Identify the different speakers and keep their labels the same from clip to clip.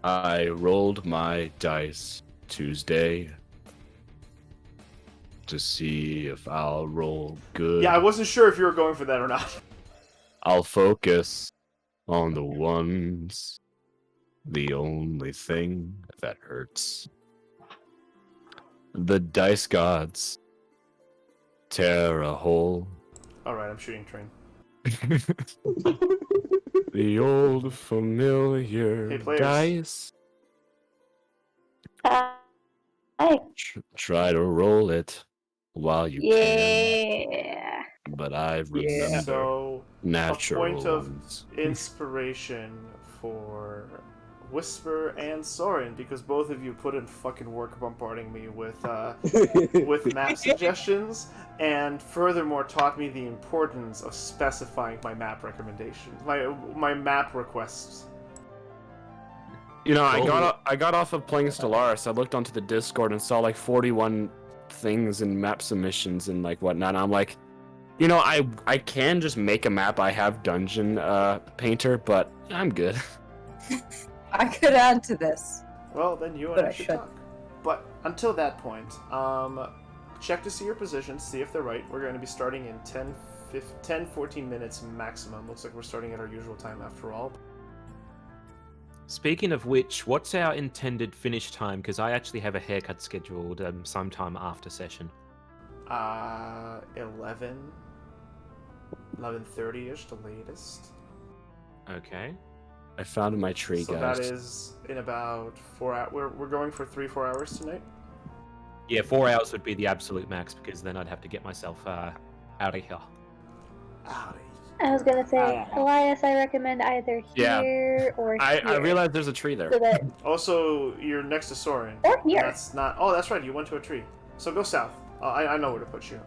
Speaker 1: I rolled my dice Tuesday to see if I'll roll good.
Speaker 2: Yeah, I wasn't sure if you were going for that or not.
Speaker 1: I'll focus on the ones, the only thing that hurts. The dice gods tear a hole.
Speaker 2: Alright, I'm shooting train.
Speaker 1: The old familiar
Speaker 2: Hey, players.
Speaker 1: dice.
Speaker 3: Hi.
Speaker 1: Try to roll it while you can.
Speaker 3: Yeah.
Speaker 1: But I remember
Speaker 2: So,
Speaker 1: natural
Speaker 2: a point of
Speaker 1: ones.
Speaker 2: inspiration for Whisper and Soren, because both of you put in fucking work bombarding me with map suggestions, and furthermore taught me the importance of specifying my map recommendations, my map requests.
Speaker 1: You know, I got off of playing Stellaris. I looked onto the Discord and saw like 41 things in map submissions and like whatnot. And I'm like, you know, I can just make a map. I have Dungeon Painter, but I'm good.
Speaker 4: I could add to this.
Speaker 2: Well, then you and
Speaker 4: But
Speaker 2: I
Speaker 4: I
Speaker 2: should
Speaker 4: should.
Speaker 2: talk. But until that point, check to see your positions, see if they're right. We're going to be starting in 10-14 minutes maximum. Looks like we're starting at our usual time after all.
Speaker 5: Speaking of which, what's our intended finish time? Because I actually have a haircut scheduled sometime after session.
Speaker 2: 11:30ish, the latest.
Speaker 5: Okay.
Speaker 1: I found my tree,
Speaker 2: So
Speaker 1: guys.
Speaker 2: that is in about 4 hours. We're going for 3-4 hours tonight.
Speaker 5: Yeah, 4 hours would be the absolute max, because then I'd have to get myself out of here.
Speaker 2: Howdy.
Speaker 3: I was gonna say, Elias, I recommend either
Speaker 1: Yeah.
Speaker 3: here or here.
Speaker 1: I realized there's a tree there.
Speaker 3: So that,
Speaker 2: Also, you're next to Soren.
Speaker 3: or
Speaker 2: And
Speaker 3: here.
Speaker 2: that's not. Oh, that's right. You went to a tree. So go south. I know where to put you.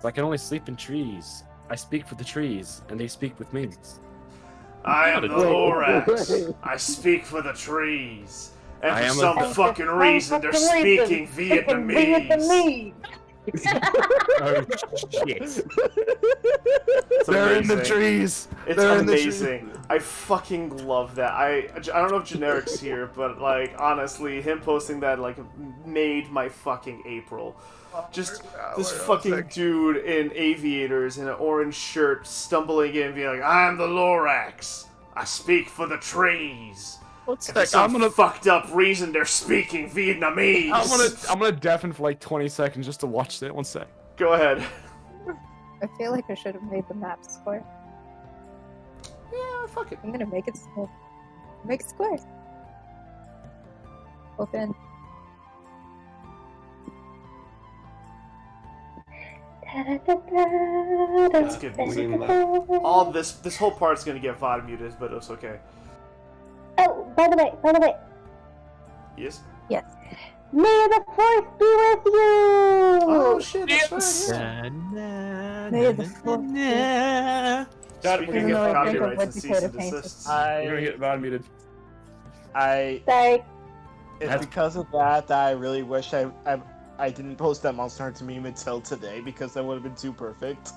Speaker 1: I can only sleep in trees. I speak for the trees, and they speak with me.
Speaker 2: I am the Lorax. I speak for the trees. And
Speaker 1: I
Speaker 2: for
Speaker 1: am
Speaker 2: some
Speaker 1: a-
Speaker 2: fucking reason, they're speaking Vietnamese.
Speaker 1: Oh shit!
Speaker 2: It's
Speaker 1: They're in the
Speaker 2: amazing.
Speaker 1: trees.
Speaker 2: It's
Speaker 1: They're in the
Speaker 2: amazing. I fucking love that. I don't know if Generic's here, but like honestly, him posting that like made my fucking April. Just this fucking dude in aviators in an orange shirt stumbling in, being like, "I'm the Lorax. I speak for the trees."
Speaker 1: What's
Speaker 2: And for some fucked up reason, they're speaking Vietnamese.
Speaker 1: I'm gonna deafen for like 20 seconds just to watch that. 1 sec.
Speaker 2: Go ahead.
Speaker 4: I feel like I should have made the map square.
Speaker 2: Yeah, fuck it.
Speaker 4: I'm gonna make it square. Make it square. Open.
Speaker 2: It's good music. All this whole part's gonna get VOD muted, but it's okay.
Speaker 3: Oh, by the way.
Speaker 2: Yes.
Speaker 4: Yes.
Speaker 3: May the force be with you!
Speaker 2: Oh shit, that's right.
Speaker 4: May the fourth
Speaker 2: Speaking
Speaker 4: Even though
Speaker 2: of
Speaker 4: I think of
Speaker 2: copyrights
Speaker 4: what
Speaker 2: and
Speaker 4: you
Speaker 2: cease
Speaker 4: could
Speaker 2: and
Speaker 4: have painted.
Speaker 2: desists.
Speaker 1: You're gonna get VOD muted.
Speaker 3: Sorry.
Speaker 6: It's because of that I really wish I didn't post that Monster Hunter meme until today, because that would have been too perfect.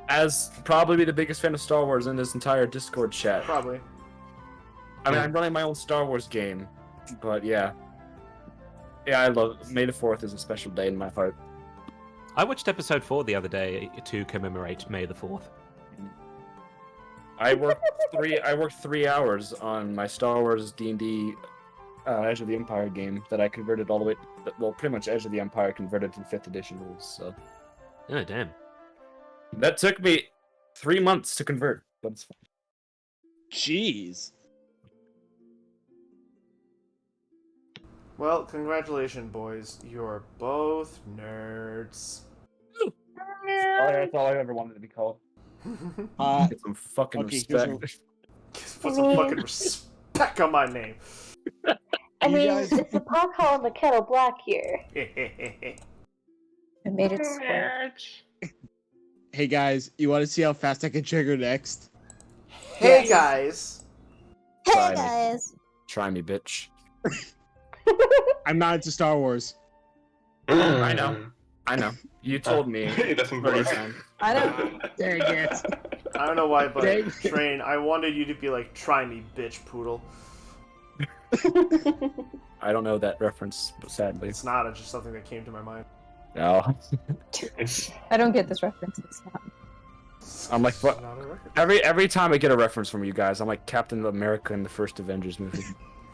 Speaker 1: As probably the biggest fan of Star Wars in this entire Discord chat.
Speaker 2: Probably.
Speaker 1: I mean, I'm running my own Star Wars game, but yeah. Yeah, I love May the 4th is a special day in my heart.
Speaker 5: I watched episode 4 the other day to commemorate May the 4th.
Speaker 1: I worked 3 hours on my Star Wars D&D Edge of the Empire game that I converted all the way. Well, pretty much Edge of the Empire converted to 5th edition rules. So
Speaker 5: Oh, damn.
Speaker 1: that took me 3 months to convert, but it's fine.
Speaker 6: Jeez.
Speaker 2: Well, congratulations, boys. You're both nerds.
Speaker 1: That's all I ever wanted to be called. Get some fucking
Speaker 6: Okay,
Speaker 1: respect.
Speaker 2: Put some fucking respect on my name.
Speaker 3: I
Speaker 6: You
Speaker 3: mean,
Speaker 6: guys-
Speaker 3: it's the pot calling the kettle black here.
Speaker 4: I made it square.
Speaker 6: Hey guys, you want to see how fast I can trigger next?
Speaker 2: Hey guys.
Speaker 1: Try me.
Speaker 4: guys.
Speaker 1: Try me, bitch.
Speaker 6: I'm not into Star Wars.
Speaker 1: I know. You told me.
Speaker 7: It doesn't
Speaker 1: Pretty
Speaker 7: work.
Speaker 1: sound.
Speaker 4: I don't.
Speaker 6: Dang it.
Speaker 2: I don't know why, but Train, I wanted you to be like, try me, bitch, poodle.
Speaker 1: I don't know that reference, sadly.
Speaker 2: It's not, it's just something that came to my mind.
Speaker 1: No.
Speaker 4: I don't get this reference. It's not.
Speaker 1: I'm like,
Speaker 2: It's
Speaker 1: what?
Speaker 2: not a record.
Speaker 1: Every time I get a reference from you guys, I'm like Captain America in the first Avengers movie.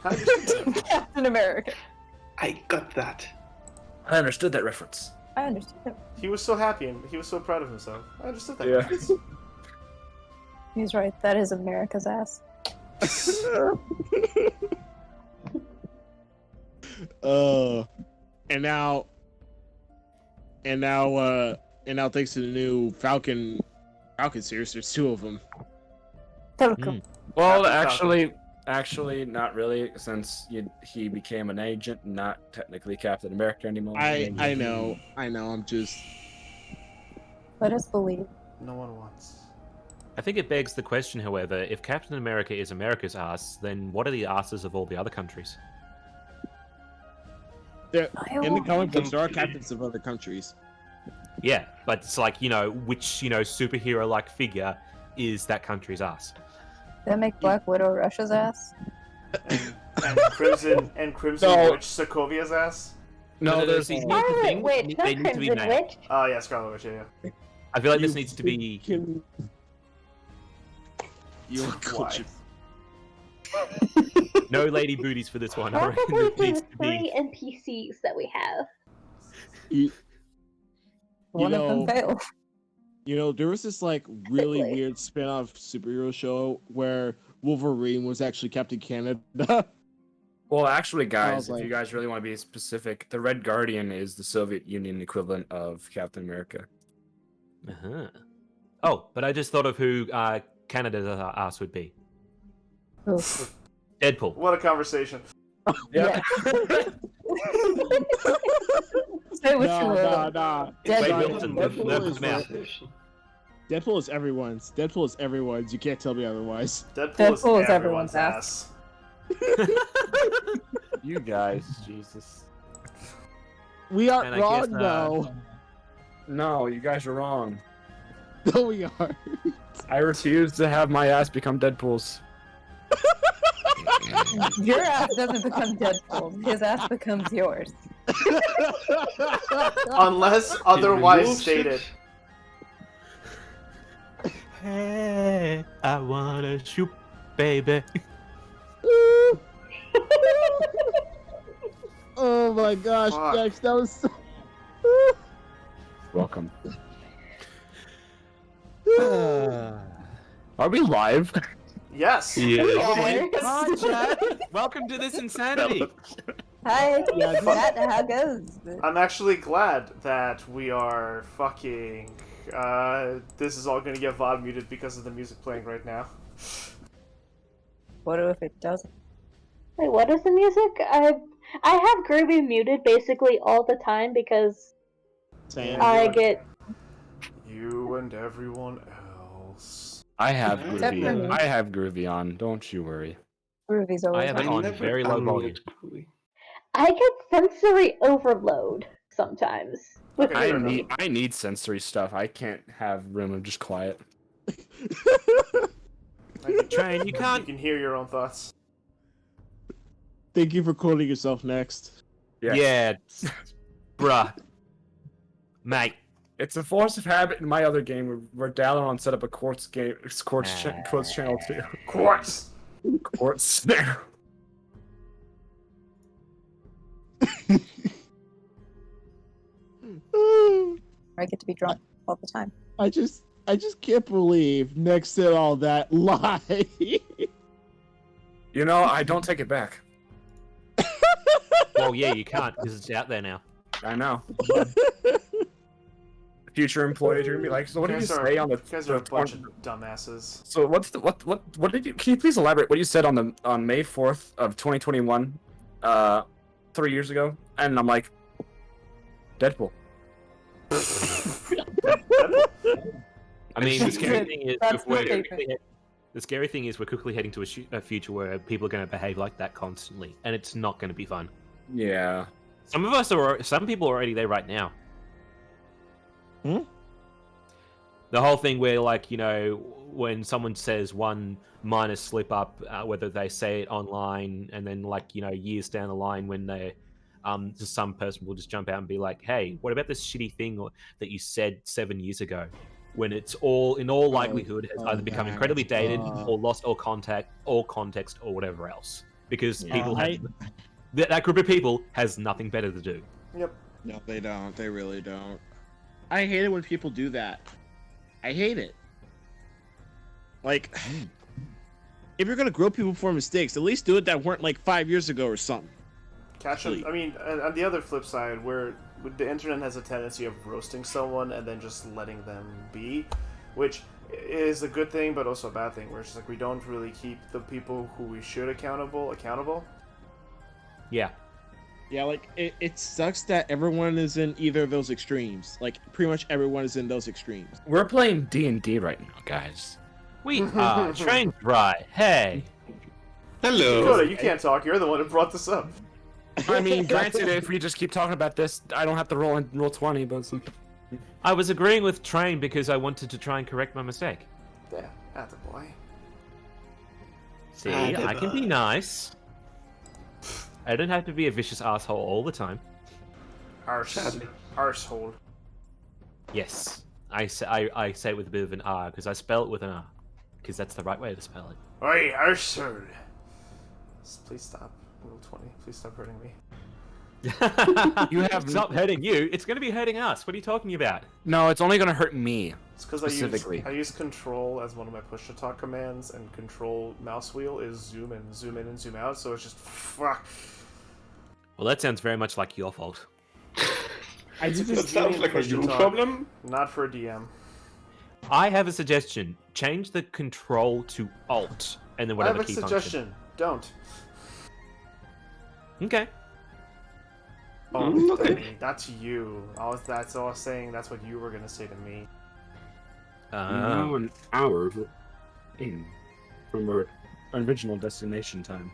Speaker 2: How did you say that?
Speaker 4: Captain America.
Speaker 7: I got that.
Speaker 1: I understood that reference.
Speaker 4: I understand it.
Speaker 2: He was so happy and he was so proud of himself. I understood that.
Speaker 1: Yeah.
Speaker 2: reference.
Speaker 4: He's right. That is America's ass.
Speaker 6: And now thanks to the new Falcon series, there's 2 of them.
Speaker 4: Welcome.
Speaker 1: Well,
Speaker 2: Captain
Speaker 1: actually, not really, since he became an agent, not technically Captain America anymore.
Speaker 6: I know. I'm just.
Speaker 4: Let us believe.
Speaker 2: No one wants.
Speaker 5: I think it begs the question, however, if Captain America is America's ass, then what are the asses of all the other countries?
Speaker 6: In the
Speaker 4: I
Speaker 6: comic books, there are captains of other countries.
Speaker 5: Yeah, but it's like, which, superhero-like figure is that country's ass?
Speaker 4: That make Black Widow Russia's ass?
Speaker 2: And Crimson
Speaker 1: No.
Speaker 2: Witch Sokovia's ass.
Speaker 1: No, there's
Speaker 5: see, here's the
Speaker 3: Scarlet
Speaker 5: thing,
Speaker 3: Witch,
Speaker 5: they
Speaker 3: not
Speaker 5: need to be
Speaker 3: Crimson
Speaker 5: male.
Speaker 3: Witch.
Speaker 2: Oh yeah, Scarlet Witch. Yeah.
Speaker 5: I feel like this needs to be...
Speaker 6: You
Speaker 2: Why?
Speaker 5: No lady booties for this one. I reckon
Speaker 3: Probably
Speaker 5: it
Speaker 3: for
Speaker 5: needs
Speaker 3: the
Speaker 5: to
Speaker 3: 3
Speaker 5: be...
Speaker 3: NPCs that we have.
Speaker 4: One of them failed.
Speaker 6: There was this really
Speaker 3: Quickly.
Speaker 6: weird spin-off superhero show where Wolverine was actually Captain Canada.
Speaker 1: Well, actually, guys,
Speaker 6: Sounds
Speaker 1: if
Speaker 6: like-
Speaker 1: you guys really want to be specific, the Red Guardian is the Soviet Union equivalent of Captain America.
Speaker 5: Uh-huh. Oh, but I just thought of who Canada's ass would be.
Speaker 4: Oof.
Speaker 5: Deadpool.
Speaker 2: What a conversation.
Speaker 1: Yeah.
Speaker 4: Say what you will.
Speaker 6: Nah.
Speaker 5: Wade
Speaker 4: Deadpool.
Speaker 5: Wilson,
Speaker 6: Deadpool
Speaker 5: nerf
Speaker 6: is
Speaker 5: them out.
Speaker 6: Deadpool is everyone's. Deadpool is everyone's. You can't tell me otherwise.
Speaker 2: Deadpool is everyone's ass.
Speaker 1: You guys, Jesus.
Speaker 6: We are
Speaker 5: And I
Speaker 6: wrong,
Speaker 5: guess,
Speaker 6: though.
Speaker 1: No, you guys are wrong.
Speaker 6: No, we are.
Speaker 1: I refuse to have my ass become Deadpool's.
Speaker 4: Your ass doesn't become Deadpool. His ass becomes yours.
Speaker 2: Unless otherwise
Speaker 7: removes
Speaker 2: stated.
Speaker 5: Hey, I wanna shoot, baby.
Speaker 6: Oh my gosh,
Speaker 2: Fuck.
Speaker 6: Dex, that was so...
Speaker 1: Welcome. Are we live?
Speaker 2: Yes.
Speaker 5: Yeah. Hi, Chad. Welcome to this insanity.
Speaker 4: Hi.
Speaker 6: Yeah,
Speaker 4: That how it goes.
Speaker 2: I'm actually glad that we are fucking. This is all gonna get VOD muted because of the music playing right now.
Speaker 4: What if it doesn't?
Speaker 3: Wait, what is the music? I have Groovy muted basically all the time because
Speaker 6: Same.
Speaker 3: I get.
Speaker 2: You and everyone else.
Speaker 1: I have
Speaker 4: Except for me.
Speaker 1: Groovy. I have Groovy on. Don't you worry.
Speaker 4: Groovy's
Speaker 5: I
Speaker 4: always
Speaker 5: have it
Speaker 4: on.
Speaker 5: on very low volume.
Speaker 3: I get sensory overload sometimes.
Speaker 2: Okay, fair enough.
Speaker 1: I need sensory stuff. I can't have room of just quiet.
Speaker 5: Train, you
Speaker 2: You
Speaker 5: can't.
Speaker 2: can hear your own thoughts.
Speaker 6: Thank you for quoting yourself next.
Speaker 5: Yeah. Bruh. Mate.
Speaker 1: It's a force of habit in my other game where Dalaran set up a quartz game, quartz channel too.
Speaker 2: Quartz.
Speaker 1: Quartz.
Speaker 4: I get to be drunk all the time.
Speaker 6: I just can't believe Next said all that lie.
Speaker 1: You know, I don't take it back.
Speaker 5: Well, yeah, you can't because it's out there now.
Speaker 1: I know. Future employees are gonna be like, so what did you say on the?
Speaker 2: You guys are a bunch of dumbasses.
Speaker 1: So what's the what did you? Can you please elaborate what you said on May 4th of 2021, 3 years ago? And I'm like, Deadpool.
Speaker 5: I mean, the scary thing is
Speaker 4: That's
Speaker 5: we're
Speaker 4: my favorite.
Speaker 5: quickly the scary thing is we're quickly heading to a future where people are going to behave like that constantly, and it's not going to be fun.
Speaker 1: Yeah.
Speaker 5: Some people are already there right now. The whole thing where, like, when someone says one minor slip up, whether they say it online and then, like, years down the line when they, just some person will just jump out and be like, hey, what about this shitty thing that you said 7 years ago? When it's in all likelihood, has either become incredibly dated or lost all context or whatever else. Because people that group of people has nothing better to do.
Speaker 2: Yep.
Speaker 6: No, they don't. They really don't. I hate it when people do that. I hate it. Like, if you're gonna grow people for mistakes, at least do it that weren't like 5 years ago or something.
Speaker 2: Catch up. I mean, on the other flip side, where the internet has a tendency of roasting someone and then just letting them be, which is a good thing, but also a bad thing. Where it's just like we don't really keep the people who we should accountable.
Speaker 5: Yeah.
Speaker 6: Yeah, like, it sucks that everyone is in either of those extremes. Like, pretty much everyone is in those extremes.
Speaker 1: We're playing D&D right now, guys.
Speaker 5: We are trained right. Hey.
Speaker 7: Hello.
Speaker 2: Dakota, you can't talk. You're the one who brought this up.
Speaker 1: I mean, granted, if we just keep talking about this, I don't have to roll 20, but...
Speaker 5: I was agreeing with Train because I wanted to try and correct my mistake.
Speaker 2: Yeah, attaboy.
Speaker 5: See, I can be nice. I don't have to be a vicious asshole all the time.
Speaker 2: Arsehole.
Speaker 5: Yes, I say it with a bit of an R because I spell it with an R because that's the right way to spell it.
Speaker 2: Oi, arsehole. Please stop. Rule 20. Please stop hurting me.
Speaker 5: You have not hurting you. It's going to be hurting us. What are you talking about?
Speaker 1: No, it's only gonna hurt me.
Speaker 2: It's because I use control as one of my push to talk commands, and control mouse wheel is zoom in, and zoom out. So it's just fuck.
Speaker 5: Well, that sounds very much like your fault.
Speaker 7: That sounds like a you problem.
Speaker 2: Not for a DM.
Speaker 5: I have a suggestion. Change the control to Alt, and then whatever key
Speaker 2: I have a suggestion.
Speaker 5: function.
Speaker 2: Don't.
Speaker 5: Okay.
Speaker 2: Oh,
Speaker 7: Okay.
Speaker 2: that's you. That's all I was saying. That's what you were gonna say to me.
Speaker 1: Now an hour in from our original destination time.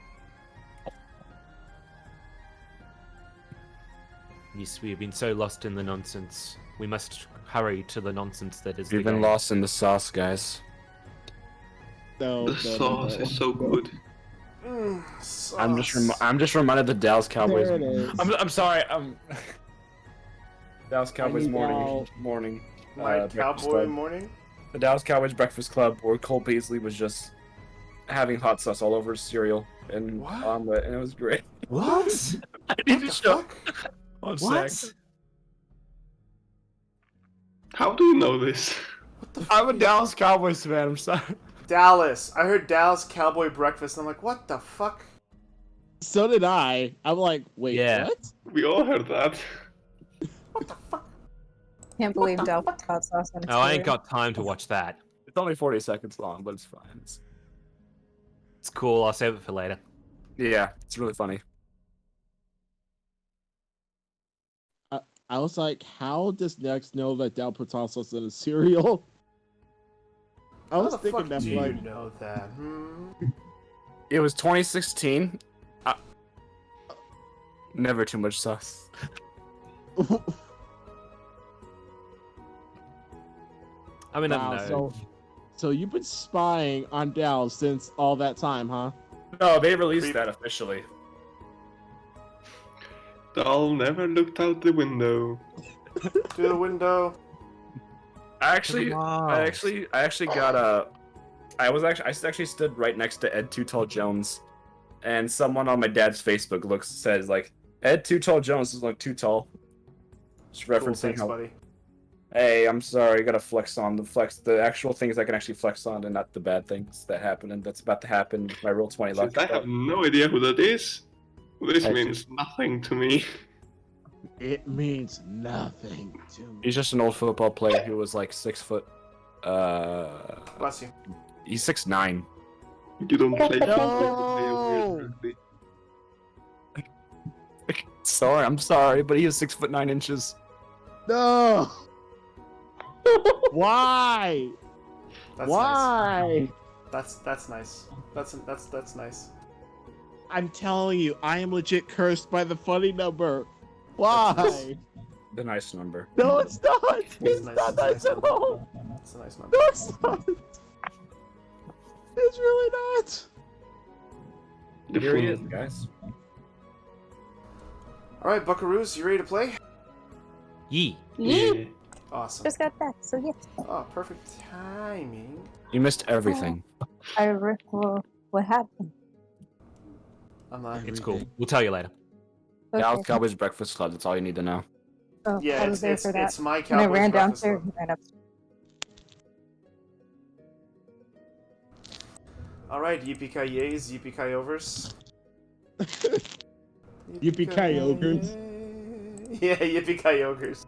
Speaker 5: Yes, we have been so lost in the nonsense. We must hurry to the nonsense that is
Speaker 1: We've
Speaker 5: the
Speaker 1: been
Speaker 5: game.
Speaker 1: lost in the sauce, guys.
Speaker 7: The sauce is so good.
Speaker 1: I'm just reminded the Dallas Cowboys.
Speaker 6: There it is.
Speaker 1: I'm sorry. Dallas Cowboys morning.
Speaker 2: My
Speaker 1: breakfast
Speaker 2: cowboy
Speaker 1: club.
Speaker 2: morning.
Speaker 1: The Dallas Cowboys breakfast club, where Cole Beasley was just having hot sauce all over his cereal and
Speaker 2: What?
Speaker 1: omelet, and it was great.
Speaker 5: What?
Speaker 1: I need to
Speaker 2: The
Speaker 1: show.
Speaker 2: fuck?
Speaker 1: One
Speaker 5: What?
Speaker 1: sec.
Speaker 7: How do you know this?
Speaker 1: I'm a Dallas Cowboys fan. I'm sorry.
Speaker 2: Dallas. I heard Dallas Cowboy breakfast, and I'm like, what the fuck?
Speaker 6: So did I. I'm like, wait,
Speaker 5: Yeah.
Speaker 6: what?
Speaker 7: We all heard that.
Speaker 2: What the fuck?
Speaker 4: Can't believe Del put hot sauce on its
Speaker 5: Oh, I ain't
Speaker 4: cereal.
Speaker 5: got time to watch that.
Speaker 1: It's only 40 seconds long, but it's fine.
Speaker 5: It's cool. I'll save it for later.
Speaker 1: Yeah, it's really funny.
Speaker 6: I was like, how does Nex know that Dal puts hot sauce in his cereal? I
Speaker 2: How
Speaker 6: was
Speaker 2: the
Speaker 6: thinking
Speaker 2: fuck
Speaker 6: that,
Speaker 2: do
Speaker 6: like,
Speaker 2: you know that?
Speaker 1: It was 2016. Never too much sauce.
Speaker 5: I mean, I
Speaker 6: wow,
Speaker 5: don't know.
Speaker 6: so you've been spying on Dal since all that time, huh?
Speaker 1: No, they released that officially.
Speaker 7: Dal never looked out the window.
Speaker 2: Through the window.
Speaker 1: I actually got a. I actually stood right next to Ed Too Tall Jones, and someone on my dad's Facebook says like Ed Too Tall Jones is like too tall. Just
Speaker 2: Cool,
Speaker 1: referencing
Speaker 2: thanks,
Speaker 1: how.
Speaker 2: buddy.
Speaker 1: Hey, I'm sorry. I gotta flex the actual things I can actually flex on, and not the bad things that happen and that's about to happen. With my roll 20 luck.
Speaker 7: Since I have no idea who that is, this
Speaker 1: I
Speaker 7: means nothing to me.
Speaker 6: It means nothing to me.
Speaker 1: He's just an old football player who was like 6 foot.
Speaker 2: Bless you.
Speaker 1: He's 6'9".
Speaker 7: You don't play
Speaker 6: No!
Speaker 1: Sorry, I'm sorry, but he is 6'9".
Speaker 6: No! Why?
Speaker 2: That's
Speaker 6: Why?
Speaker 2: Nice. That's nice. That's nice.
Speaker 6: I'm telling you, I am legit cursed by the funny number. Why?
Speaker 1: The nice number.
Speaker 6: No, it's not. It's
Speaker 2: nice,
Speaker 6: not
Speaker 2: it's
Speaker 6: nice
Speaker 2: nice.
Speaker 6: at all.
Speaker 2: It's a nice number.
Speaker 6: No, it's not. It's really not.
Speaker 7: The
Speaker 1: Here he is,
Speaker 7: phone.
Speaker 1: guys.
Speaker 2: All right, Buckaroos, you ready to play?
Speaker 5: Yee.
Speaker 7: Yeah.
Speaker 2: Awesome.
Speaker 4: Just got back, so yes.
Speaker 2: Oh, perfect timing.
Speaker 1: You missed everything.
Speaker 4: I recall what happened.
Speaker 2: I'm not.
Speaker 5: It's cool. We'll tell you later.
Speaker 4: Okay.
Speaker 1: Dallas Cowboys Breakfast Club. That's all you need to know.
Speaker 4: Oh,
Speaker 2: Yeah,
Speaker 4: I was there for that.
Speaker 2: it's my
Speaker 4: And I
Speaker 2: Cowboys
Speaker 4: ran
Speaker 2: Breakfast
Speaker 4: downstairs
Speaker 2: Club.
Speaker 4: and ran upstairs.
Speaker 2: All right, yippee-ki-yays, yippee-ki-overs.
Speaker 6: Yippee-ki-ogres.
Speaker 2: Yeah, yippee-ki-ogres.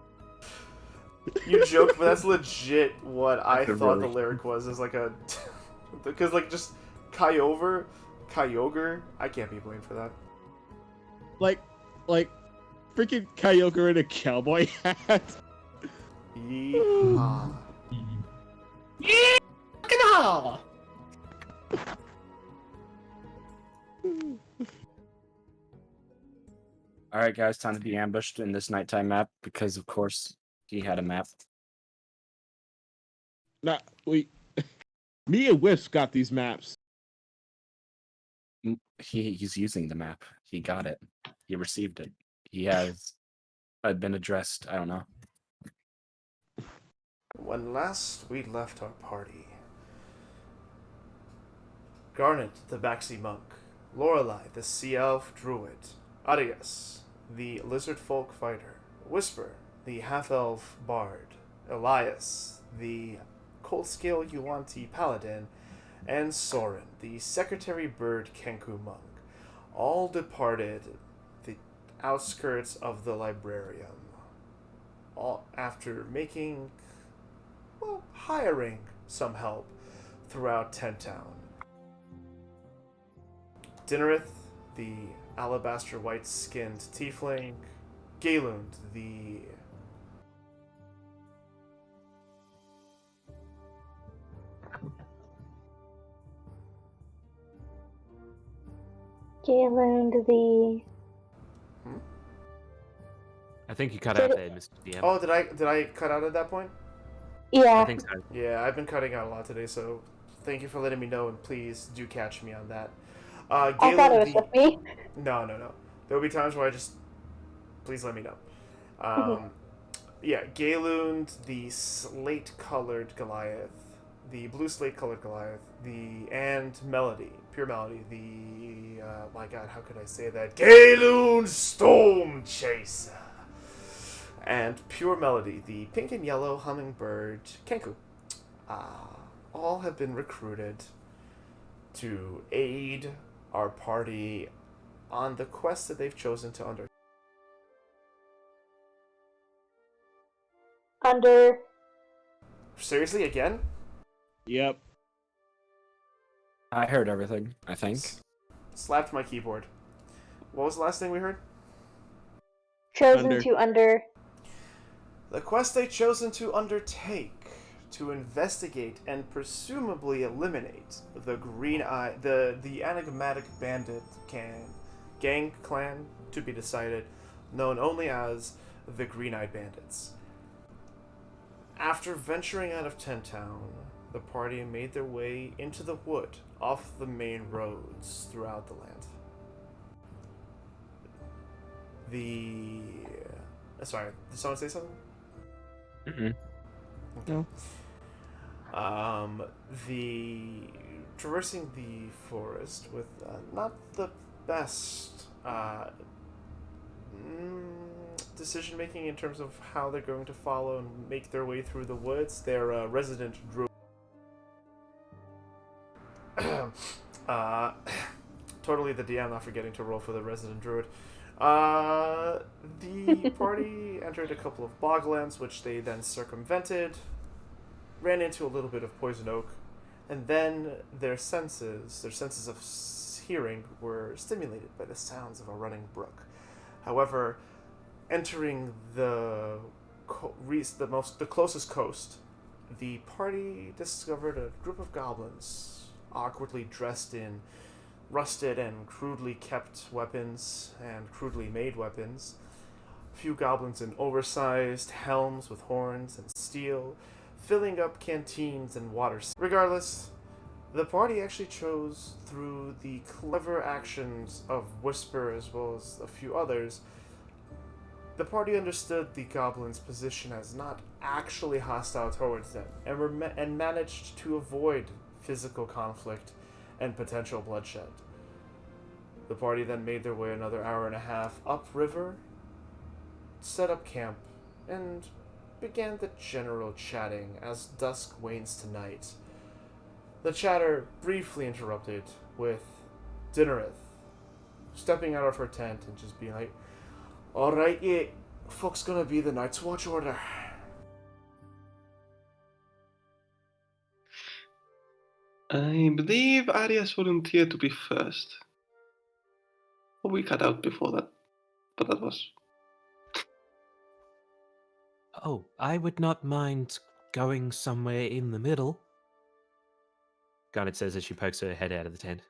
Speaker 2: You joke, but that's legit what I
Speaker 1: That's
Speaker 2: thought the
Speaker 1: really-
Speaker 2: lyric was. Is like a... Because, like, just Kyogre, Kyogre, I can't be blamed for that.
Speaker 6: Like, freaking Kyogre in a cowboy hat.
Speaker 2: Yeehaw.
Speaker 1: All right, guys, time to be ambushed in this nighttime map because, of course, he had a map.
Speaker 6: Nah, me and Wisp got these maps.
Speaker 1: He's using the map. He got it. He received it. He has been addressed. I don't know.
Speaker 2: When last we left our party, Garnet, the Baxi monk, Lorelei, the sea elf druid, Arias, the lizard folk fighter, Whisper, the half-elf bard, Elias, the cold scale Yuan-Ti paladin, and Soren, the secretary bird Kenku monk, all departed the outskirts of the Librarium, all after hiring some help throughout Tent Town. Dinnerith, the alabaster white-skinned tiefling, Galund, the
Speaker 3: Galen, the...
Speaker 5: I think you cut out there, Mr. DM.
Speaker 2: Oh, did I cut out at that point?
Speaker 3: Yeah.
Speaker 5: I think so.
Speaker 2: Yeah, I've been cutting out a lot today, so thank you for letting me know, and please do catch me on that.
Speaker 3: I thought it was with me.
Speaker 2: No. There will be times where please let me know. Yeah, Galund, the slate-colored Goliath, the blue slate-colored Goliath, and Melody, Pure Melody, my god, how could I say that? Galund Storm Chaser! And Pure Melody, the pink and yellow hummingbird Kenku. All have been recruited to aid our party on the quest that they've chosen to undertake. Seriously, again?
Speaker 6: Yep.
Speaker 1: I heard everything, I think.
Speaker 2: Slapped my keyboard. What was the last thing we heard?
Speaker 3: Chosen to under...
Speaker 2: The quest they've chosen to undertake to investigate and presumably eliminate the the enigmatic bandit gang clan, to be decided, known only as the Green-Eyed Bandits. After venturing out of Tent Town, the party made their way into the wood off the main roads throughout the land. Sorry, did someone say something?
Speaker 1: Mm-mm.
Speaker 6: No.
Speaker 2: Traversing the forest with not the best decision making in terms of how they're going to follow and make their way through the woods. Their resident druid. Totally the DM not forgetting to roll for the resident druid. The party entered a couple of boglands, which they then circumvented, ran into a little bit of poison oak, and then their senses of hearing, were stimulated by the sounds of a running brook. However, entering the closest coast, the party discovered a group of goblins, awkwardly dressed in rusted and crudely kept weapons and crudely made weapons. A few goblins in oversized helms with horns and steel. filling up canteens and water. Regardless, the party actually chose, through the clever actions of Whisper as well as a few others, the party understood the goblins' position as not actually hostile towards them, and managed to avoid physical conflict and potential bloodshed. The party then made their way another hour and a half upriver, set up camp, and began the general chatting as dusk wanes to night. The chatter briefly interrupted with Dinnereth stepping out of her tent and just being like, "Alright, yeah, fuck's gonna be the Night's Watch order."
Speaker 7: I believe Arias volunteered to be first. We cut out before that, but that was...
Speaker 5: Oh, I would not mind going somewhere in the middle. Garnet says as she pokes her head out of the tent.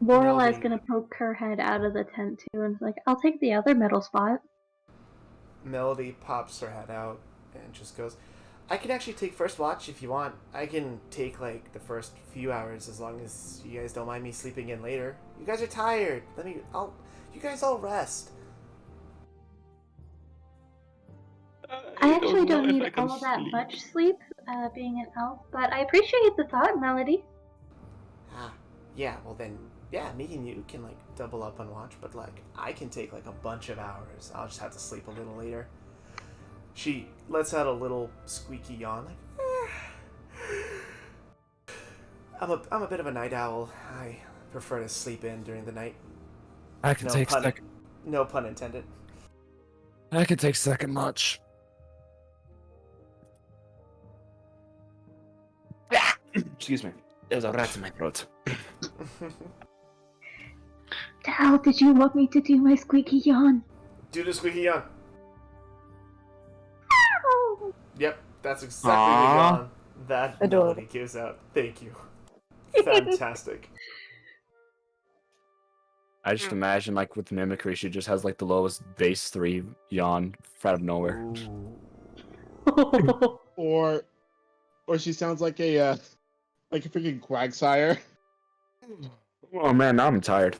Speaker 3: Lorelai's
Speaker 2: Melody-
Speaker 3: gonna poke her head out of the tent too and like, I'll take the other middle spot.
Speaker 2: Melody pops her head out and just goes, "I can actually take first watch if you want. I can take like the first few hours as long as you guys don't mind me sleeping in later. You guys are tired. You guys all rest."
Speaker 3: I actually
Speaker 7: know
Speaker 3: don't
Speaker 7: if
Speaker 3: need
Speaker 7: I can
Speaker 3: all that
Speaker 7: sleep.
Speaker 3: much sleep, being an elf, but I appreciate the thought, Melody.
Speaker 2: Yeah, well then, yeah, me and you can like double up on watch, but like I can take like a bunch of hours. I'll just have to sleep a little later. She lets out a little squeaky yawn, like, I'm a bit of a night owl. I prefer to sleep in during the night.
Speaker 1: I can take second.
Speaker 2: No pun intended.
Speaker 1: I can take second watch. Excuse me. There's a rat in my throat.
Speaker 3: Dal, did you want me to do my squeaky yawn?
Speaker 2: Do the squeaky yawn.
Speaker 3: Oh.
Speaker 2: Yep, that's exactly the
Speaker 1: Aww.
Speaker 2: yawn that
Speaker 4: Adorable.
Speaker 2: Melody gives out. Thank you. Fantastic.
Speaker 1: I just imagine, like, with mimicry, she just has, like, the lowest base 3 yawn out of nowhere.
Speaker 6: Or she sounds like a freaking quagsire.
Speaker 1: Oh, man, now I'm tired.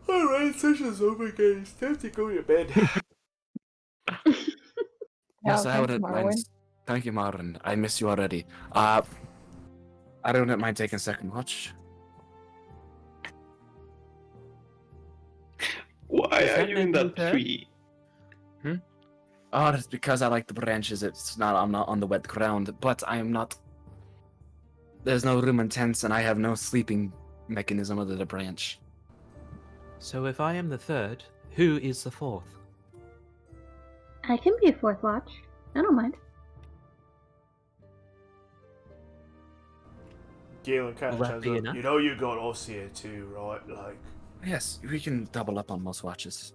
Speaker 2: Alright, session's over, guys. Time to go to bed.
Speaker 1: Yes,
Speaker 4: Yeah,
Speaker 1: I
Speaker 4: thank
Speaker 1: wouldn't
Speaker 4: you,
Speaker 1: mind.
Speaker 4: Marwyn.
Speaker 1: Thank you, Marvin. I miss you already. I don't mind taking second watch.
Speaker 7: Why
Speaker 5: Is
Speaker 7: are
Speaker 5: that
Speaker 7: you in
Speaker 5: meant
Speaker 7: that
Speaker 5: to be
Speaker 7: tree?
Speaker 1: Oh, that's because I like the branches. I'm not on the wet ground, but I am not. There's no room in tents, and I have no sleeping mechanism other than a branch.
Speaker 5: So if I am the third, who is the fourth?
Speaker 3: I can be a fourth watch. I don't mind.
Speaker 2: Galen kind
Speaker 5: Will
Speaker 2: of
Speaker 5: that
Speaker 2: chimes
Speaker 5: be
Speaker 2: up.
Speaker 5: enough?
Speaker 2: You know you got OCA too, right? Like,
Speaker 1: Yes, we can double up on most watches.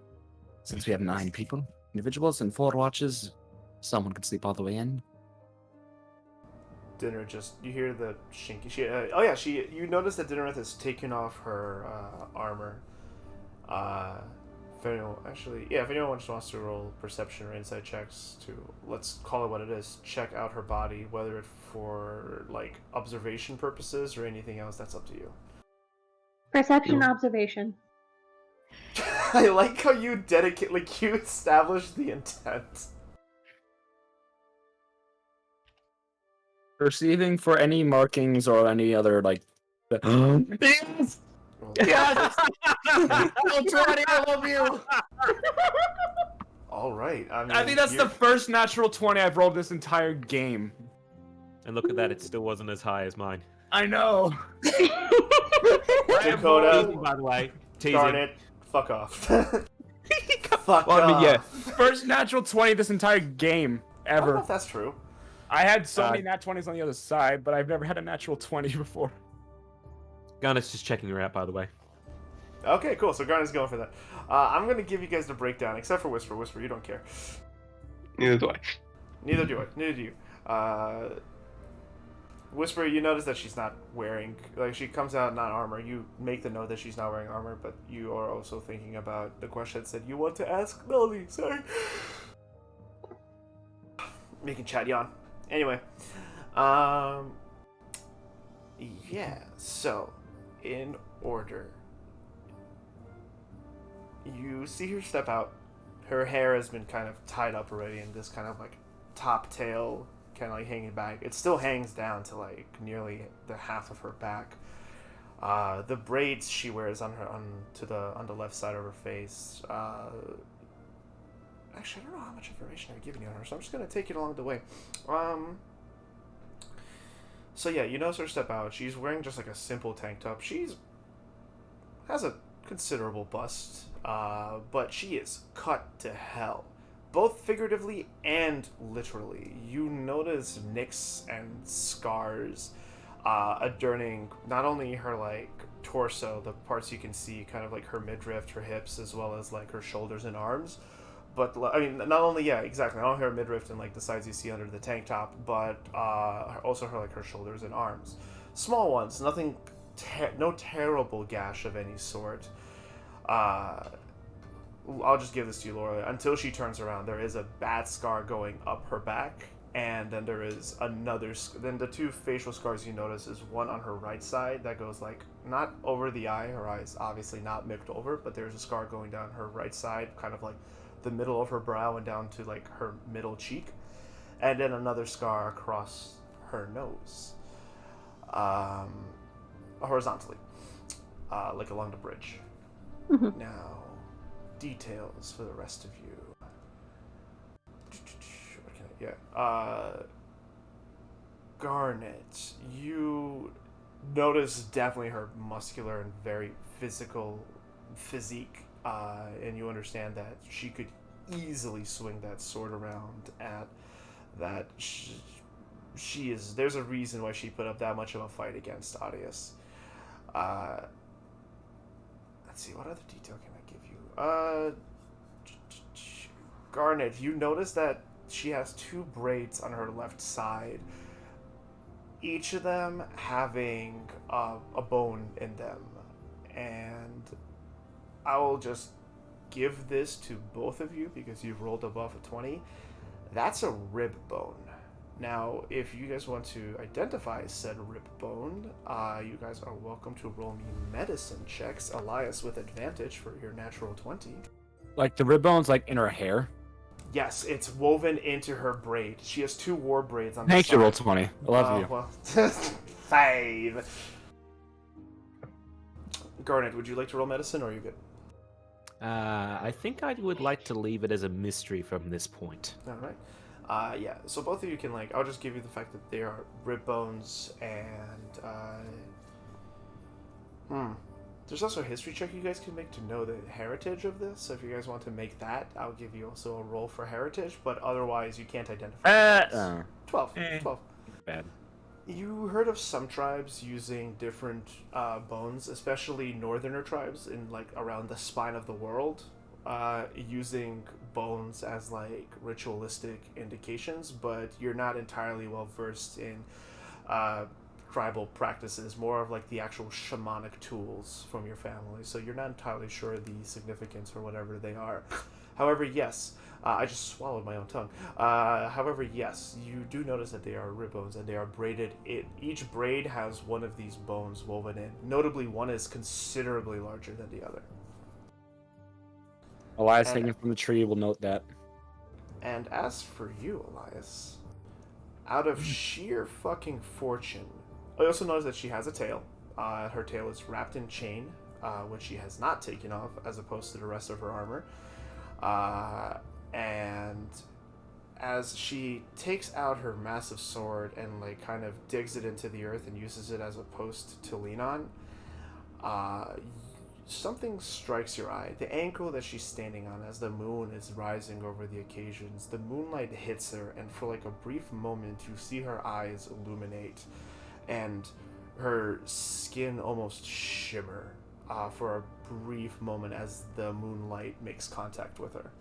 Speaker 1: Since we have 9 people, individuals, and 4 watches, someone could sleep all the way in.
Speaker 2: Dinner just, you hear the shinky. You notice that Dinnereth has taken off her armor. If anyone just wants to roll perception or insight checks to, let's call it what it is, check out her body, whether it's for like observation purposes or anything else, that's up to you.
Speaker 3: Perception, observation.
Speaker 2: I like how you you established the intent.
Speaker 1: Perceiving for any markings or any other, like... Yes! Yes! Oh, 20, I love you!
Speaker 2: All right. I mean,
Speaker 1: I think that's the first natural 20 I've rolled this entire game.
Speaker 5: And look at that, it still wasn't as high as mine.
Speaker 1: I know.
Speaker 2: Dakota.
Speaker 5: Teasing, by the way. Teasing.
Speaker 2: Darn it. Fuck off. Fuck
Speaker 5: Well, I mean, yeah.
Speaker 2: off.
Speaker 1: First natural 20 this entire game,
Speaker 2: I don't know
Speaker 1: ever.
Speaker 2: if that's true.
Speaker 1: I had so many nat 20s on the other side, but I've never had a natural 20 before.
Speaker 5: Garnet's just checking her out, by the way.
Speaker 2: Okay, cool. So Garnet's going for that. I'm going to give you guys the breakdown, except for Whisper. Whisper, you don't care.
Speaker 7: Neither do I.
Speaker 2: Neither do I. Neither do you. Whisper, you notice that she's not wearing... Like, she comes out not armor. You make the note that she's not wearing armor, but you are also thinking about the question that said you want to ask Melody. Sorry. making Chad yawn. Anyway, um, yeah. So, in order, you see her step out. Her hair has been kind of tied up already in this kind of like top tail, kind of like hanging back. It still hangs down to like nearly the half of her back. The braids she wears on the left side of her face. Actually, I don't know how much information I've given you on her, so I'm just gonna take it along the way. So yeah, you notice her step out. She's wearing just like a simple tank top. She's has a considerable bust, but she is cut to hell, both figuratively and literally. You notice nicks and scars adorning not only her like torso, the parts you can see, kind of like her midriff, her hips, as well as like her shoulders and arms. But I mean, not only exactly, not only her midriff and like the sides you see under the tank top, but also her like her shoulders and arms, small ones, nothing, no terrible gash of any sort. I'll just give this to you, Laura. Until she turns around, there is a bad scar going up her back, and then there is another. Then the two facial scars you notice is one on her right side that goes like not over the eye. Her eye is obviously not mipped over, but there's a scar going down her right side, kind of like the middle of her brow and down to like her middle cheek, and then another scar across her nose, horizontally, like along the bridge.
Speaker 3: Mhm.
Speaker 2: Now, details for the rest of you. What can Garnet, you notice definitely her muscular and very physical physique, and you understand that she could easily swing that sword around at that. She is. There's a reason why she put up that much of a fight against Audius. Let's see, what other detail can I give you? Garnet, you notice that she has two braids on her left side, each of them having a bone in them. And I will just give this to both of you because you've rolled above a 20. That's a rib bone. Now, if you guys want to identify said rib bone, you guys are welcome to roll me medicine checks, Elias with advantage for your natural 20.
Speaker 1: Like the rib bone's like in her hair.
Speaker 2: Yes, it's woven into her braid. She has two war braids on the
Speaker 1: Thank
Speaker 2: side.
Speaker 1: you, roll 20. I love you.
Speaker 2: Well, 5. Garnet, would you like to roll medicine, or are you good?
Speaker 5: I think I would like to leave it as a mystery from this point.
Speaker 2: All right. Yeah, so both of you can, like, I'll just give you the fact that they are rib bones, and, there's also a history check you guys can make to know the heritage of this, so if you guys want to make that, I'll give you also a roll for heritage, but otherwise you can't identify. 12. 12.
Speaker 1: Bad.
Speaker 2: You heard of some tribes using different bones, especially northerner tribes in, like, around the spine of the world, using bones as like ritualistic indications, but you're not entirely well versed in tribal practices, more of like the actual shamanic tools from your family, so you're not entirely sure the significance or whatever they are. However, yes, I just swallowed my own tongue. However, yes, you do notice that they are rib bones and they are braided. Each braid has one of these bones woven in. Notably, one is considerably larger than the other.
Speaker 1: Elias hanging from the tree will note that.
Speaker 2: And as for you, Elias, out of sheer fucking fortune, I also notice that she has a tail. Her tail is wrapped in chain, which she has not taken off, as opposed to the rest of her armor. And as she takes out her massive sword and like kind of digs it into the earth and uses it as a post to lean on, something strikes your eye. The ankle that she's standing on as the moon is rising over the occasions. The moonlight hits her, and for like a brief moment, you see her eyes illuminate, and her skin almost shimmer for a brief moment as the moonlight makes contact with her.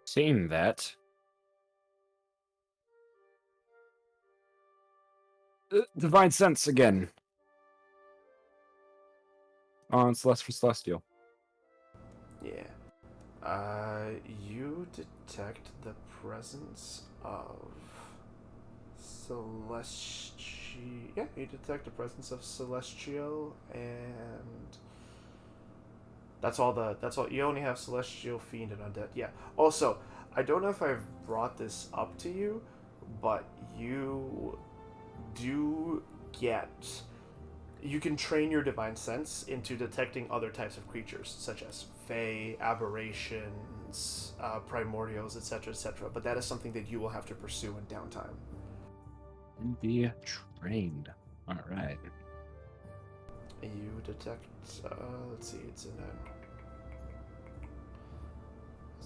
Speaker 1: Seeing that, divine sense again. Oh, it's less for celestial.
Speaker 2: Yeah. You detect the presence of Yeah, you detect the presence of Celestial, and that's all. You only have Celestial, Fiend, and Undead. Yeah. Also, I don't know if I've brought this up to you, but you do get. You can train your Divine Sense into detecting other types of creatures, such as Fae, Aberrations, Primordials, etc., etc. But that is something that you will have to pursue in downtime.
Speaker 1: Be trained. All right.
Speaker 2: You detect. Let's see. It's in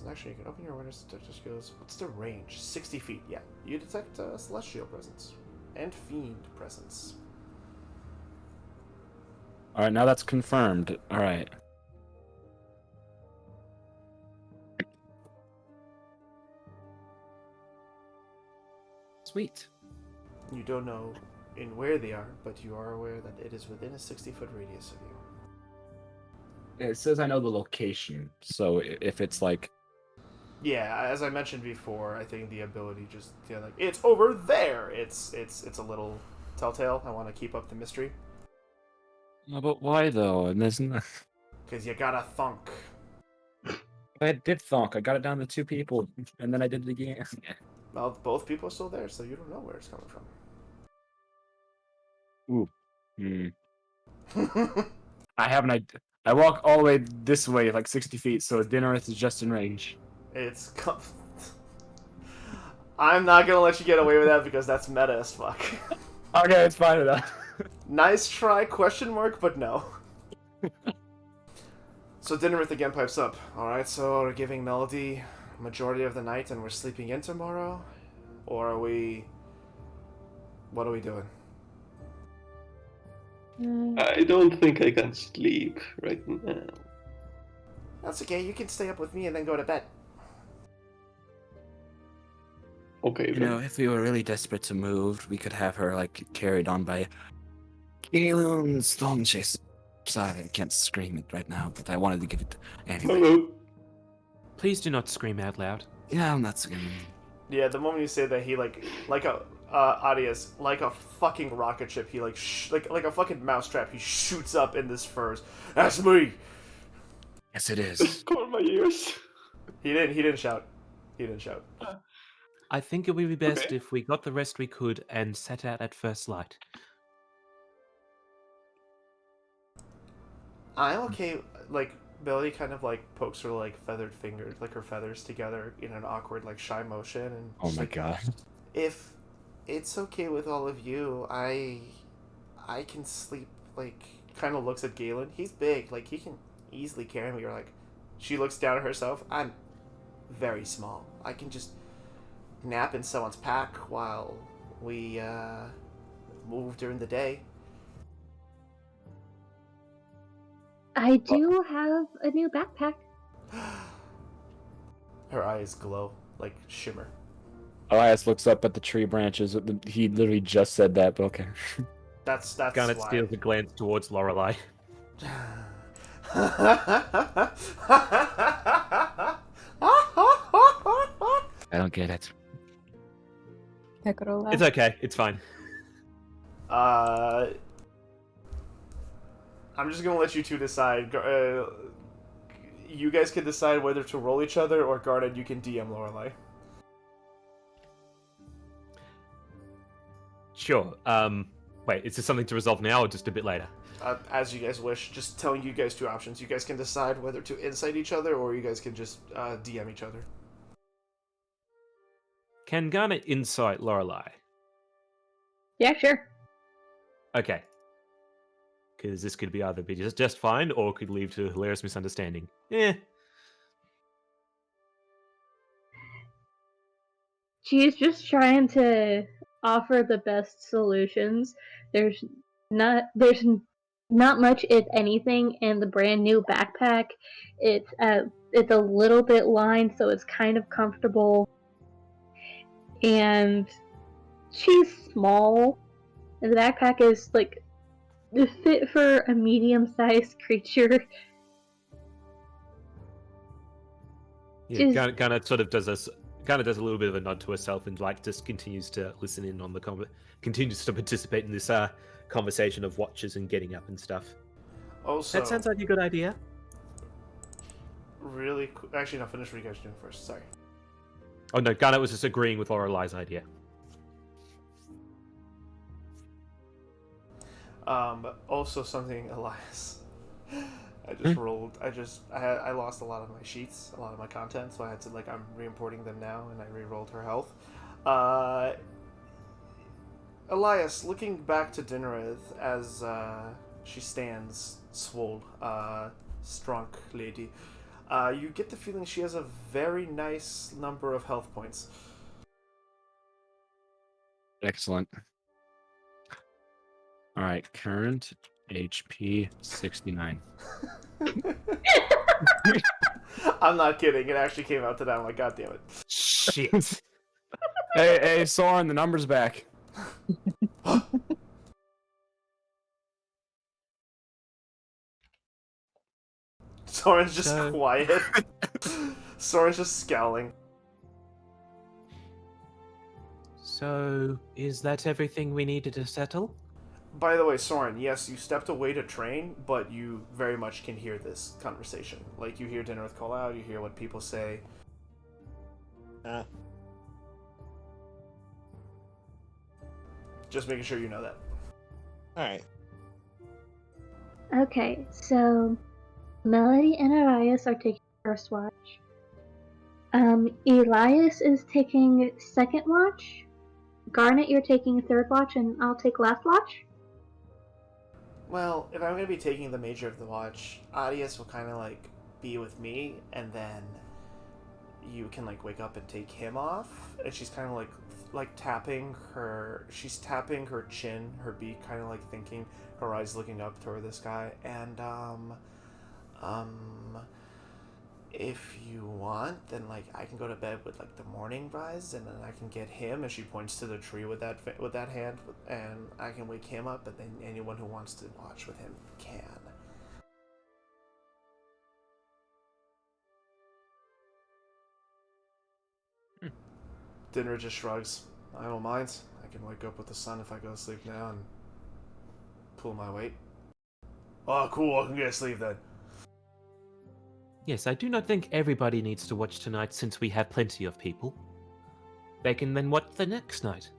Speaker 2: actually, you can open your awareness detector skills. What's the range? 60 feet. Yeah. You detect Celestial presence and Fiend presence.
Speaker 1: All right. Now that's confirmed. All right. Sweet.
Speaker 2: You don't know in where they are, but you are aware that it is within a 60-foot radius of you.
Speaker 1: It says I know the location, so if it's like.
Speaker 2: Yeah, as I mentioned before, I think the ability just like it's over there. It's a little telltale. I want to keep up the mystery.
Speaker 1: No, but why though? And there's not.
Speaker 2: Because you gotta thunk.
Speaker 1: I did thunk. I got it down to 2 people, and then I did it again.
Speaker 2: Well, both people are still there, so you don't know where it's coming from.
Speaker 1: Ooh. Hmm. I have an idea. I walk all the way this way, like 60 feet, so Dinnereth is just in range.
Speaker 2: It's. I'm not gonna let you get away with that because that's meta as fuck.
Speaker 1: Okay, it's fine with that.
Speaker 2: Nice try, question mark, but no. So Dinnerith again pipes up. Alright, so we're giving Melody majority of the night and we're sleeping in tomorrow? Or are we... What are we doing?
Speaker 7: I don't think I can sleep right now.
Speaker 2: That's okay, you can stay up with me and then go to bed.
Speaker 7: Okay,
Speaker 1: You
Speaker 7: then.
Speaker 1: know, if we were really desperate to move, we could have her, like, carried on by Galen Stonechase. Sorry, I can't scream it right now, but I wanted to give it anyway.
Speaker 7: Hello.
Speaker 5: Please do not scream out loud.
Speaker 1: Yeah, I'm not screaming.
Speaker 2: Yeah, the moment you say that, he like a Audius, like a fucking rocket ship. He like like a fucking mousetrap. He shoots up in this furs. That's me.
Speaker 1: Yes, it is.
Speaker 7: Just cover my ears.
Speaker 2: He didn't shout. He didn't shout.
Speaker 5: I think it would be best
Speaker 7: Okay.
Speaker 5: if we got the rest we could and set out at first light.
Speaker 2: I'm okay. Like Billy kind of like pokes her like feathered fingers, like her feathers together in an awkward like shy motion, and
Speaker 1: Oh
Speaker 2: she's
Speaker 1: my
Speaker 2: like,
Speaker 1: god.
Speaker 2: if it's okay with all of you, I can sleep. Like kind of looks at Galen. He's big. Like he can easily carry me. Or like she looks down at herself. I'm very small. I can just nap in someone's pack while we move during the day.
Speaker 3: I do have a new backpack.
Speaker 2: Her eyes glow like shimmer.
Speaker 1: Elias looks up at the tree branches. He literally just said that, but okay.
Speaker 2: That's
Speaker 5: Garnet
Speaker 2: why.
Speaker 5: steals a glance towards Lorelei.
Speaker 1: I don't get it.
Speaker 4: Piccolo.
Speaker 5: It's okay. It's fine.
Speaker 2: I'm just gonna let you two decide. You guys can decide whether to roll each other, or Garnet, you can DM Lorelei.
Speaker 5: Sure. Wait, is this something to resolve now or just a bit later?
Speaker 2: As you guys wish. Just telling you guys two options. You guys can decide whether to insight each other, or you guys can just DM each other.
Speaker 5: Can Garnet insight Lorelei?
Speaker 3: Yeah, sure.
Speaker 5: Okay. Because this could be either be just fine or could lead to a hilarious misunderstanding.
Speaker 3: She's just trying to offer the best solutions. There's not much, if anything, in the brand new backpack. It's a little bit lined, so it's kind of comfortable. And she's small, and the backpack is like fit for a medium-sized creature.
Speaker 5: Yeah,
Speaker 3: Just-
Speaker 5: kind of sort of does a little bit of a nod to herself and like just continues to listen in on the continues to participate in this conversation of watches and getting up and stuff.
Speaker 2: Also,
Speaker 5: That sounds like a good idea.
Speaker 2: really. Actually, no. Finish what you guys are doing first. Sorry.
Speaker 5: Oh no, Garnet was just agreeing with Lorelai's idea.
Speaker 2: Also something, Elias. I just rolled. I lost a lot of my sheets, a lot of my content, so I had to I'm re-importing them now, and I re-rolled her health. Elias, looking back to Dinnerith as she stands, swole, strong lady, you get the feeling she has a very nice number of health points.
Speaker 1: Excellent. All right, current HP 69.
Speaker 2: I'm not kidding. It actually came out to that. I'm like, God damn it.
Speaker 1: Shit. Hey, Soren, the number's back.
Speaker 2: Soren's just
Speaker 5: So-
Speaker 2: quiet. Soren's just scowling.
Speaker 5: So, is that everything we needed to settle?
Speaker 2: By the way, Soren, yes, you stepped away to train, but you very much can hear this conversation. Like, you hear Dinnerith call out, you hear what people say. Just making sure you know that.
Speaker 6: Alright.
Speaker 3: Okay, so Melody and Elias are taking first watch. Elias is taking second watch. Garnet, you're taking third watch, and I'll take last watch.
Speaker 2: Well, if I'm going to be taking the major of the watch, Adius will kind of, be with me, and then you can, wake up and take him off. And she's kind of, tapping her... She's tapping her chin, her beak, kind of, thinking, her eyes looking up toward the sky. And, if you want, then I can go to bed with the morning rise, and then I can get him. And she points to the tree with that hand, and I can wake him up. And then anyone who wants to watch with him can. Dinner just shrugs. I don't mind. I can wake up with the sun if I go to sleep now and pull my weight. Oh, cool. I can get to sleep then.
Speaker 5: Yes, I do not think everybody needs to watch tonight since we have plenty of people. They can then watch the next night.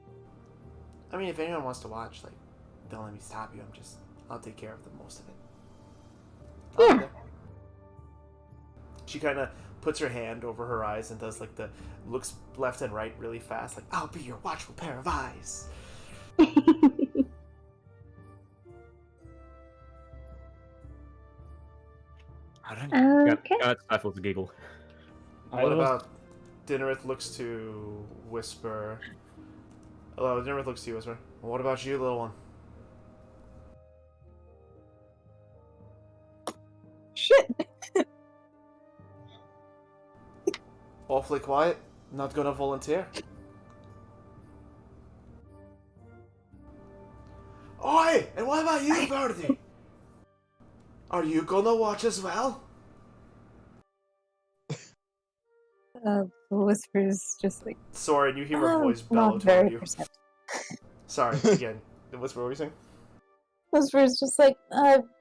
Speaker 2: I mean, if anyone wants to watch, don't let me stop you. I'll take care of the most of it. I'll be
Speaker 3: Yeah.
Speaker 2: there. She kind of puts her hand over her eyes and does looks left and right really fast. I'll be your watchful pair of eyes.
Speaker 3: Okay.
Speaker 5: Garnet stifles a giggle.
Speaker 2: What about Dinnerith looks to whisper? Hello, Dinnerith looks to you, whisper. What about you, little one?
Speaker 4: Shit.
Speaker 2: Awfully quiet. Not gonna volunteer. Oi! And what about you, Birdie? Are you gonna watch as well?
Speaker 4: Whispers just
Speaker 2: Sorry, you hear her voice bellow
Speaker 4: not very
Speaker 2: toward you.
Speaker 4: perceptive.
Speaker 2: Sorry, again. What's what were you saying?
Speaker 4: Whispers just I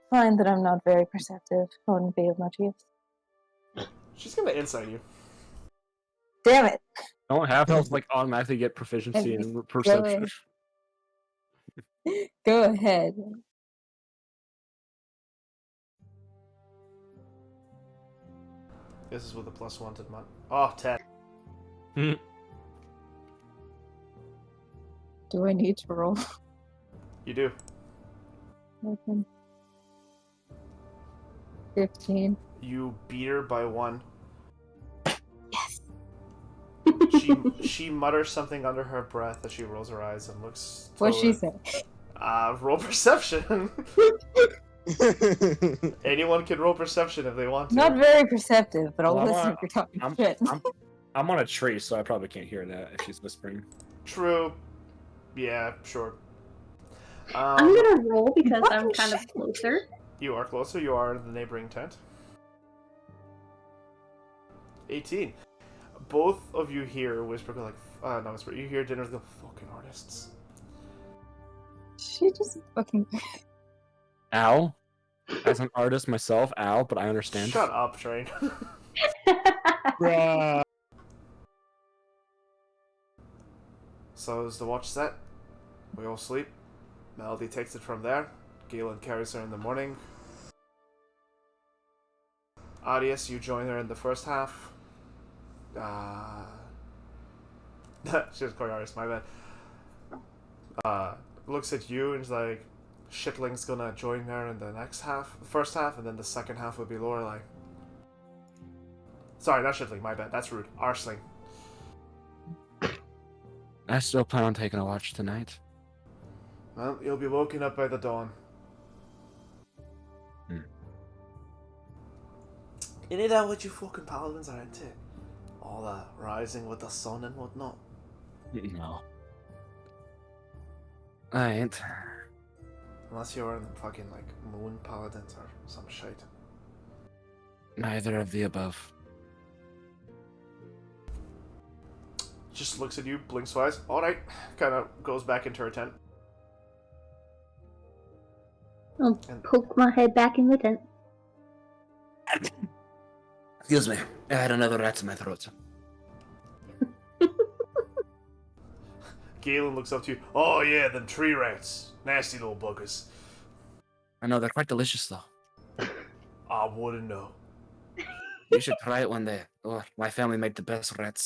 Speaker 4: find that I'm not very perceptive. I wouldn't be of much use.
Speaker 2: She's gonna insight you.
Speaker 4: Damn it!
Speaker 1: Don't half elves automatically get proficiency in
Speaker 4: Go
Speaker 1: perception?
Speaker 4: Go ahead.
Speaker 2: This is with a +1 to the mod. Oh, 10.
Speaker 4: Do I need to roll?
Speaker 2: You do.
Speaker 4: Okay. 15.
Speaker 2: You beat her by 1.
Speaker 4: Yes.
Speaker 2: She mutters something under her breath as she rolls her eyes and looks.
Speaker 4: What'd she say?
Speaker 2: Roll perception. Anyone can roll perception if they want to.
Speaker 4: Not very perceptive, but I'll
Speaker 1: Well,
Speaker 4: listen if you're talking
Speaker 1: I'm-
Speaker 4: shit.
Speaker 1: I'm on a tree, so I probably can't hear that if she's whispering.
Speaker 2: True. Yeah, sure.
Speaker 3: I'm gonna roll because I'm kind of closer.
Speaker 2: You are closer. You are in the neighboring tent. 18. Both of you hear Whisper go like, no, Whisper, you hear Dinners go, fucking artists.
Speaker 4: She just fucking.
Speaker 1: Al, as an artist myself, Al, but I understand.
Speaker 2: Shut up, Train.
Speaker 6: Bruh.
Speaker 2: So is the watch set? We all sleep. Melody takes it from there. Galen carries her in the morning. Arias, you join her in the first half. She was calling Arias, my bad. Looks at you and is like, Shitling's gonna join her in the next half, the first half, and then the second half would be Lorelai. Sorry, not Shitling, my bad, that's rude. Arsling.
Speaker 1: I still plan on taking a watch tonight.
Speaker 2: Well, you'll be woken up by the dawn. Isn't that what you fucking paladins are into? All the rising with the sun and whatnot.
Speaker 1: No. I ain't.
Speaker 2: Unless you're in the fucking, like, moon paladins or some shit.
Speaker 1: Neither of the above.
Speaker 2: Just looks at you, blinks twice. Alright. Kind of goes back into her tent.
Speaker 3: I'll poke my head back in the tent.
Speaker 1: Excuse me. I had another rat in my throat.
Speaker 2: Galen looks up to you. Oh yeah, them tree rats. Nasty little buggers.
Speaker 1: I know, they're quite delicious though.
Speaker 2: I wouldn't know.
Speaker 1: You should try it one day. Oh, my family made the best rat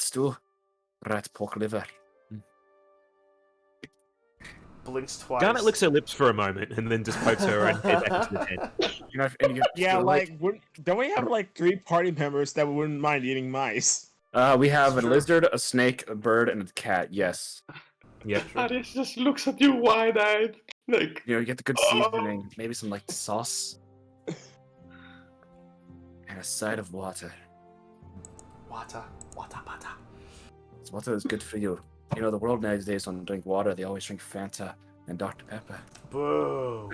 Speaker 1: stew, rat pork liver.
Speaker 2: Blinks twice.
Speaker 5: Garnet licks her lips for a moment and then just pokes her and head back into the tent.
Speaker 1: You know, and you
Speaker 6: Yeah, don't we have like 3 party members that wouldn't mind eating mice?
Speaker 1: we have a
Speaker 2: Sure.
Speaker 1: lizard, a snake, a bird, and a cat. Yes.
Speaker 5: Yep.
Speaker 7: Arias just looks at you wide-eyed, like.
Speaker 1: You know, you get the good seasoning, maybe some like sauce, and a side of water.
Speaker 2: Water.
Speaker 1: Water is good for you. You know, the world nowadays don't drink water; they always drink Fanta and Dr Pepper.
Speaker 2: Boo.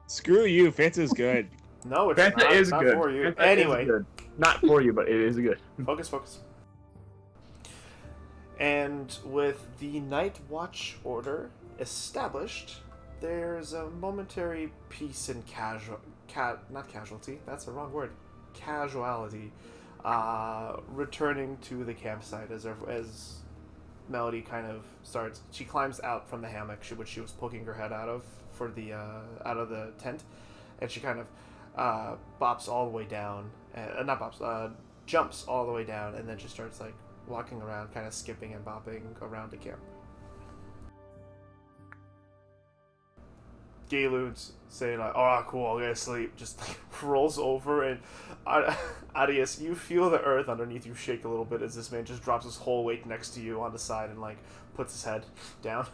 Speaker 6: Screw you, Fanta's good.
Speaker 2: No, it's
Speaker 1: Fanta
Speaker 2: not,
Speaker 1: is
Speaker 2: not
Speaker 1: good.
Speaker 2: for you.
Speaker 1: Fanta
Speaker 2: Anyway.
Speaker 1: is good. Not for you, but it is good.
Speaker 2: Focus. And with the night watch order established, there's a momentary peace and not casualty, that's the wrong word, casuality, returning to the campsite as Melody kind of starts, she climbs out from the hammock, which she was poking her head out of out of the tent, and she kind of bops all the way down, not bops, jumps all the way down, and then just starts like walking around, kind of skipping and bopping around the camp. Galoon's saying like, "Oh, cool, I'll get to sleep." Just like, rolls over, and Arias, you feel the earth underneath you shake a little bit as this man just drops his whole weight next to you on the side and like puts his head down.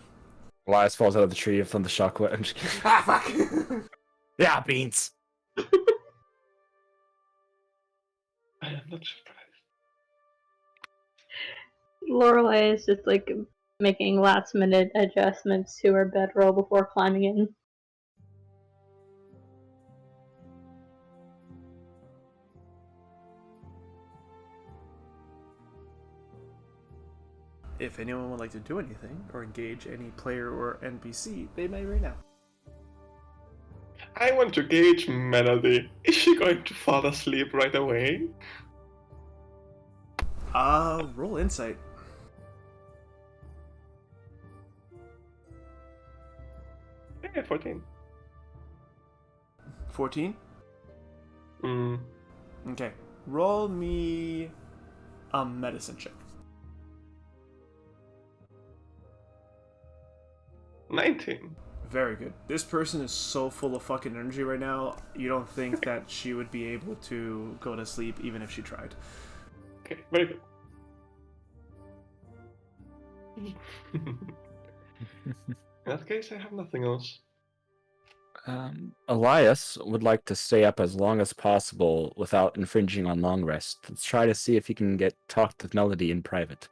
Speaker 1: Elias falls out of the tree from the shockwave.
Speaker 2: Ah, fuck!
Speaker 1: Yeah, beans.
Speaker 7: I am not surprised.
Speaker 3: Lorelai is just like making last minute adjustments to her bedroll before climbing in.
Speaker 2: If anyone would like to do anything or engage any player or NPC, they may right now.
Speaker 7: I want to gauge Melody. Is she going to fall asleep right away?
Speaker 2: Roll insight.
Speaker 7: Yeah, 14.
Speaker 2: 14?
Speaker 7: Hmm.
Speaker 2: Okay. Roll me a medicine check.
Speaker 7: 19.
Speaker 2: Very good. This person is so full of fucking energy right now, you don't think that she would be able to go to sleep even if she tried.
Speaker 7: Okay, very good. In that case, I have nothing else.
Speaker 1: Elias would like to stay up as long as possible without infringing on long rest. Let's try to see if he can talk to Melody in private.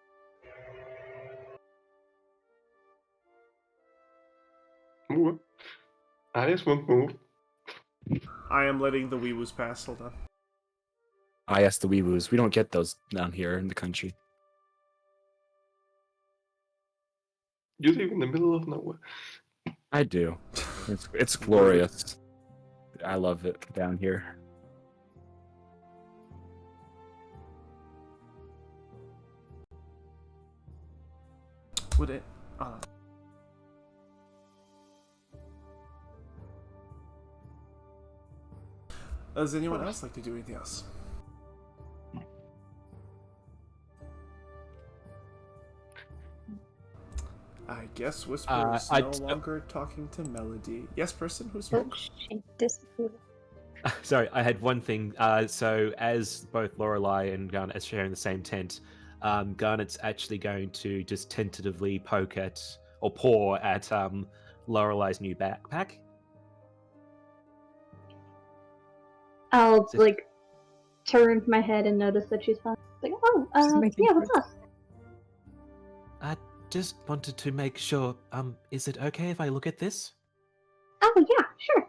Speaker 7: Move. Arias won't move.
Speaker 2: I am letting the wee-woos pass, hold on.
Speaker 1: I asked the weeboos. We don't get those down here in the country.
Speaker 7: You live in the middle of nowhere.
Speaker 1: I do. It's glorious. I love it down here.
Speaker 2: Would it? Does anyone else like to do anything else? I guess Whisper is no longer talking to Melody. Yes, person who spoke.
Speaker 4: She disappeared.
Speaker 5: Sorry, I had one thing. So as both Lorelai and Garnet are sharing the same tent, Garnet's actually going to just tentatively poke at or paw at Lorelai's new backpack.
Speaker 3: I'll like turn my head and notice that she's fine. Like, oh, yeah, what's up?
Speaker 5: I just wanted to make sure. Is it okay if I look at this?
Speaker 3: Oh yeah, sure.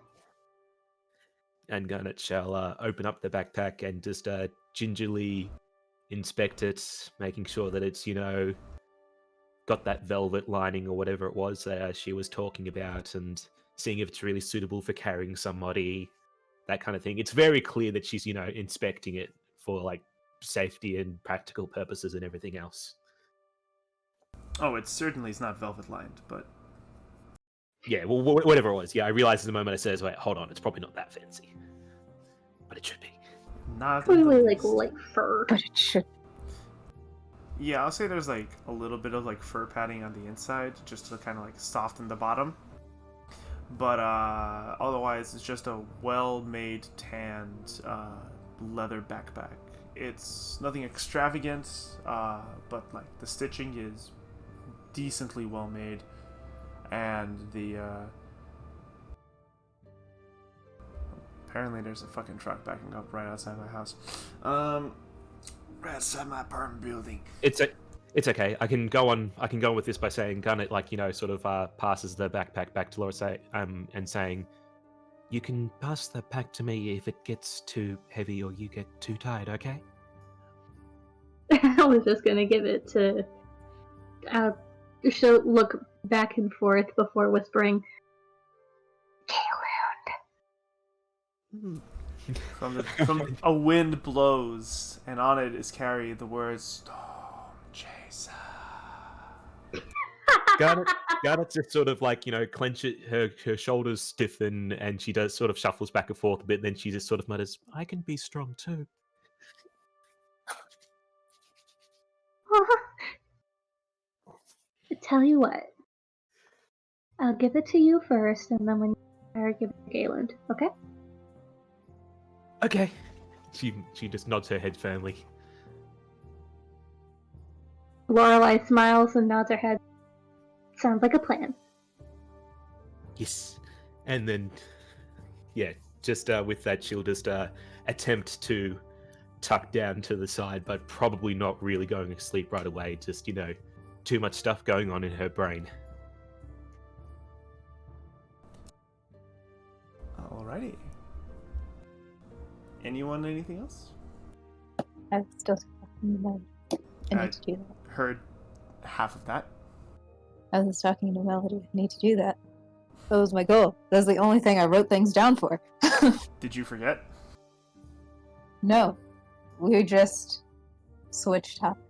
Speaker 5: And Garnet shall open up the backpack and just gingerly inspect it, making sure that it's, got that velvet lining or whatever it was that she was talking about, and seeing if it's really suitable for carrying somebody, that kind of thing. It's very clear that she's, inspecting it for like safety and practical purposes and everything else.
Speaker 2: Oh, it certainly is not velvet lined, but
Speaker 5: yeah, well, whatever it was. Yeah, I realized at the moment I says, wait, hold on, it's probably not that fancy, but it should be.
Speaker 2: Not
Speaker 3: Probably like fur.
Speaker 4: But it should.
Speaker 2: Yeah, I'll say there's like a little bit of like fur padding on the inside, just to kind of like soften the bottom. But otherwise, it's just a well-made tanned leather backpack. It's nothing extravagant, but like the stitching is decently well made, and the apparently there's a fucking truck backing up right outside my house. Right outside my apartment building.
Speaker 5: It's okay. I can go on with this by saying Garnet, sort of passes the backpack back to Laura, and saying, "You can pass the pack to me if it gets too heavy or you get too tired, okay?"
Speaker 3: I was just gonna give it to. She'll look back and forth before whispering.
Speaker 2: From a wind blows, and on it is carried the words "Storm Chaser."
Speaker 5: Garnet just sort of clench it, her shoulders stiffen, and she does sort of shuffles back and forth a bit. And then she just sort of mutters, "I can be strong too."
Speaker 3: Tell you what, I'll give it to you first, and then when you give it to Galen, okay?
Speaker 5: Okay. She just nods her head firmly.
Speaker 3: Lorelai smiles and nods her head. Sounds like a plan.
Speaker 5: Yes. And then, yeah, just with that, she'll just attempt to tuck down to the side, but probably not really going to sleep right away. Just, too much stuff going on in her brain.
Speaker 2: Alrighty. Anyone, anything else?
Speaker 4: I'm still talking to Melody. I need to do that.
Speaker 2: Heard half of that.
Speaker 4: I was talking to Melody. I need to do that. That was my goal. That's the only thing I wrote things down for.
Speaker 2: Did you forget?
Speaker 4: No. We just switched topics.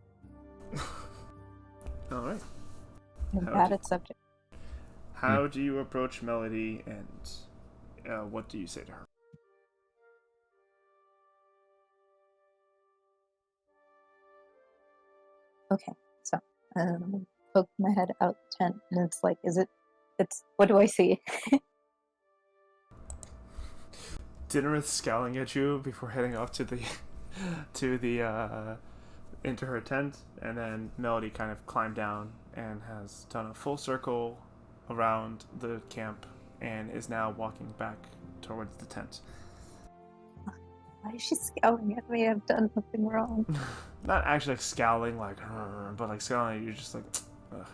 Speaker 2: Alright.
Speaker 4: I'm bad at subject.
Speaker 2: How do you approach Melody, and what do you say to her?
Speaker 4: Okay, so poke my head out the tent, and it's like, what do I see?
Speaker 2: Dinnereth scowling at you before heading off to the into her tent, and then Melody kind of climbed down and has done a full circle around the camp and is now walking back towards the tent.
Speaker 4: Why is she scowling at me? I've done nothing wrong.
Speaker 2: Not actually like scowling like her, but like scowling at you, just like, ugh.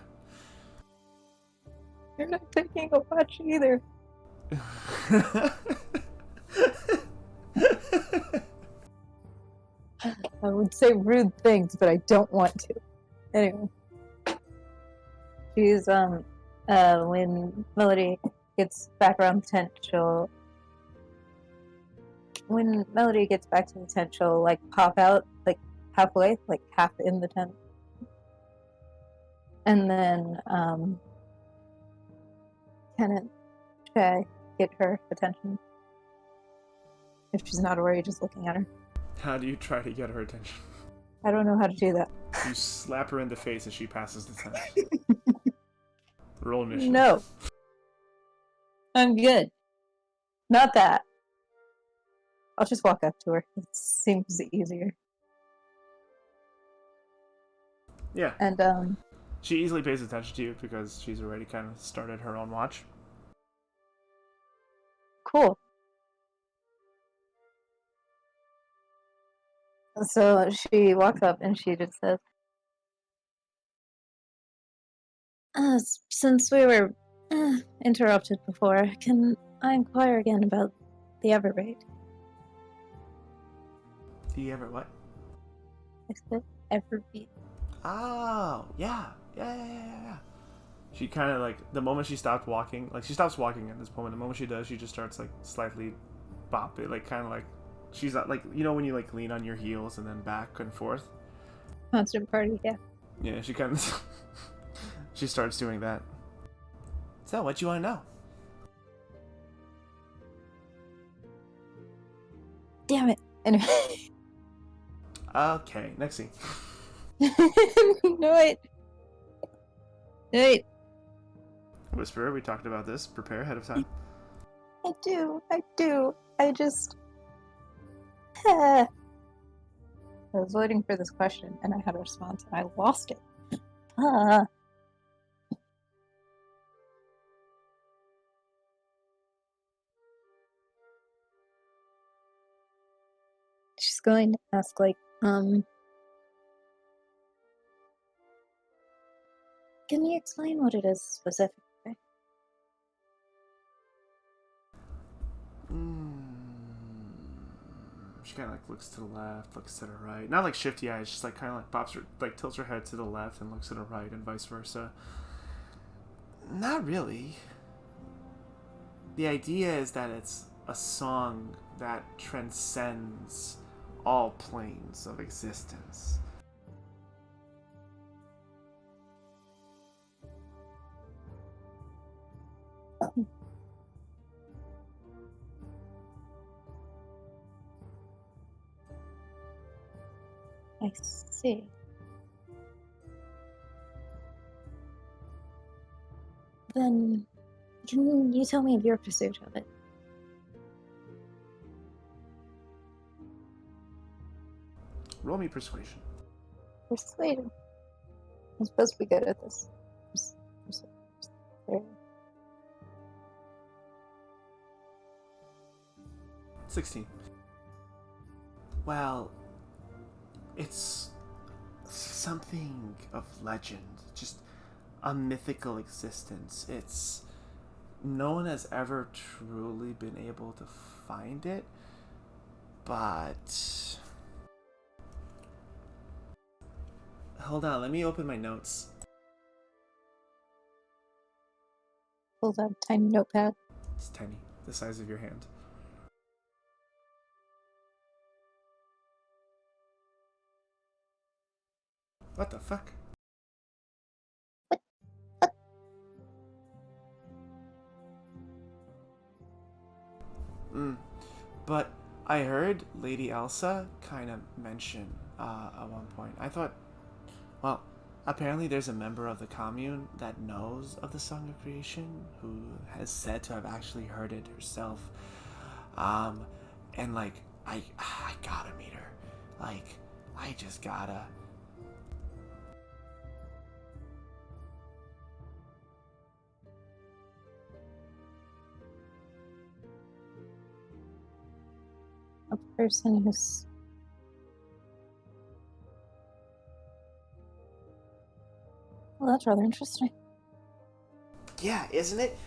Speaker 4: You're not thinking of much either. I would say rude things, but I don't want to. Anyway. She's, when Melody gets back around the tent, when Melody gets back to the tent, she'll, like, pop out, like, halfway, like, half in the tent. And then, kind of try get her attention. If she's not already just looking at her.
Speaker 2: How do you try to get her attention?
Speaker 4: I don't know how to do that.
Speaker 2: You slap her in the face as she passes the tent. Roll initiative.
Speaker 4: No. I'm good. Not that. I'll just walk up to her. It seems easier.
Speaker 2: Yeah.
Speaker 4: And,
Speaker 2: She easily pays attention to you because she's already kind of started her own watch.
Speaker 4: cool. So she walks up and she just says, since we were interrupted before, can I inquire again about the Everraid?
Speaker 2: The ever what?
Speaker 4: I said Everraid.
Speaker 2: Oh, yeah. Yeah. She kind of like, the moment she stopped walking, like she stops walking at this moment, the moment she does, she just starts like slightly bop it, like kind of like, she's not like, you know when you like lean on your heels and then back and forth?
Speaker 4: Concert party, yeah.
Speaker 2: Yeah, she kind of, she starts doing that. So, what you want to know?
Speaker 4: Damn it. Anyway.
Speaker 2: Okay, next scene.
Speaker 4: No, wait. Wait.
Speaker 2: Whisperer, we talked about this. Prepare ahead of time.
Speaker 4: I do. I just... I was waiting for this question, and I had a response, and I lost it. She's going to ask, like, can you explain what it is specifically?
Speaker 2: She kind of like looks to the left, looks to the right. Not like shifty eyes, just like kind of like pops her, like tilts her head to the left and looks to the right, and vice versa. Not really. The idea is that it's a song that transcends all planes of existence.
Speaker 4: I see. Then, can you tell me of your pursuit of it?
Speaker 2: Roll me persuasion.
Speaker 4: Persuasion. I'm supposed to be good at this. There.
Speaker 2: 16. Well, it's something of legend, just a mythical existence. It's no one has ever truly been able to find it, but hold on, let me open my notes.
Speaker 4: Pulls out a tiny notepad.
Speaker 2: It's tiny, the size of your hand. What the fuck? But I heard Lady Elsa kind of mention at one point. I thought, well, apparently there's a member of the commune that knows of the Song of Creation who has said to have actually heard it herself. And like, I gotta meet her. Like, I just gotta.
Speaker 4: A person who's... Well, that's rather interesting.
Speaker 2: Yeah, isn't it?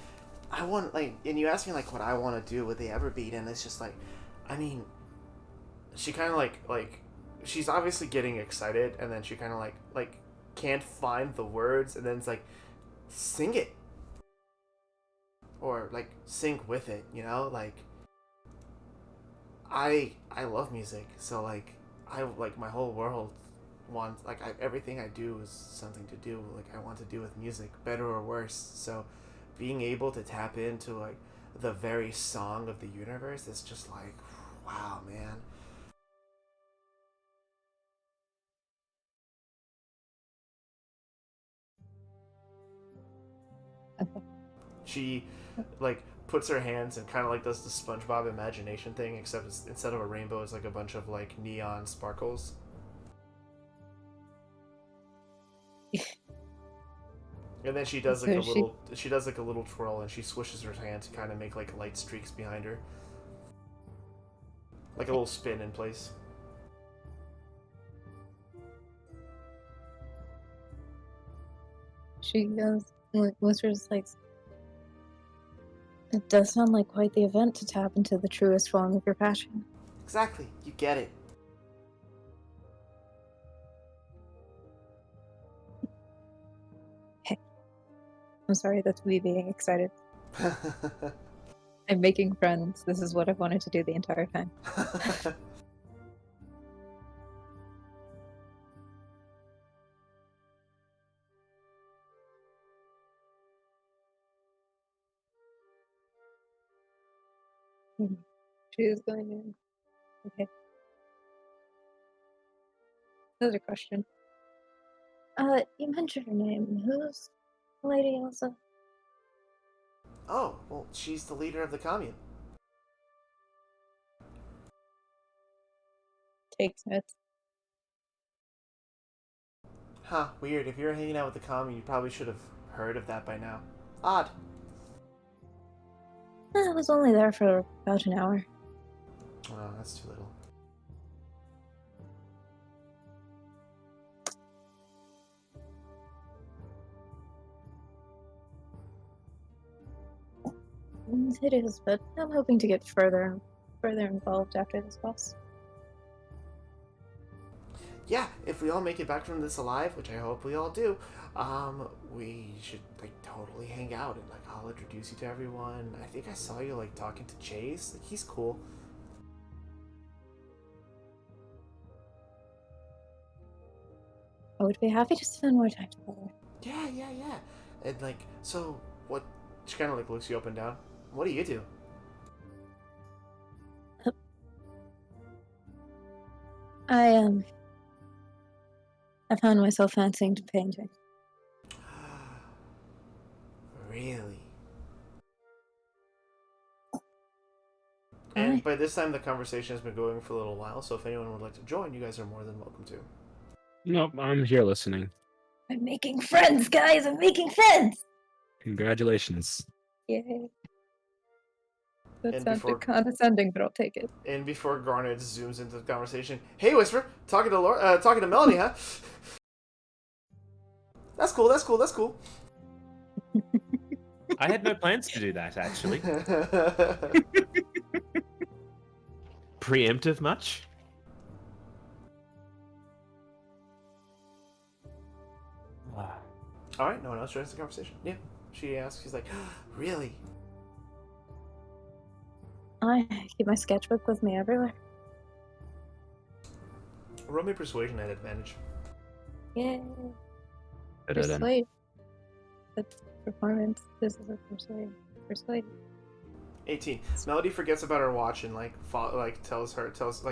Speaker 2: I want, like, and you asked me, like, what I want to do with the Everbeat, and it's just like, I mean, she kind of, like, she's obviously getting excited, and then she kind of like can't find the words, and then it's like, sing it, or like sing with it, you know, like. I love music, so like I like my whole world wants like everything I do is something to do like I want to do with music, better or worse. So being able to tap into like the very song of the universe is just like, wow, man.
Speaker 4: Okay.
Speaker 2: She like puts her hands and kind of like does the SpongeBob imagination thing, except instead of a rainbow, it's like a bunch of like neon sparkles. And then she does like she does like a little twirl, and she swishes her hand to kind of make like light streaks behind her, like a little spin in place.
Speaker 4: She goes, whispers like, it does sound like quite the event to tap into the truest form of your passion.
Speaker 2: Exactly, you get it.
Speaker 4: Hey, I'm sorry, that's me being excited. I'm making friends. This is what I've wanted to do the entire time. She is going in. Okay. Another question. You mentioned her name. Who's Lady Elsa?
Speaker 2: Oh, well, she's the leader of the commune.
Speaker 4: Takes notes.
Speaker 2: Huh, weird. If you're hanging out with the commune, you probably should have heard of that by now. Odd.
Speaker 4: I was only there for about an hour.
Speaker 2: Oh, that's too little.
Speaker 4: It is, but I'm hoping to get further involved after this boss.
Speaker 2: Yeah, if we all make it back from this alive, which I hope we all do, we should like totally hang out, and like I'll introduce you to everyone. I think I saw you like talking to Chase. Like, he's cool.
Speaker 4: I would be happy to spend more time together.
Speaker 2: Yeah. And like, so what? She kind of like looks you up and down. What do you do?
Speaker 4: I found myself fancying to painting.
Speaker 2: Really? And
Speaker 4: Why?
Speaker 2: by this time, the conversation has been going for a little while, so if anyone would like to join, you guys are more than welcome to.
Speaker 1: Nope, I'm here listening.
Speaker 4: I'm making friends, guys! I'm making friends!
Speaker 1: Congratulations.
Speaker 4: Yay. That
Speaker 2: And
Speaker 4: sounded
Speaker 2: before-
Speaker 4: condescending, but I'll take it.
Speaker 2: And before Garnet zooms into the conversation, hey Whisper, talking to Melanie, huh? That's cool.
Speaker 5: I had no plans to do that, actually. Preemptive much?
Speaker 2: All right, no one else joins the conversation. Yeah, she asks. She's like, really?
Speaker 4: I keep my sketchbook with me everywhere.
Speaker 2: Roll me persuasion at advantage.
Speaker 4: Yay.
Speaker 1: Da-da-da.
Speaker 4: Persuade. That's performance. This is a persuade. Persuade.
Speaker 2: 18. Melody forgets about her watch and tells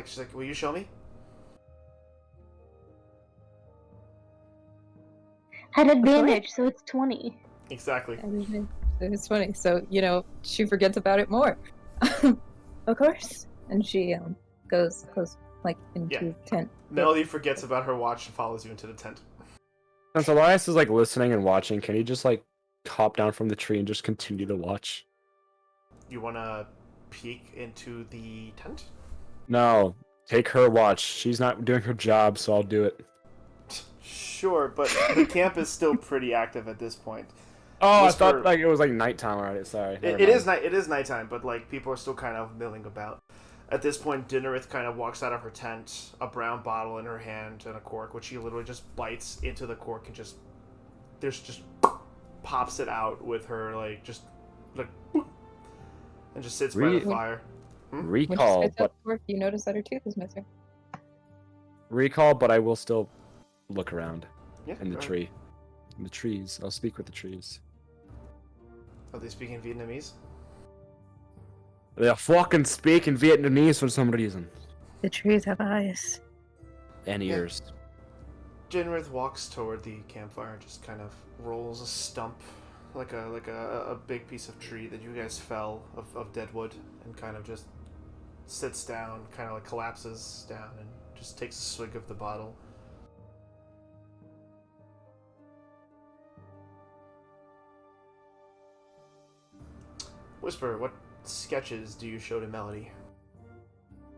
Speaker 2: she's like, will you show me?
Speaker 3: At advantage, so it's 20.
Speaker 2: Exactly.
Speaker 4: It's funny. So, she forgets about it more. Of course. And she goes into the tent.
Speaker 2: Melody forgets about her watch and follows you into the tent.
Speaker 1: Since Elias is like listening and watching, can he just like hop down from the tree and just continue to watch?
Speaker 2: You want to peek into the tent?
Speaker 1: No, take her watch. She's not doing her job, so I'll do it.
Speaker 2: Sure, but the camp is still pretty active at this point.
Speaker 1: Oh,
Speaker 2: Whisper-
Speaker 1: I thought like it was like nighttime already. Sorry.
Speaker 2: It is nighttime, but like people are still kind of milling about. At this point, Dinnerith kind of walks out of her tent, a brown bottle in her hand and a cork, which she literally just bites into the cork and just pops it out with her, like, just, like, and just sits by the fire.
Speaker 4: When she
Speaker 1: Recall,
Speaker 4: spits out
Speaker 1: but
Speaker 4: the cork, you notice that her tooth is missing.
Speaker 1: I will still look around
Speaker 2: Yeah,
Speaker 1: in the
Speaker 2: go ahead.
Speaker 1: tree. In the trees. I'll speak with the trees.
Speaker 2: Are they speaking Vietnamese?
Speaker 1: They're fucking speaking Vietnamese for some reason.
Speaker 4: The trees have eyes.
Speaker 1: And
Speaker 2: Yeah.
Speaker 1: ears.
Speaker 2: Dinnerith walks toward the campfire and just kind of rolls a stump, like a big piece of tree that you guys fell of dead wood, and kind of just sits down, kind of like collapses down, and just takes a swig of the bottle. Whisper, what sketches do you show to Melody?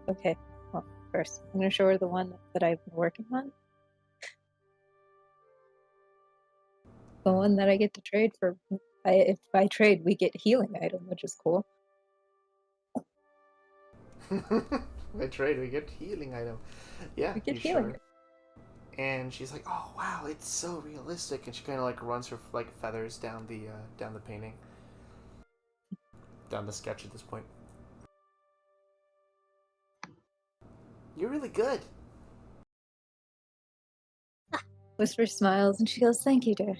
Speaker 4: Okay, well, first, I'm gonna show her the one that I've been working on. The one that I get to trade for. If I trade, we get healing item, which is cool.
Speaker 2: By trade, we get healing item. Yeah,
Speaker 4: We get
Speaker 2: you
Speaker 4: healing.
Speaker 2: sure. And she's like, "Oh wow, it's so realistic," and she kind of like runs her like feathers down the painting, down the sketch at this point. You're really good.
Speaker 4: Whisper smiles and she goes, "Thank you, dear."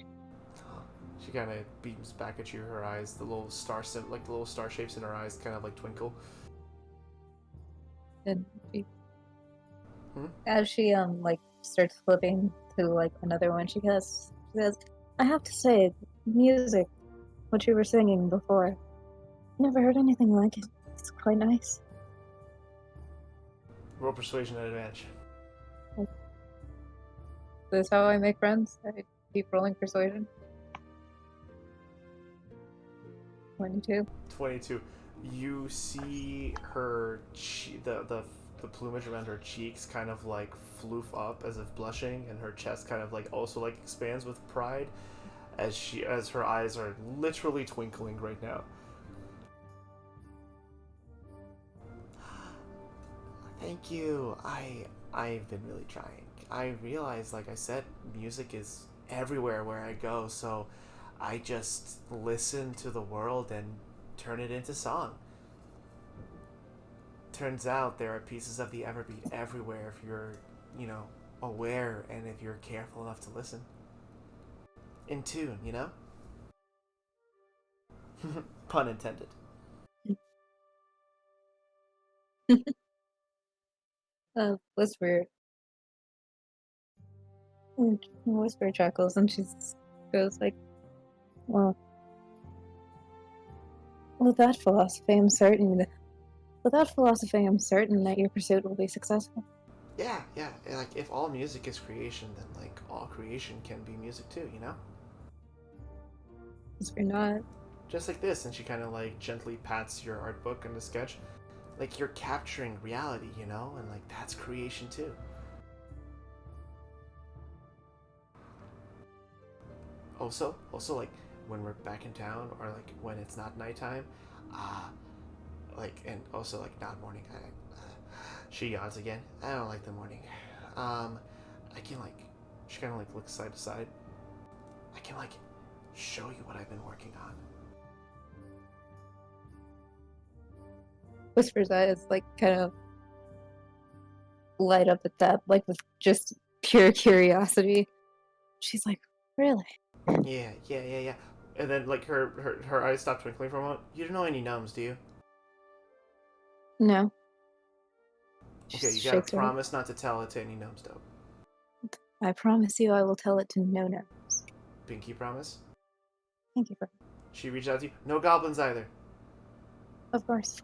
Speaker 2: She kind of beams back at you. Her eyes, the little star, like the little star shapes in her eyes, kind of like twinkle.
Speaker 4: And she,
Speaker 2: Hmm?
Speaker 4: as she like starts flipping to like another one, she says, "I have to say, music, what you were singing before, never heard anything like it. It's quite nice."
Speaker 2: Roll persuasion at advantage.
Speaker 4: This is how I make friends. I keep rolling persuasion. 22.
Speaker 2: 22. You see her the plumage around her cheeks kind of like floof up as if blushing, and her chest kind of like also like expands with pride as her eyes are literally twinkling right now. Thank you. I've been really trying. I realize, like I said, music is everywhere where I go, so I just listen to the world and turn it into song. Turns out there are pieces of the Everbeat everywhere if you're, aware and if you're careful enough to listen. In tune, you know? Pun intended.
Speaker 4: Whisper. Whisper chuckles and she goes like, "Well, with that philosophy, I'm certain that your pursuit will be successful."
Speaker 2: Yeah. Like, if all music is creation, then, like, all creation can be music too, you know?
Speaker 4: Whisper not.
Speaker 2: Just like this, and she kind of, like, gently pats your art book and the sketch. Like, you're capturing reality, you know? And, like, that's creation too. Also, like, when we're back in town, or, like, when it's not nighttime, and also, like, not morning. She yawns again. I don't like the morning. I can, like, she kind of, like, looks side to side. I can, like, show you what I've been working on.
Speaker 4: Whisper's eyes like kind of light up at that, like with just pure curiosity. She's like, "Really?"
Speaker 2: Yeah. And then, like, her eyes stop twinkling for a moment. You don't know any gnomes, do you?
Speaker 4: No.
Speaker 2: Okay,
Speaker 4: She
Speaker 2: you gotta
Speaker 4: shakes her head.
Speaker 2: promise not to tell it to any gnomes, though.
Speaker 4: "I promise you I will tell it to no gnomes."
Speaker 2: Pinky promise?
Speaker 4: "Thank you for..."
Speaker 2: She reached out to you? No goblins either.
Speaker 4: Of course.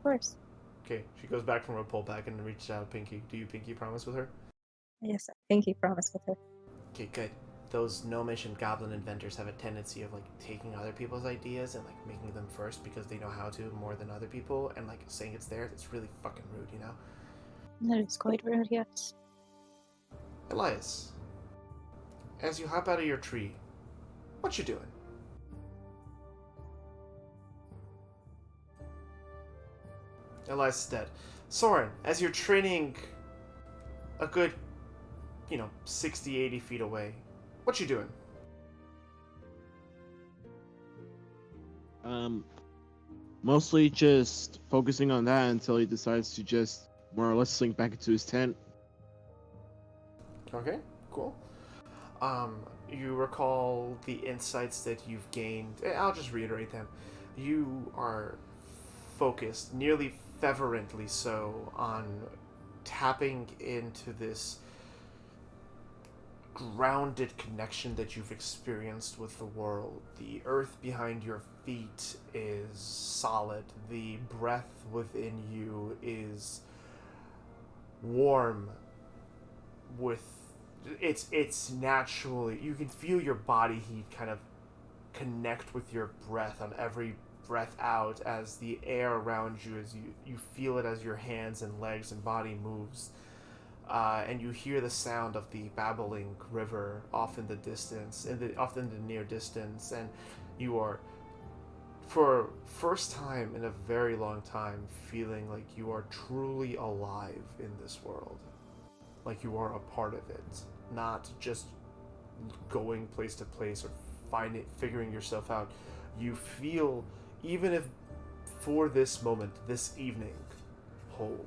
Speaker 2: Okay, she goes back from her pullback and reaches out to Pinky. Do you Pinky promise with her?
Speaker 4: Yes, I think you promised with her.
Speaker 2: Okay, good. Those gnomish and goblin inventors have a tendency of, like, taking other people's ideas and, like, making them first because they know how to more than other people, and, like, saying it's theirs. It's really fucking rude, you know?
Speaker 4: That is quite rude, yes.
Speaker 2: Elias, as you hop out of your tree, what you doing? Elias is dead. Soren, as you're training a good, 60, 80 feet away, what you doing?
Speaker 6: Mostly just focusing on that until he decides to just more or less slink back into his tent.
Speaker 2: Okay, cool. You recall the insights that you've gained. I'll just reiterate them. You are focused, nearly fervently so, on tapping into this grounded connection that you've experienced with the world. The earth behind your feet is solid. The breath within you is warm with it's naturally, you can feel your body heat kind of connect with your breath on every breath out as the air around you, as you feel it as your hands and legs and body moves. And you hear the sound of the babbling river off in the distance, off in the near distance, and you are, for first time in a very long time, feeling like you are truly alive in this world, like you are a part of it, not just going place to place or figuring yourself out. You feel, even if for this moment, this evening, whole.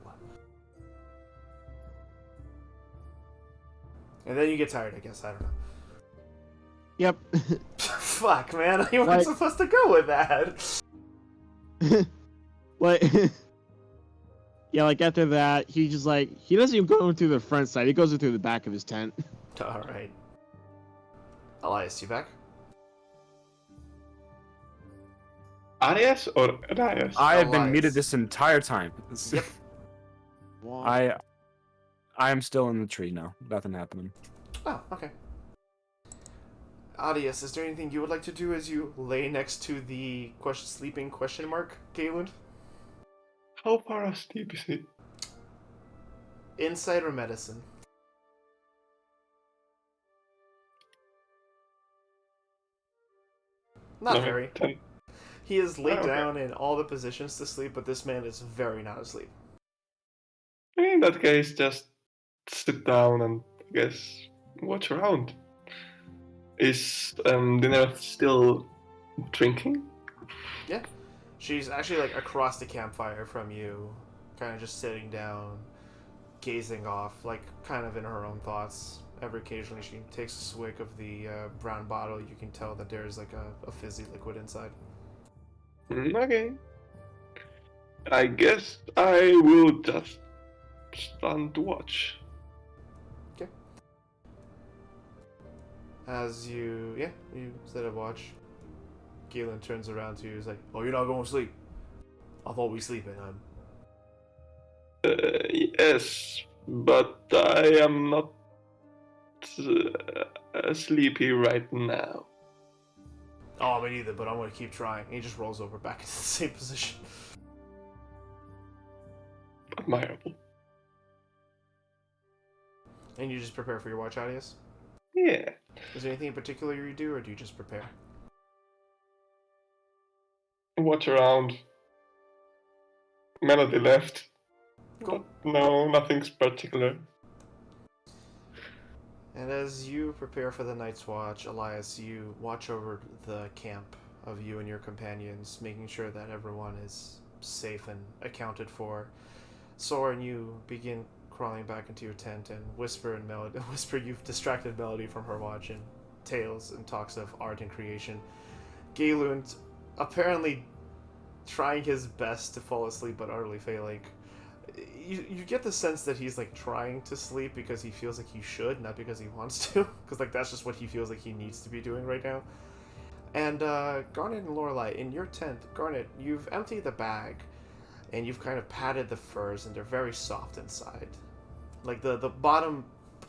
Speaker 2: And then you get tired, I guess. I don't know.
Speaker 6: Yep.
Speaker 2: Fuck, man. You weren't supposed to go with that.
Speaker 6: Like, yeah, like after that, he just he doesn't even go through the front side. He goes through the back of his tent.
Speaker 2: All right. Elias, you back?
Speaker 7: Arias or Arias?
Speaker 1: I have been
Speaker 2: Elias.
Speaker 1: muted this entire time.
Speaker 2: Yep.
Speaker 1: I am still in the tree now. Nothing happening.
Speaker 2: Oh, okay. Adias, is there anything you would like to do as you lay next to the sleeping question mark, Galen?
Speaker 7: How far asleep is he?
Speaker 2: Insight or medicine? Not
Speaker 7: No,
Speaker 2: very.
Speaker 7: 10.
Speaker 2: He is laid
Speaker 7: Oh, okay.
Speaker 2: down in all the positions to sleep, but this man is very not asleep.
Speaker 7: In that case, just sit down and I guess watch around. Is Dinner still drinking?
Speaker 2: Yeah. She's actually across the campfire from you, kind of just sitting down, gazing off, kind of in her own thoughts. Every occasionally she takes a swig of the brown bottle. You can tell that there's a fizzy liquid inside.
Speaker 7: Okay. I guess I will just stand to watch.
Speaker 2: Okay. As you set a watch. Galen turns around to you. He's like, "Oh, you're not going to sleep? I thought we sleeping,
Speaker 7: Yes, but I am not sleepy right now.
Speaker 2: Oh, me neither, but I'm going to keep trying. And he just rolls over back into the same position.
Speaker 7: Admirable.
Speaker 2: And you just prepare for your watch, Adius?
Speaker 7: Yeah.
Speaker 2: Is there anything in particular you do, or do you just prepare?
Speaker 7: Watch around. Melody left.
Speaker 2: Cool.
Speaker 7: But no, nothing's particular.
Speaker 2: And as you prepare for the night's watch, Elias, you watch over the camp of you and your companions, making sure that everyone is safe and accounted for. Soren, you begin crawling back into your tent and whisper you've distracted Melody from her watch and tales and talks of art and creation. Galund, apparently trying his best to fall asleep but utterly failing. You get the sense that he's trying to sleep because he feels like he should, not because he wants to, because that's just what he feels like he needs to be doing right now. And Garnet and Lorelei, in your tent, Garnet, you've emptied the bag and you've kind of patted the furs and they're very soft inside. The bottom,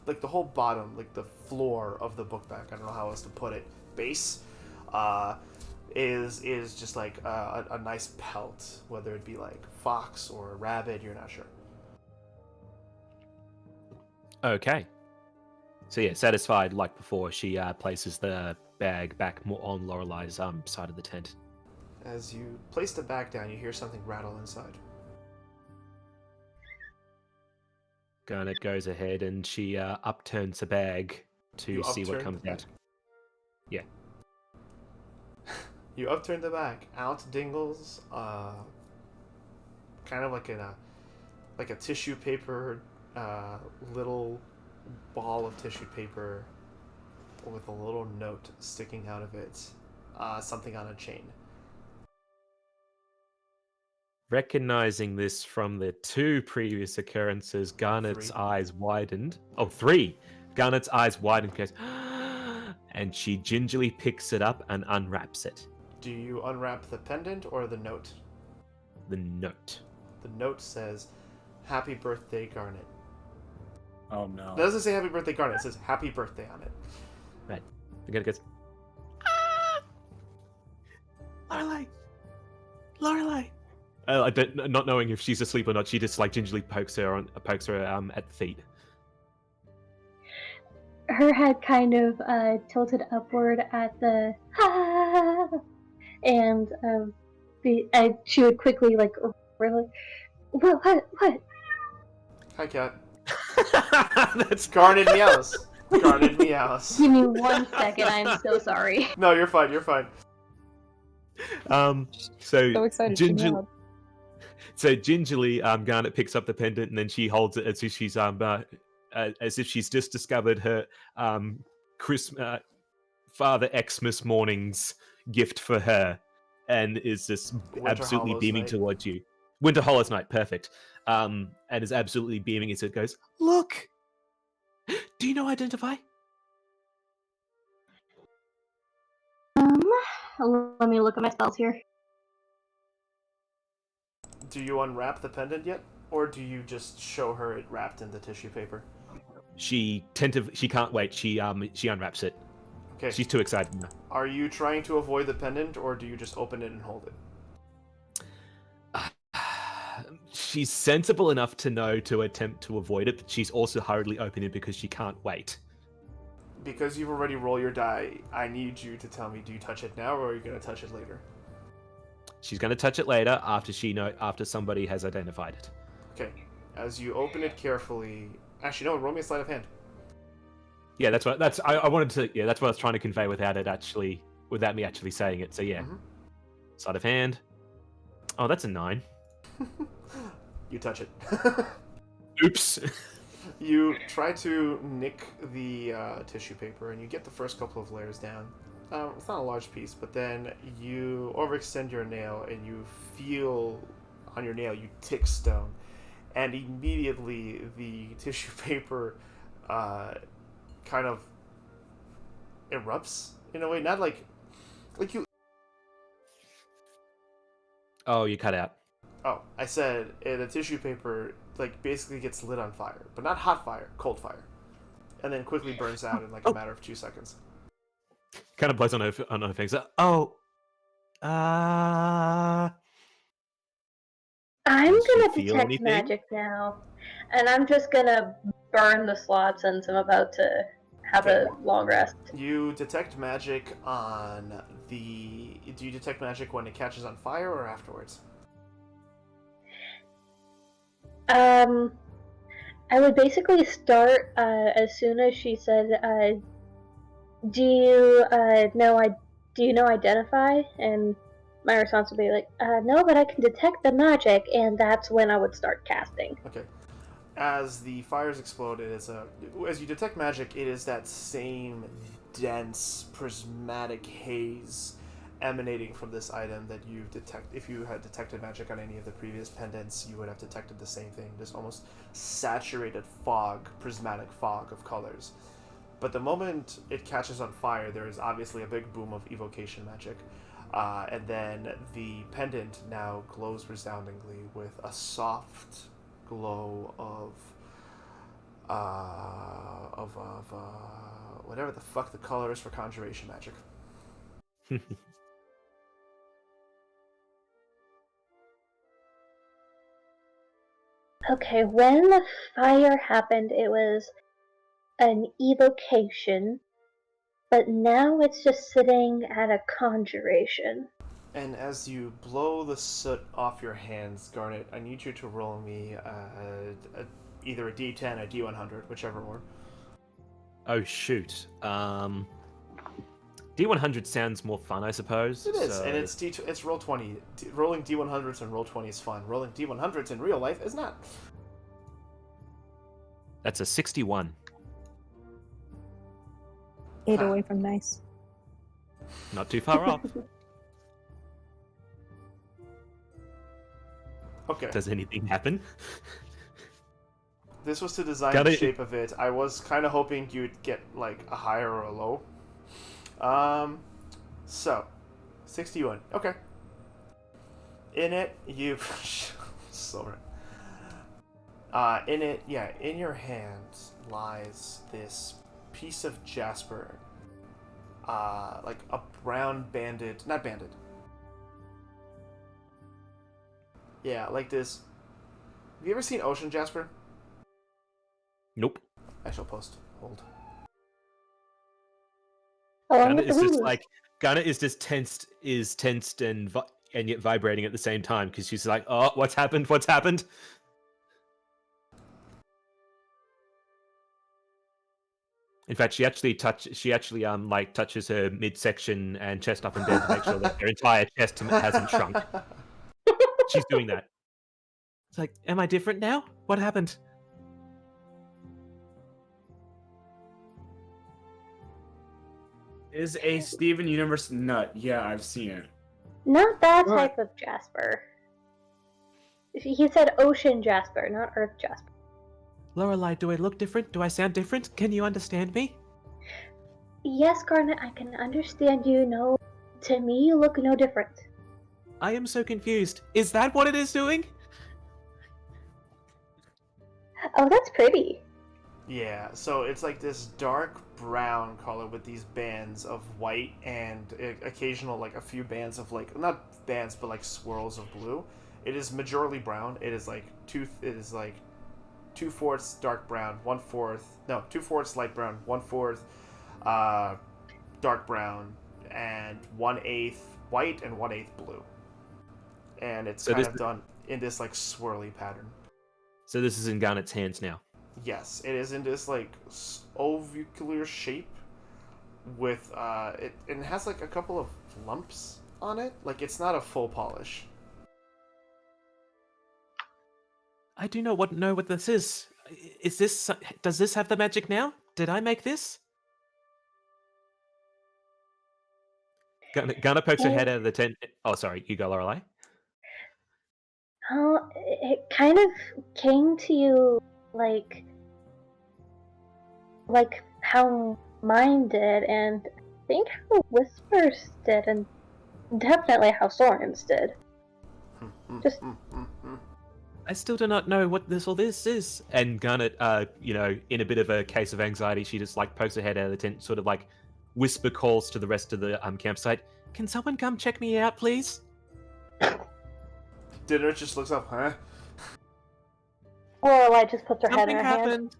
Speaker 2: the whole bottom, the floor of the book bag, I don't know how else to put it, base, is just a nice pelt, whether it be fox or rabbit, you're not sure.
Speaker 5: Okay. So yeah, satisfied like before, she places the bag back more on Lorelei's side of the tent.
Speaker 2: As you place the bag down, you hear something rattle inside.
Speaker 5: Garnet goes ahead and she upturns the bag to
Speaker 2: You
Speaker 5: see what
Speaker 2: upturn
Speaker 5: comes
Speaker 2: the
Speaker 5: out. Yeah.
Speaker 2: You upturn the bag. Out dingles, kind of like a tissue paper, little ball of tissue paper with a little note sticking out of it, something on a chain.
Speaker 5: Recognizing this from the 2 previous occurrences, Garnet's
Speaker 2: 3.
Speaker 5: eyes widened. Oh, 3! Garnet's eyes widened, goes, and she gingerly picks it up and unwraps it.
Speaker 2: Do you unwrap the pendant or the note?
Speaker 5: The note.
Speaker 2: The note says, "Happy birthday, Garnet."
Speaker 1: Oh no.
Speaker 2: It doesn't say "Happy birthday, Garnet." It says "Happy birthday" on it.
Speaker 5: Right. The Garnet goes, Lorelei! Lorelei! Not knowing if she's asleep or not, she just like gingerly pokes her at the feet.
Speaker 3: Her head kind of tilted upward at the and she would quickly like really what
Speaker 2: Hi, cat.
Speaker 5: That's
Speaker 2: Garnet meows. Garnet meows.
Speaker 3: give me 1 second, I'm so sorry.
Speaker 2: No, you're fine. You're fine.
Speaker 4: So excited. She meowed.
Speaker 5: So gingerly, Garnet picks up the pendant and then she holds it as if she's just discovered her Father Xmas morning's gift for her, and is just
Speaker 2: Winter
Speaker 5: absolutely
Speaker 2: Hollows
Speaker 5: beaming
Speaker 2: Night.
Speaker 5: towards you. Winter Hollows Night, perfect. And is absolutely beaming as it goes, "Look! Do you know Identify?"
Speaker 3: Let me look at my spells here.
Speaker 2: Do you unwrap the pendant yet, or do you just show her it wrapped in the tissue paper?
Speaker 5: She can't wait. She unwraps it.
Speaker 2: Okay.
Speaker 5: She's too excited now.
Speaker 2: Are you trying to avoid the pendant, or do you just open it and hold it?
Speaker 5: She's sensible enough to know to attempt to avoid it, but she's also hurriedly opening it because she can't wait.
Speaker 2: Because you've already rolled your die, I need you to tell me: do you touch it now, or are you going to touch it later?
Speaker 5: She's going to touch it later after somebody has identified it.
Speaker 2: Okay. As you open it carefully, actually no, roll me a sleight of hand.
Speaker 5: Yeah, I wanted to. Yeah, that's what I was trying to convey without me actually saying it. So yeah, sleight of hand. Oh, that's a 9.
Speaker 2: You touch it.
Speaker 5: Oops.
Speaker 2: You try to nick the tissue paper, and you get the first couple of layers down. It's not a large piece, but then you overextend your nail, and you feel on your nail, you tick stone, and immediately the tissue paper kind of erupts in a way, not like you.
Speaker 5: Oh, you cut out.
Speaker 2: Oh, I said the tissue paper like basically gets lit on fire, but not hot fire, cold fire, and then quickly burns out in like a matter of 2 seconds.
Speaker 5: Kind of blows on her face. Oh,
Speaker 3: I'm
Speaker 5: Does she
Speaker 3: gonna
Speaker 5: feel
Speaker 3: detect
Speaker 5: anything?
Speaker 3: magic now, and I'm just gonna burn the slot since I'm about to have
Speaker 2: Okay.
Speaker 3: a long rest.
Speaker 2: You detect magic on the. Do you detect magic when it catches on fire or afterwards?
Speaker 3: I would basically start as soon as she said, "Do you do you know Identify?" And my response would be like, "No, but I can detect the magic," and that's when I would start casting.
Speaker 2: Okay. As the fires explode, as you detect magic, it is that same dense prismatic haze emanating from this item that you detect. If you had detected magic on any of the previous pendants, you would have detected the same thing. This almost saturated fog, prismatic fog of colors. But the moment it catches on fire, there is obviously a big boom of evocation magic. And then the pendant now glows resoundingly with a soft glow of whatever the fuck the color is for conjuration magic.
Speaker 3: Okay, when the fire happened, it was an evocation, but now it's just sitting at a conjuration.
Speaker 2: And as you blow the soot off your hands, Garnet, I need you to roll me either a D10, a D100, whichever one.
Speaker 5: Oh shoot. D100 sounds more fun, I suppose.
Speaker 2: It is,
Speaker 5: so...
Speaker 2: and it's roll 20. Rolling D100s and roll 20 is fun. Rolling D100s in real life is not.
Speaker 5: That's a 61.
Speaker 4: 8 away from nice.
Speaker 5: Not too far off.
Speaker 2: Okay.
Speaker 5: Does anything happen?
Speaker 2: This was to design
Speaker 5: Got
Speaker 2: the
Speaker 5: it.
Speaker 2: shape of it. I was kind of hoping you'd get like a higher or a low. So 61. Okay. In it, you sorry. In it, yeah, in your hand lies this piece of jasper. Like a brown banded, not banded. Yeah, like this. Have you ever seen ocean jasper?
Speaker 5: Nope.
Speaker 2: I shall post. Hold.
Speaker 3: Along
Speaker 5: Gunna
Speaker 3: with
Speaker 5: is
Speaker 3: the
Speaker 5: just
Speaker 3: Lulus.
Speaker 5: like Gunna is just tensed and yet vibrating at the same time because she's like, oh, what's happened? What's happened? In fact, she actually touches her midsection and chest up and down to make sure that her entire chest hasn't shrunk. She's doing that. It's like, am I different now? What happened?
Speaker 1: Is a Steven Universe nut? Yeah, I've seen it.
Speaker 3: Not that
Speaker 6: What?
Speaker 3: type of Jasper. He said ocean Jasper, not Earth Jasper.
Speaker 5: Lorelei, do I look different? Do I sound different? Can you understand me?
Speaker 3: Yes, Garnet, I can understand you. No, to me, you look no different.
Speaker 5: I am so confused. Is that what it is doing?
Speaker 3: Oh, that's pretty.
Speaker 2: Yeah, so it's like this dark brown color with these bands of white and occasional, like a few bands of like, not bands, but like swirls of blue. It is majorly brown. It is like 2/4 dark brown, 2/4 light brown, 1/4 dark brown, and 1/8 white and 1/8 blue. And it's
Speaker 5: So
Speaker 2: kind
Speaker 5: this-
Speaker 2: of done in this like swirly pattern.
Speaker 5: So this is in Garnet's hands now.
Speaker 2: Yes, it is in this like ovular shape with it has like a couple of lumps on it. Like it's not a full polish.
Speaker 5: I do not know what this is. Is this? Does this have the magic now? Did I make this? Gunna pokes her head out of the tent. Oh, sorry, you go, Lorelei.
Speaker 3: Oh, it kind of came to you like how mine did, and I think how Whispers did, and definitely how Soren's did. Just-
Speaker 5: I still do not know what all this is. And Garnet, in a bit of a case of anxiety, she just like pokes her head out of the tent, sort of like whisper calls to the rest of the campsite. Can someone come check me out, please?
Speaker 2: Dinner just looks up, huh?
Speaker 3: Lorelei just puts her head
Speaker 5: Something
Speaker 3: in her hand.
Speaker 5: happened.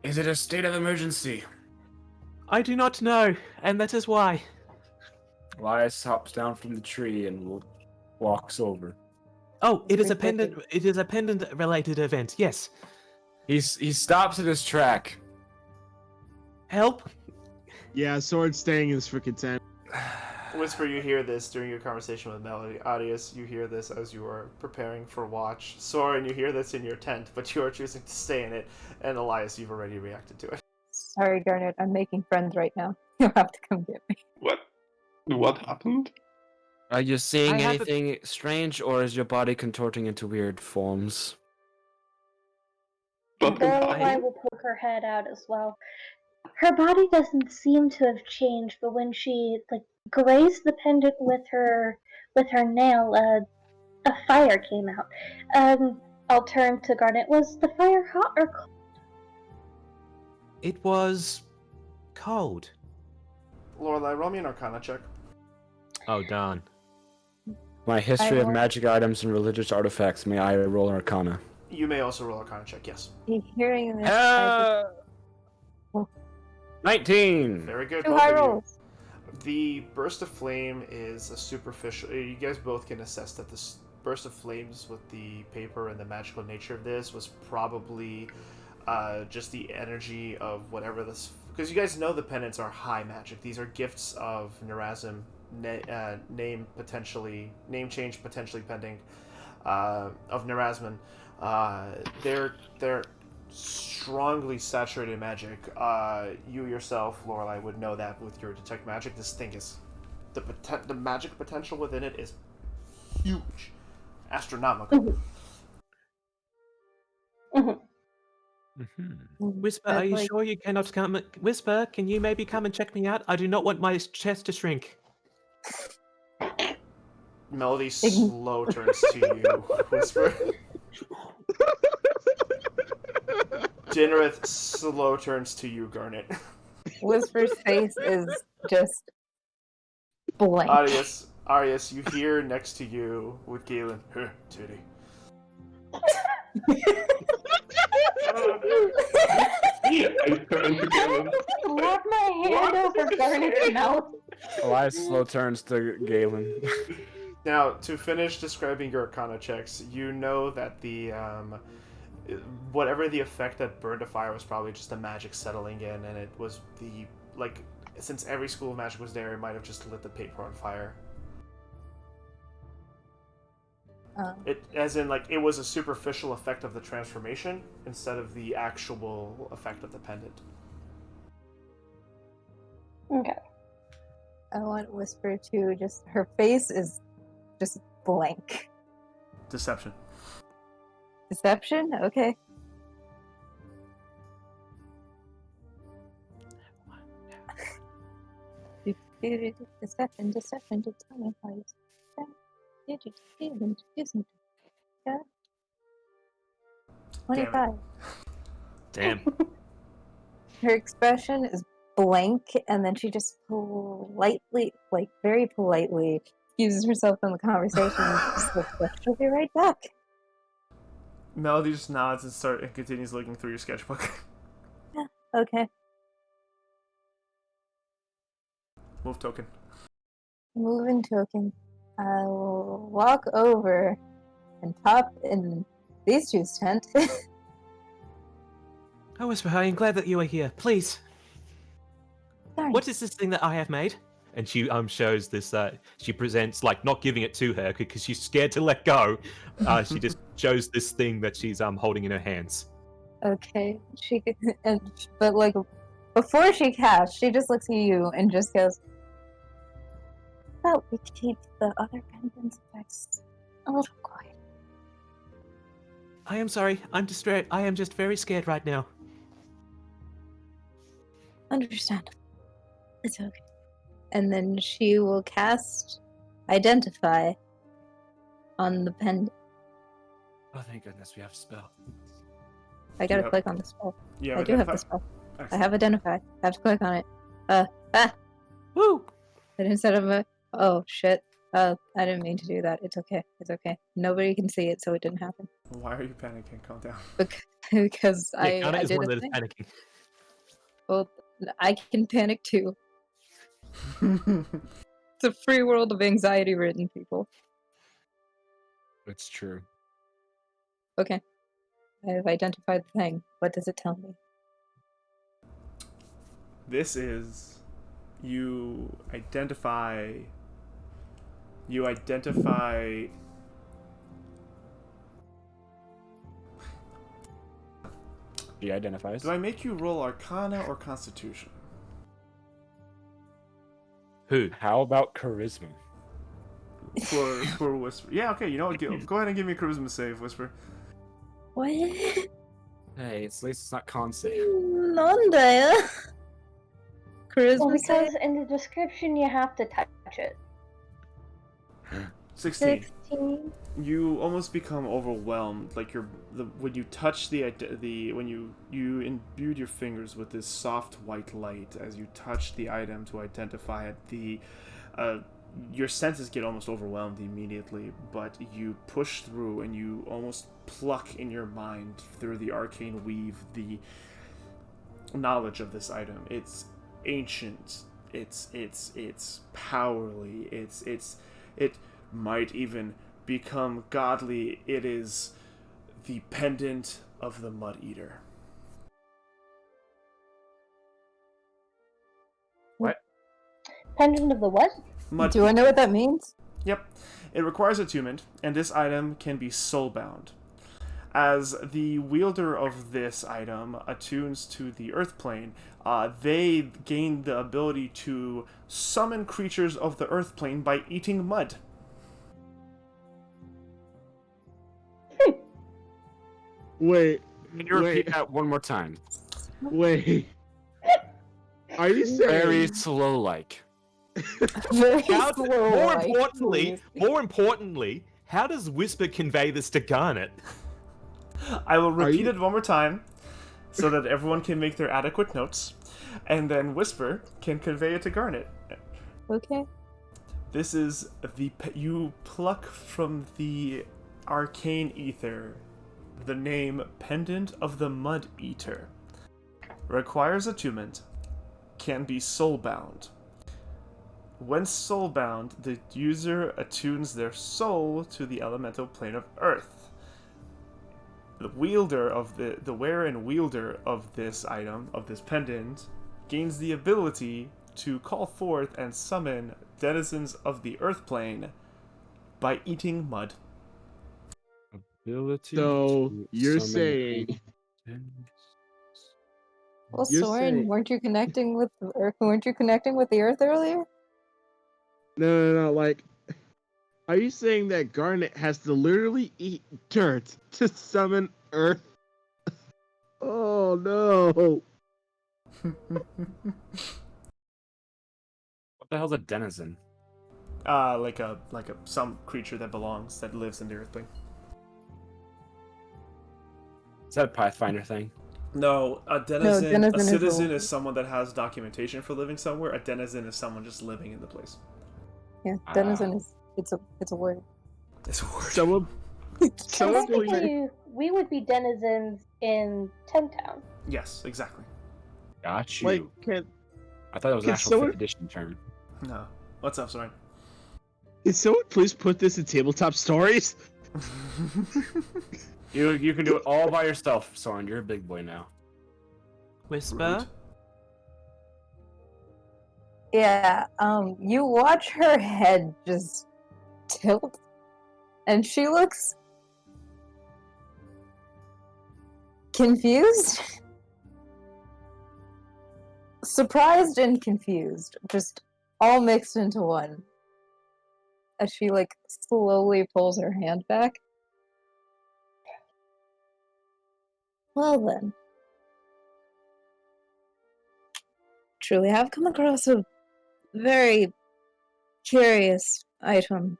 Speaker 1: Is it a state of emergency?
Speaker 5: I do not know, and that is why.
Speaker 1: Elias hops down from the tree and walks over.
Speaker 5: Oh, it is a pendant. It is a pendant-related event. Yes.
Speaker 1: He stops at his track.
Speaker 5: Help.
Speaker 6: Yeah, Sword's staying in this freaking tent.
Speaker 2: Whisper, you hear this during your conversation with Melody. Audius, you hear this as you are preparing for watch. Soren, you hear this in your tent, but you are choosing to stay in it. And Elias, you've already reacted to it.
Speaker 4: Sorry, Garnet, I'm making friends right now. You'll have to come get me.
Speaker 7: What happened?
Speaker 1: Are you seeing
Speaker 5: I have a-
Speaker 1: anything strange, or is your body contorting into weird forms?
Speaker 7: But
Speaker 3: Lorelei will poke her head out as well. Her body doesn't seem to have changed, but when she grazed the pendant with her nail, a fire came out. I'll turn to Garnet. Was the fire hot or cold?
Speaker 5: It was cold.
Speaker 2: Lorelei, roll me an Arcana check.
Speaker 5: Oh darn.
Speaker 1: My history of
Speaker 4: will-
Speaker 1: magic items and religious artifacts. May I roll an Arcana?
Speaker 2: You may also roll Arcana check, yes.
Speaker 4: Hearing this, I
Speaker 1: 19!
Speaker 2: Very good.
Speaker 4: just... Two
Speaker 2: both
Speaker 4: high
Speaker 2: of you.
Speaker 4: rolls.
Speaker 2: The burst of flame is a superficial. You guys both can assess that burst of flames with the paper and the magical nature of this was probably just the energy of whatever this. Because you guys know the pendants are high magic. These are gifts of Nerazim, name change potentially pending, of Nerazmin. They're strongly saturated magic. You yourself, Lorelai, would know that with your detect magic. This thing is the magic potential within it is huge, astronomical.
Speaker 5: Whisper, are you sure you cannot come? Whisper, can you maybe come and check me out? I do not want my chest to shrink.
Speaker 2: Melody slow turns to you, Whisper. Dinnereth slow turns to you, Garnet.
Speaker 4: Whisper's face is just blank.
Speaker 2: Arius, you hear next to you with Galen, titty.
Speaker 7: I turn to Galen.
Speaker 3: Slap my hand over Garnet's mouth.
Speaker 1: Elias slow turns to Galen.
Speaker 2: Now, to finish describing your Arcana checks, you know that the whatever the effect that burned a fire was probably just the magic settling in, and it was the since every school of magic was there, it might have just lit the paper on fire. It as in it was a superficial effect of the transformation instead of the actual effect of the pendant.
Speaker 3: Okay.
Speaker 4: I want Whisper to just her face is just blank.
Speaker 2: Deception.
Speaker 4: Deception? Okay. Deception, just tell me how you did you introduce me to God? 25.
Speaker 5: Damn.
Speaker 4: Her expression is blank, and then she just politely, very politely, excuses herself from the conversation and just she'll be right back.
Speaker 2: Melody just nods and continues looking through your sketchbook.
Speaker 4: Yeah, okay.
Speaker 2: Move token.
Speaker 4: Moving token. I will walk over and pop in these two's tent.
Speaker 5: Oh, Whisper, I am glad that you are here. Please.
Speaker 4: Darn.
Speaker 5: What is this thing that I have made? And she shows this. She presents not giving it to her because she's scared to let go. She just shows this thing that she's holding in her hands.
Speaker 4: Okay, but before she casts, she just looks at you and just goes, "Well, we keep the other pendants effects a little quiet."
Speaker 5: I am sorry. I'm distraught. I am just very scared right now.
Speaker 4: Understand. It's okay. And then she will cast Identify on the pendant.
Speaker 1: Oh, thank goodness we have a spell.
Speaker 4: I gotta
Speaker 2: Yep.
Speaker 4: click on the spell.
Speaker 2: Yeah,
Speaker 4: I do have the spell. I have Identify. I have to click on it.
Speaker 5: Woo!
Speaker 4: And instead of oh shit. I didn't mean to do that. It's okay. It's okay. Nobody can see it, so it didn't happen.
Speaker 2: Why are you panicking? Calm down.
Speaker 4: Because I
Speaker 5: Is
Speaker 4: did
Speaker 5: one
Speaker 4: a
Speaker 5: that is
Speaker 4: thing.
Speaker 5: panicking.
Speaker 4: Well, I can panic too. It's a free world of anxiety-ridden people.
Speaker 1: It's true.
Speaker 4: Okay. I have identified the thing. What does it tell me?
Speaker 2: This is you identify.
Speaker 1: He identifies.
Speaker 2: Do I make you roll Arcana or Constitution?
Speaker 5: Who?
Speaker 1: How about charisma?
Speaker 2: For Whisper. Yeah, okay. You know what? Go ahead and give me a Charisma save, Whisper.
Speaker 4: What?
Speaker 1: Hey, at least it's not con save.
Speaker 4: Nonda. Charisma
Speaker 3: Well,
Speaker 4: save?
Speaker 3: because in the description you have to touch it.
Speaker 2: 16.
Speaker 3: 16.
Speaker 2: You almost become overwhelmed. When you touch when you imbued your fingers with this soft white light as you touch the item to identify it. Your senses get almost overwhelmed immediately, but you push through and you almost pluck in your mind through the arcane weave the knowledge of this item. It's ancient. It's powerly. It might even become godly, it is the pendant of the Mud Eater.
Speaker 1: What?
Speaker 3: Pendant of the what?
Speaker 2: Mud
Speaker 4: Do I know
Speaker 2: Eater.
Speaker 4: what that means?
Speaker 2: Yep. It requires attunement, and this item can be soulbound. As the wielder of this item attunes to the earth plane, they gain the ability to summon creatures of the earth plane by eating mud.
Speaker 6: Wait,
Speaker 1: Can you repeat that one more time?
Speaker 6: wait. Are you saying
Speaker 1: Very slow, like.
Speaker 4: Very
Speaker 5: How,
Speaker 4: slow, like, please.
Speaker 5: more importantly, how does Whisper convey this to Garnet?
Speaker 2: I will repeat
Speaker 6: you-
Speaker 2: it one more time so that everyone can make their adequate notes, and then Whisper can convey it to Garnet.
Speaker 4: Okay.
Speaker 2: This is you pluck from the arcane ether the name Pendant of the Mud Eater. Requires attunement. Can be soulbound. When soulbound, the user attunes their soul to the elemental plane of Earth. The wielder of the wearer and wielder of this item, of this pendant, gains the ability to call forth and summon denizens of the Earth plane by eating mud.
Speaker 1: Ability
Speaker 6: So
Speaker 1: to
Speaker 6: you're
Speaker 1: summon
Speaker 6: saying
Speaker 4: Well,
Speaker 6: You're
Speaker 4: Soren,
Speaker 6: saying-
Speaker 4: weren't you connecting with the Earth? Weren't you connecting with the Earth earlier?
Speaker 6: no, like, are you saying that Garnet has to literally eat dirt to summon Earth? Oh no!
Speaker 1: What the hell's a denizen?
Speaker 2: Like a some creature that lives in the Earth plane.
Speaker 1: Is that a Pathfinder thing?
Speaker 2: No, a denizen a
Speaker 4: denizen is
Speaker 2: citizen
Speaker 4: a-
Speaker 2: is someone that has documentation for living somewhere. A denizen is someone just living in the place.
Speaker 4: Yeah, denizen is it's a word.
Speaker 2: It's a word.
Speaker 6: Someone, someone please.
Speaker 3: Technically, we would be denizens in Ten Town.
Speaker 2: Yes, exactly.
Speaker 1: Got you.
Speaker 6: Like, can
Speaker 1: I thought it was an
Speaker 6: can
Speaker 1: actual
Speaker 6: someone-
Speaker 1: 5th edition term.
Speaker 2: No. What's up, Soren?
Speaker 6: someone please put this in tabletop stories?
Speaker 1: You can do it all by yourself, Soren. You're a big boy now.
Speaker 5: Whisper?
Speaker 4: Yeah, you watch her head just tilt, and she looks confused, surprised, and confused, just all mixed into one. As she like slowly pulls her hand back. Well then. Truly have come across a very curious item.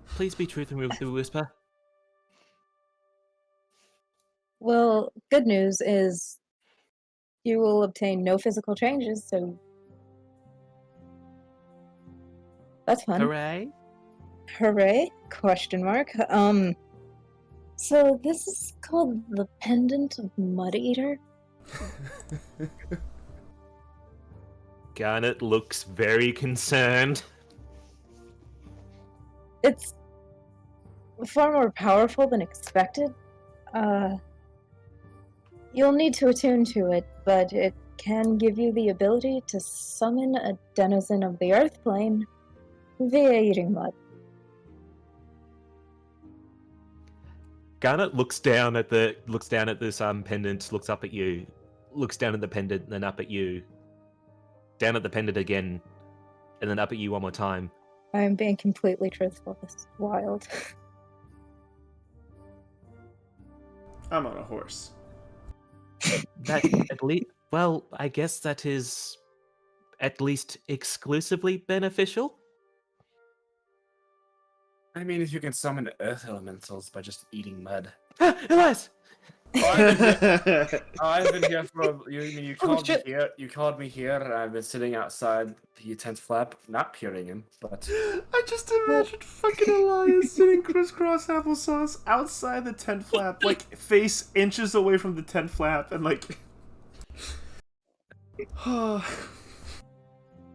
Speaker 5: Please be truthful with the Whisper.
Speaker 4: Well, good news is you will obtain no physical changes, so that's fun.
Speaker 5: Hooray?
Speaker 4: Hooray? Question mark. So this is called the Pendant of Mud Eater.
Speaker 5: Garnet looks very concerned.
Speaker 4: It's far more powerful than expected. You'll need to attune to it, but it can give you the ability to summon a denizen of the Earth plane via eating mud.
Speaker 5: Garnet looks down at this pendant, looks up at you, looks down at the pendant, then up at you, down at the pendant again, and then up at you one more time.
Speaker 4: I am being completely truthful. This is wild.
Speaker 2: I'm on a horse.
Speaker 5: That at least, well, I guess that is at least exclusively beneficial.
Speaker 1: I mean, if you can summon earth elementals by just eating mud.
Speaker 5: Elias!
Speaker 1: I've been here for you called me
Speaker 4: shit.
Speaker 1: here. You called me here, and I've been sitting outside the tent flap, not peering him, but
Speaker 2: I just imagined fucking Elias sitting crisscross applesauce outside the tent flap, like face inches away from the tent flap, and like.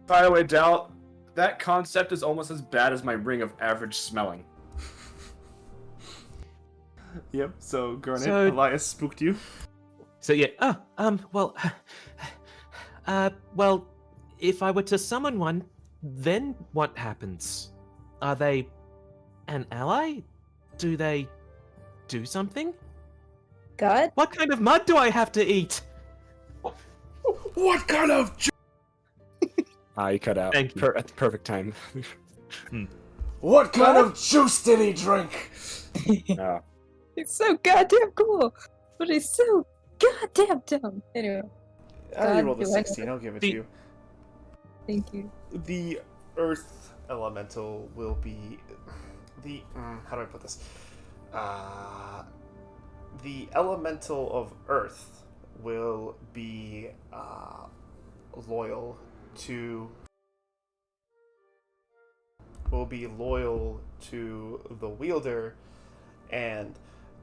Speaker 1: by the way, Dal, that concept is almost as bad as my ring of average smelling.
Speaker 2: Yep. So Garnet,
Speaker 5: So-
Speaker 2: Elias spooked you.
Speaker 5: So yeah. Well, if I were to summon one, then what happens? Are they an ally? Do they do something?
Speaker 4: God?
Speaker 5: What kind of mud do I have to eat?
Speaker 2: What kind of?
Speaker 1: You cut out.
Speaker 5: Thank you.
Speaker 1: At the perfect time.
Speaker 2: What kind of juice did he drink?
Speaker 1: Oh.
Speaker 4: He's so goddamn cool, but he's so goddamn dumb. Anyway,
Speaker 2: You
Speaker 4: God,
Speaker 2: rolled a
Speaker 4: do I know
Speaker 2: 16. I'll give it
Speaker 5: The-
Speaker 2: to you.
Speaker 4: thank you.
Speaker 2: The Earth Elemental will be the. How do I put this? The Elemental of Earth will be loyal to. Will be loyal to the wielder, and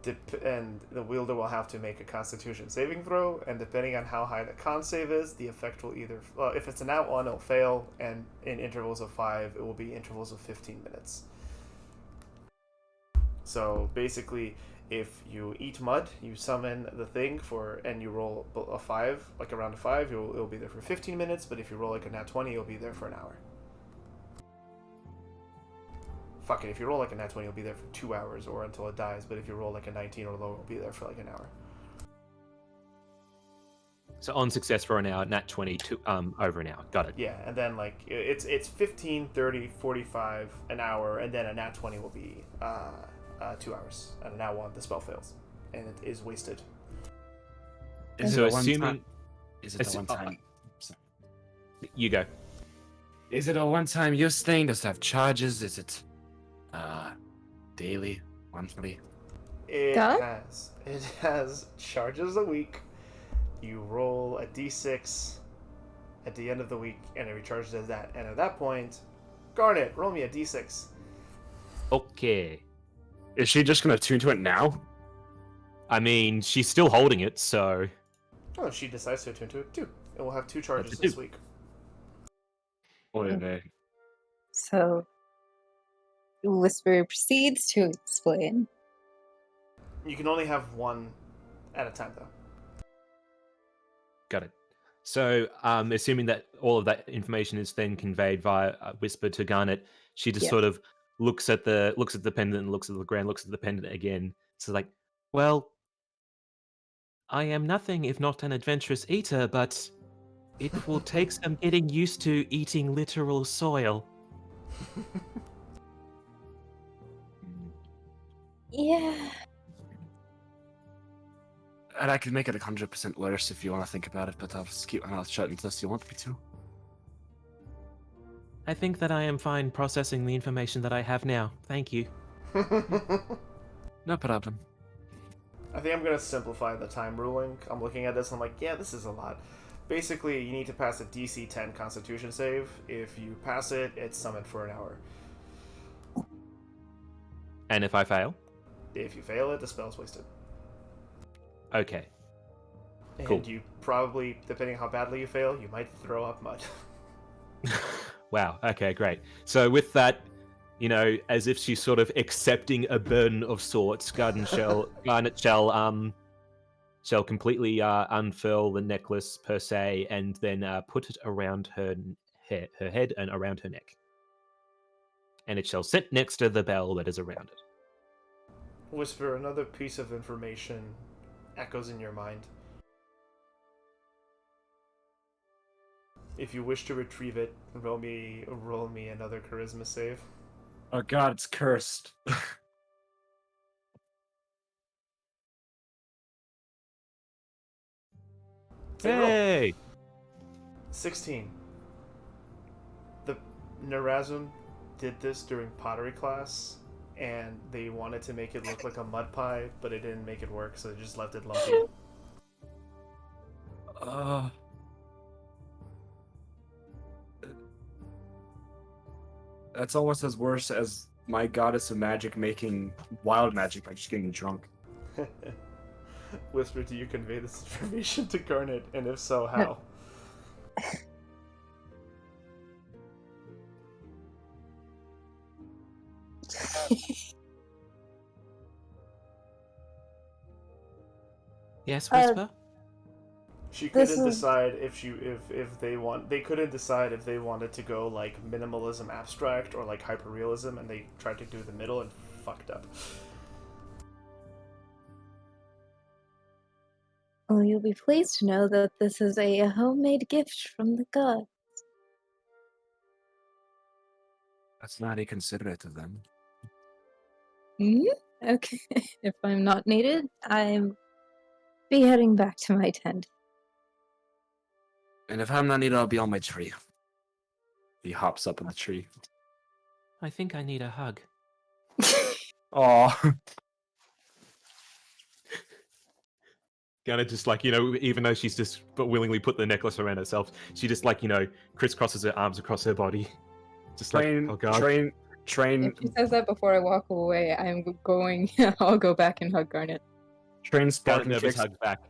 Speaker 2: the wielder will have to make a Constitution saving throw, and depending on how high the con save is, the effect will either, if it's a nat 1, it'll fail, and in intervals of 5, it will be intervals of 15 minutes. So basically, if you eat mud, you summon the thing and you roll a 5, like around a 5, it'll be there for 15 minutes, but if you roll like a nat 20, it'll be there for an hour. Fuck it, if you roll like a nat 20, you'll be there for 2 hours or until it dies, but if you roll like a 19 or lower, it'll be there for like an hour.
Speaker 5: So on success for an hour, nat 20 to over an hour. Got it.
Speaker 2: Yeah, and then like it's 15, 30, 45, an hour, and then a nat 20 will be 2 hours. And a nat 1, the spell fails. And it is wasted.
Speaker 1: Is
Speaker 5: So
Speaker 1: it a one
Speaker 5: assuming-
Speaker 1: time? Is it a one time?
Speaker 5: You go.
Speaker 1: Is it a one-time use thing? Does it have charges? Is it daily, monthly?
Speaker 2: It
Speaker 4: God?
Speaker 2: has charges a week. You roll a d6 at the end of the week, and it recharges as that. And at that point, Garnet, roll me a d6.
Speaker 5: Okay.
Speaker 1: Is she just gonna tune to it now?
Speaker 5: I mean, she's still holding it, so
Speaker 2: Oh, if she decides to attune to it too. It will have 2 charges
Speaker 5: That's
Speaker 2: this
Speaker 5: two.
Speaker 2: week.
Speaker 4: So, Whisper proceeds to explain.
Speaker 2: You can only have one at a time, though.
Speaker 5: got it. So, assuming that all of that information is then conveyed via whisper to Garnet, she just
Speaker 4: Yeah.
Speaker 5: sort of looks at the pendant, and looks at the ground, looks at the pendant again. So, like, well, I am nothing if not an adventurous eater, but it will take some getting used to eating literal soil.
Speaker 4: Yeah.
Speaker 1: And I could make it 100% worse if you want to think about it, but I'll just keep my mouth shut unless you want me to.
Speaker 5: I think that I am fine processing the information that I have now. Thank you.
Speaker 1: No problem.
Speaker 2: I think I'm going to simplify the time ruling. I'm looking at this and I'm like, yeah, this is a lot. Basically, you need to pass a DC 10 Constitution save. If you pass it, it's summoned for an hour.
Speaker 5: And if I fail?
Speaker 2: If you fail it, the spell's wasted.
Speaker 5: Okay.
Speaker 2: And
Speaker 5: Cool.
Speaker 2: you probably, depending how badly you fail, you might throw up mud.
Speaker 5: Wow. Okay, great. So with that, you know, as if she's sort of accepting a burden of sorts, Garnet shall completely unfurl the necklace per se, and then put it around her head and around her neck, and it shall sit next to the bell that is around it.
Speaker 2: Whisper, another piece of information echoes in your mind. If you wish to retrieve it, roll me another charisma save.
Speaker 1: Oh god, it's cursed.
Speaker 2: Say roll.
Speaker 5: Hey!
Speaker 2: 16. The Narazun did this during pottery class, and they wanted to make it look like a mud pie, but it didn't make it work, so they just left it lumpy.
Speaker 1: That's almost as worse as my goddess of magic making wild magic by just getting drunk.
Speaker 2: Whisper, do you convey this information to Garnet, and if so, how?
Speaker 5: Yes, Whisper?
Speaker 2: She
Speaker 4: This
Speaker 2: couldn't
Speaker 4: is-
Speaker 2: decide if they want. They couldn't decide if they wanted to go like minimalism abstract or like hyperrealism, and they tried to do the middle and fucked up.
Speaker 4: Well, you'll be pleased to know that this is a homemade gift from the god.
Speaker 1: That's not inconsiderate of them.
Speaker 4: Hmm? Okay. If I'm not needed, I'm be heading back to my tent.
Speaker 1: And if I'm not needed, I'll be on my tree. He hops up in the tree.
Speaker 5: I think I need a hug.
Speaker 1: Oh,
Speaker 5: Gonna just like, even though she's just willingly put the necklace around herself, she just like, crisscrosses her arms across her body. Just
Speaker 1: train,
Speaker 5: like, oh god.
Speaker 1: train.
Speaker 4: If she says that before I walk away, I'm going. I'll go back and hug Garnet.
Speaker 1: Train
Speaker 5: Garnet
Speaker 1: Spartan
Speaker 5: nervous
Speaker 1: kicks.
Speaker 5: hug back.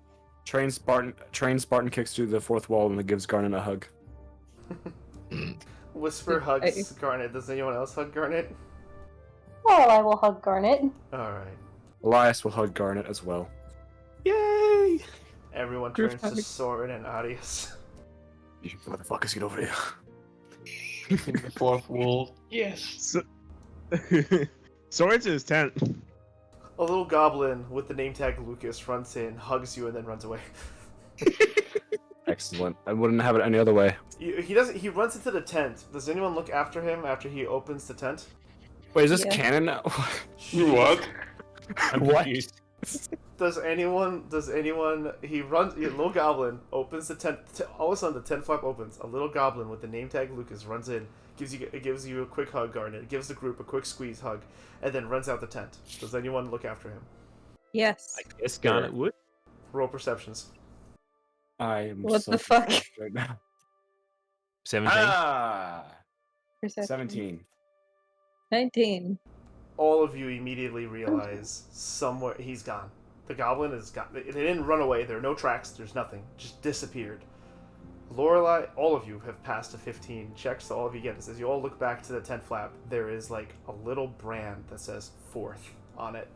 Speaker 1: Train Spartan kicks through the fourth wall and gives Garnet a hug.
Speaker 2: Whisper hugs Garnet. Does anyone else hug Garnet?
Speaker 3: Well, I will hug Garnet.
Speaker 2: All right.
Speaker 1: Elias will hug Garnet as well.
Speaker 5: Yay!
Speaker 2: Everyone
Speaker 4: Group
Speaker 2: turns to
Speaker 4: hug.
Speaker 2: Soren and Arius.
Speaker 1: You motherfuckers, get over here.
Speaker 7: In the fourth wall. Yes.
Speaker 6: Soren's in his tent.
Speaker 2: A little goblin with the name tag Lucas runs in, hugs you, and then runs away.
Speaker 1: Excellent. I wouldn't have it any other way.
Speaker 2: He doesn't. He runs into the tent. Does anyone look after him after he opens the tent?
Speaker 1: Wait, is this
Speaker 4: Yeah.
Speaker 1: canon now?
Speaker 7: What?
Speaker 5: I'm
Speaker 1: What?
Speaker 5: confused.
Speaker 2: Does anyone? He runs. A little goblin opens the tent. All of a sudden, the tent flap opens. A little goblin with the name tag Lucas runs in, gives you a quick hug, Garnet. Gives the group a quick squeeze hug, and then runs out the tent. Does anyone look after him?
Speaker 4: Yes.
Speaker 5: I guess Garnet would.
Speaker 2: Roll perceptions.
Speaker 1: I am
Speaker 4: What
Speaker 1: so
Speaker 4: the fuck?
Speaker 1: confused right now.
Speaker 5: 17.
Speaker 1: Ah!
Speaker 4: Perception.
Speaker 1: 17.
Speaker 4: 19.
Speaker 2: All of you immediately realize somewhere he's gone. The goblin is gone. They didn't run away. There are no tracks. There's nothing. Just disappeared. Lorelai, all of you have passed a 15 check, so all of you get this. As you all look back to the tent flap, there is like a little brand that says 4th on it.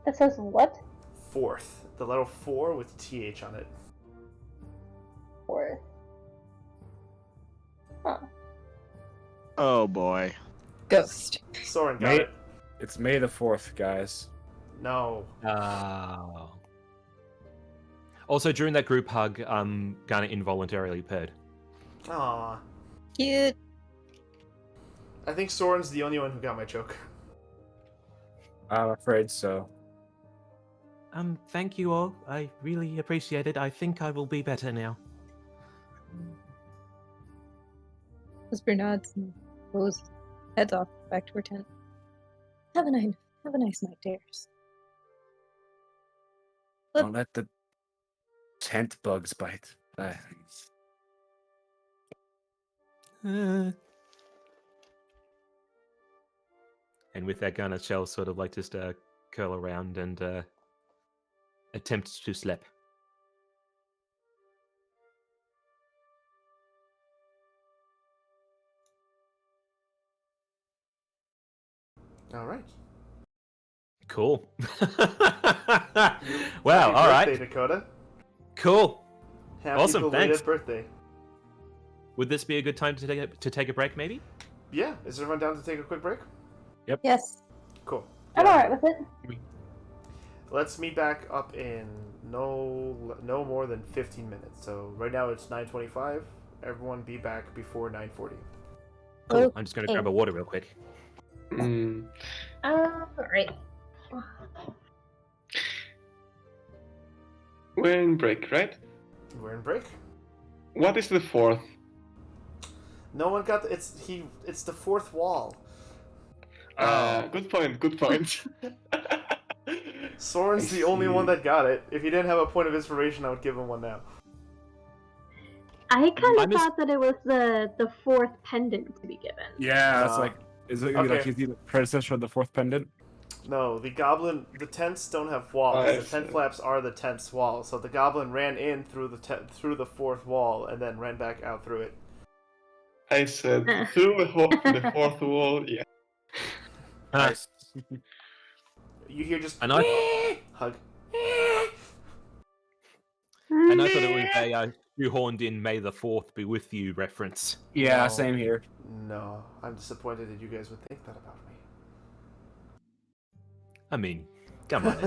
Speaker 3: That says what?
Speaker 2: 4th. The letter 4 with TH on it.
Speaker 3: Or
Speaker 6: Oh boy.
Speaker 4: Ghost.
Speaker 2: Soren got
Speaker 1: Mate.
Speaker 2: it.
Speaker 1: It's May the 4th, guys.
Speaker 2: No.
Speaker 5: Oh. Also, during that group hug, Garnet involuntarily purred.
Speaker 2: Aw.
Speaker 4: Cute.
Speaker 2: I think Soren's the only one who got my joke.
Speaker 1: I'm afraid so.
Speaker 5: Thank you all. I really appreciate it. I think I will be better now.
Speaker 4: Whisper nods and goes, heads off back to her tent. Have a nice night, dears.
Speaker 1: Don't let the tent bugs bite.
Speaker 5: And with that, Garnet shall sort of like just curl around and attempt to sleep.
Speaker 2: All right.
Speaker 5: Cool.
Speaker 2: Happy
Speaker 5: Wow. All
Speaker 2: birthday,
Speaker 5: right.
Speaker 2: Dakota.
Speaker 5: Cool.
Speaker 2: Happy
Speaker 5: Awesome,
Speaker 2: belated
Speaker 5: thanks.
Speaker 2: birthday.
Speaker 5: Would this be a good time to take a break? Maybe.
Speaker 2: Yeah. Is everyone down to take a quick break?
Speaker 4: Yes.
Speaker 2: Cool.
Speaker 3: I'm
Speaker 2: Yeah.
Speaker 3: alright with it.
Speaker 2: Let's meet back up in no more than 15 minutes. So right now it's 9:25. Everyone be back before 9:40.
Speaker 5: Cool. I'm just going to
Speaker 4: Okay.
Speaker 5: grab a water real quick.
Speaker 7: Mm.
Speaker 3: Alright.
Speaker 7: We're in break, right?
Speaker 2: We're in break.
Speaker 7: What is the fourth?
Speaker 2: No one got it's the 4th wall.
Speaker 7: Good point. Good point.
Speaker 2: Soren's the only one that got it. If he didn't have a point of inspiration, I would give him one now.
Speaker 3: I kind
Speaker 5: I
Speaker 3: of
Speaker 5: miss-
Speaker 3: thought that it was the 4th pendant to be given.
Speaker 1: Yeah, that's
Speaker 2: No.
Speaker 1: like. Is it gonna be like
Speaker 2: Okay.
Speaker 1: he's the predecessor of the 4th pendant?
Speaker 2: No, the tents don't have walls.
Speaker 7: Oh,
Speaker 2: The tent flaps are the tent's walls. So the goblin ran in through the 4th wall and then ran back out through it.
Speaker 7: I said through the fourth wall. Yeah.
Speaker 1: Nice.
Speaker 2: You hear just
Speaker 5: And I
Speaker 2: hug.
Speaker 5: and I thought it was a shoehorned in "May the Fourth be with you" reference.
Speaker 1: Yeah,
Speaker 2: No.
Speaker 1: same here.
Speaker 2: No, I'm disappointed that you guys would think that about me.
Speaker 5: I mean, come on,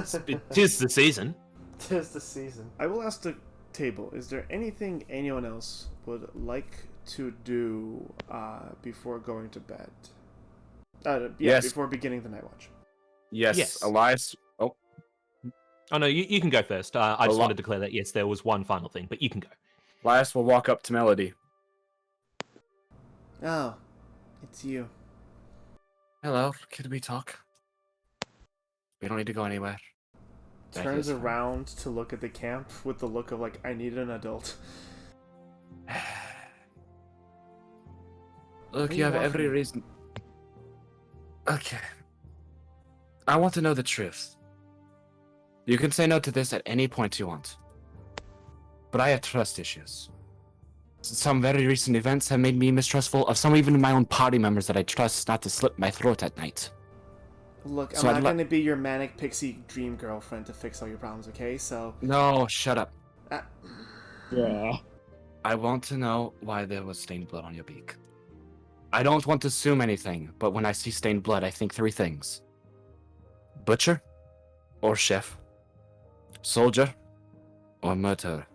Speaker 5: tis the season.
Speaker 2: 'Tis the season. I will ask the table, is there anything anyone else would like to do before going to bed?
Speaker 1: Yes.
Speaker 2: Before beginning the night watch.
Speaker 1: Yes. Elias. Oh,
Speaker 5: Oh no, you can go first. I just
Speaker 1: Eli-
Speaker 5: want to declare that yes, there was one final thing, but you can go.
Speaker 1: Elias will walk up to Melody.
Speaker 2: Oh, it's you.
Speaker 1: Hello, can we talk? We don't need to go anywhere. That
Speaker 2: Turns
Speaker 1: is fine.
Speaker 2: around to look at the camp with the look of like, I need an adult.
Speaker 1: Look,
Speaker 2: Why
Speaker 1: you
Speaker 2: are
Speaker 1: have
Speaker 2: you
Speaker 1: every
Speaker 2: walking?
Speaker 1: reason. Okay. I want to know the truth. You can say no to this at any point you want. But I have trust issues. Some very recent events have made me mistrustful of some even my own party members that I trust not to slip my throat at night.
Speaker 2: Look,
Speaker 1: So
Speaker 2: I'm
Speaker 1: I'd
Speaker 2: not
Speaker 1: li-
Speaker 2: going to be your manic pixie dream girlfriend to fix all your problems, okay? So,
Speaker 1: No, shut up.
Speaker 2: uh,
Speaker 6: Yeah.
Speaker 1: I want to know why there was stained blood on your beak. I don't want to assume anything, but when I see stained blood, I think three things. Butcher or chef, soldier or murderer.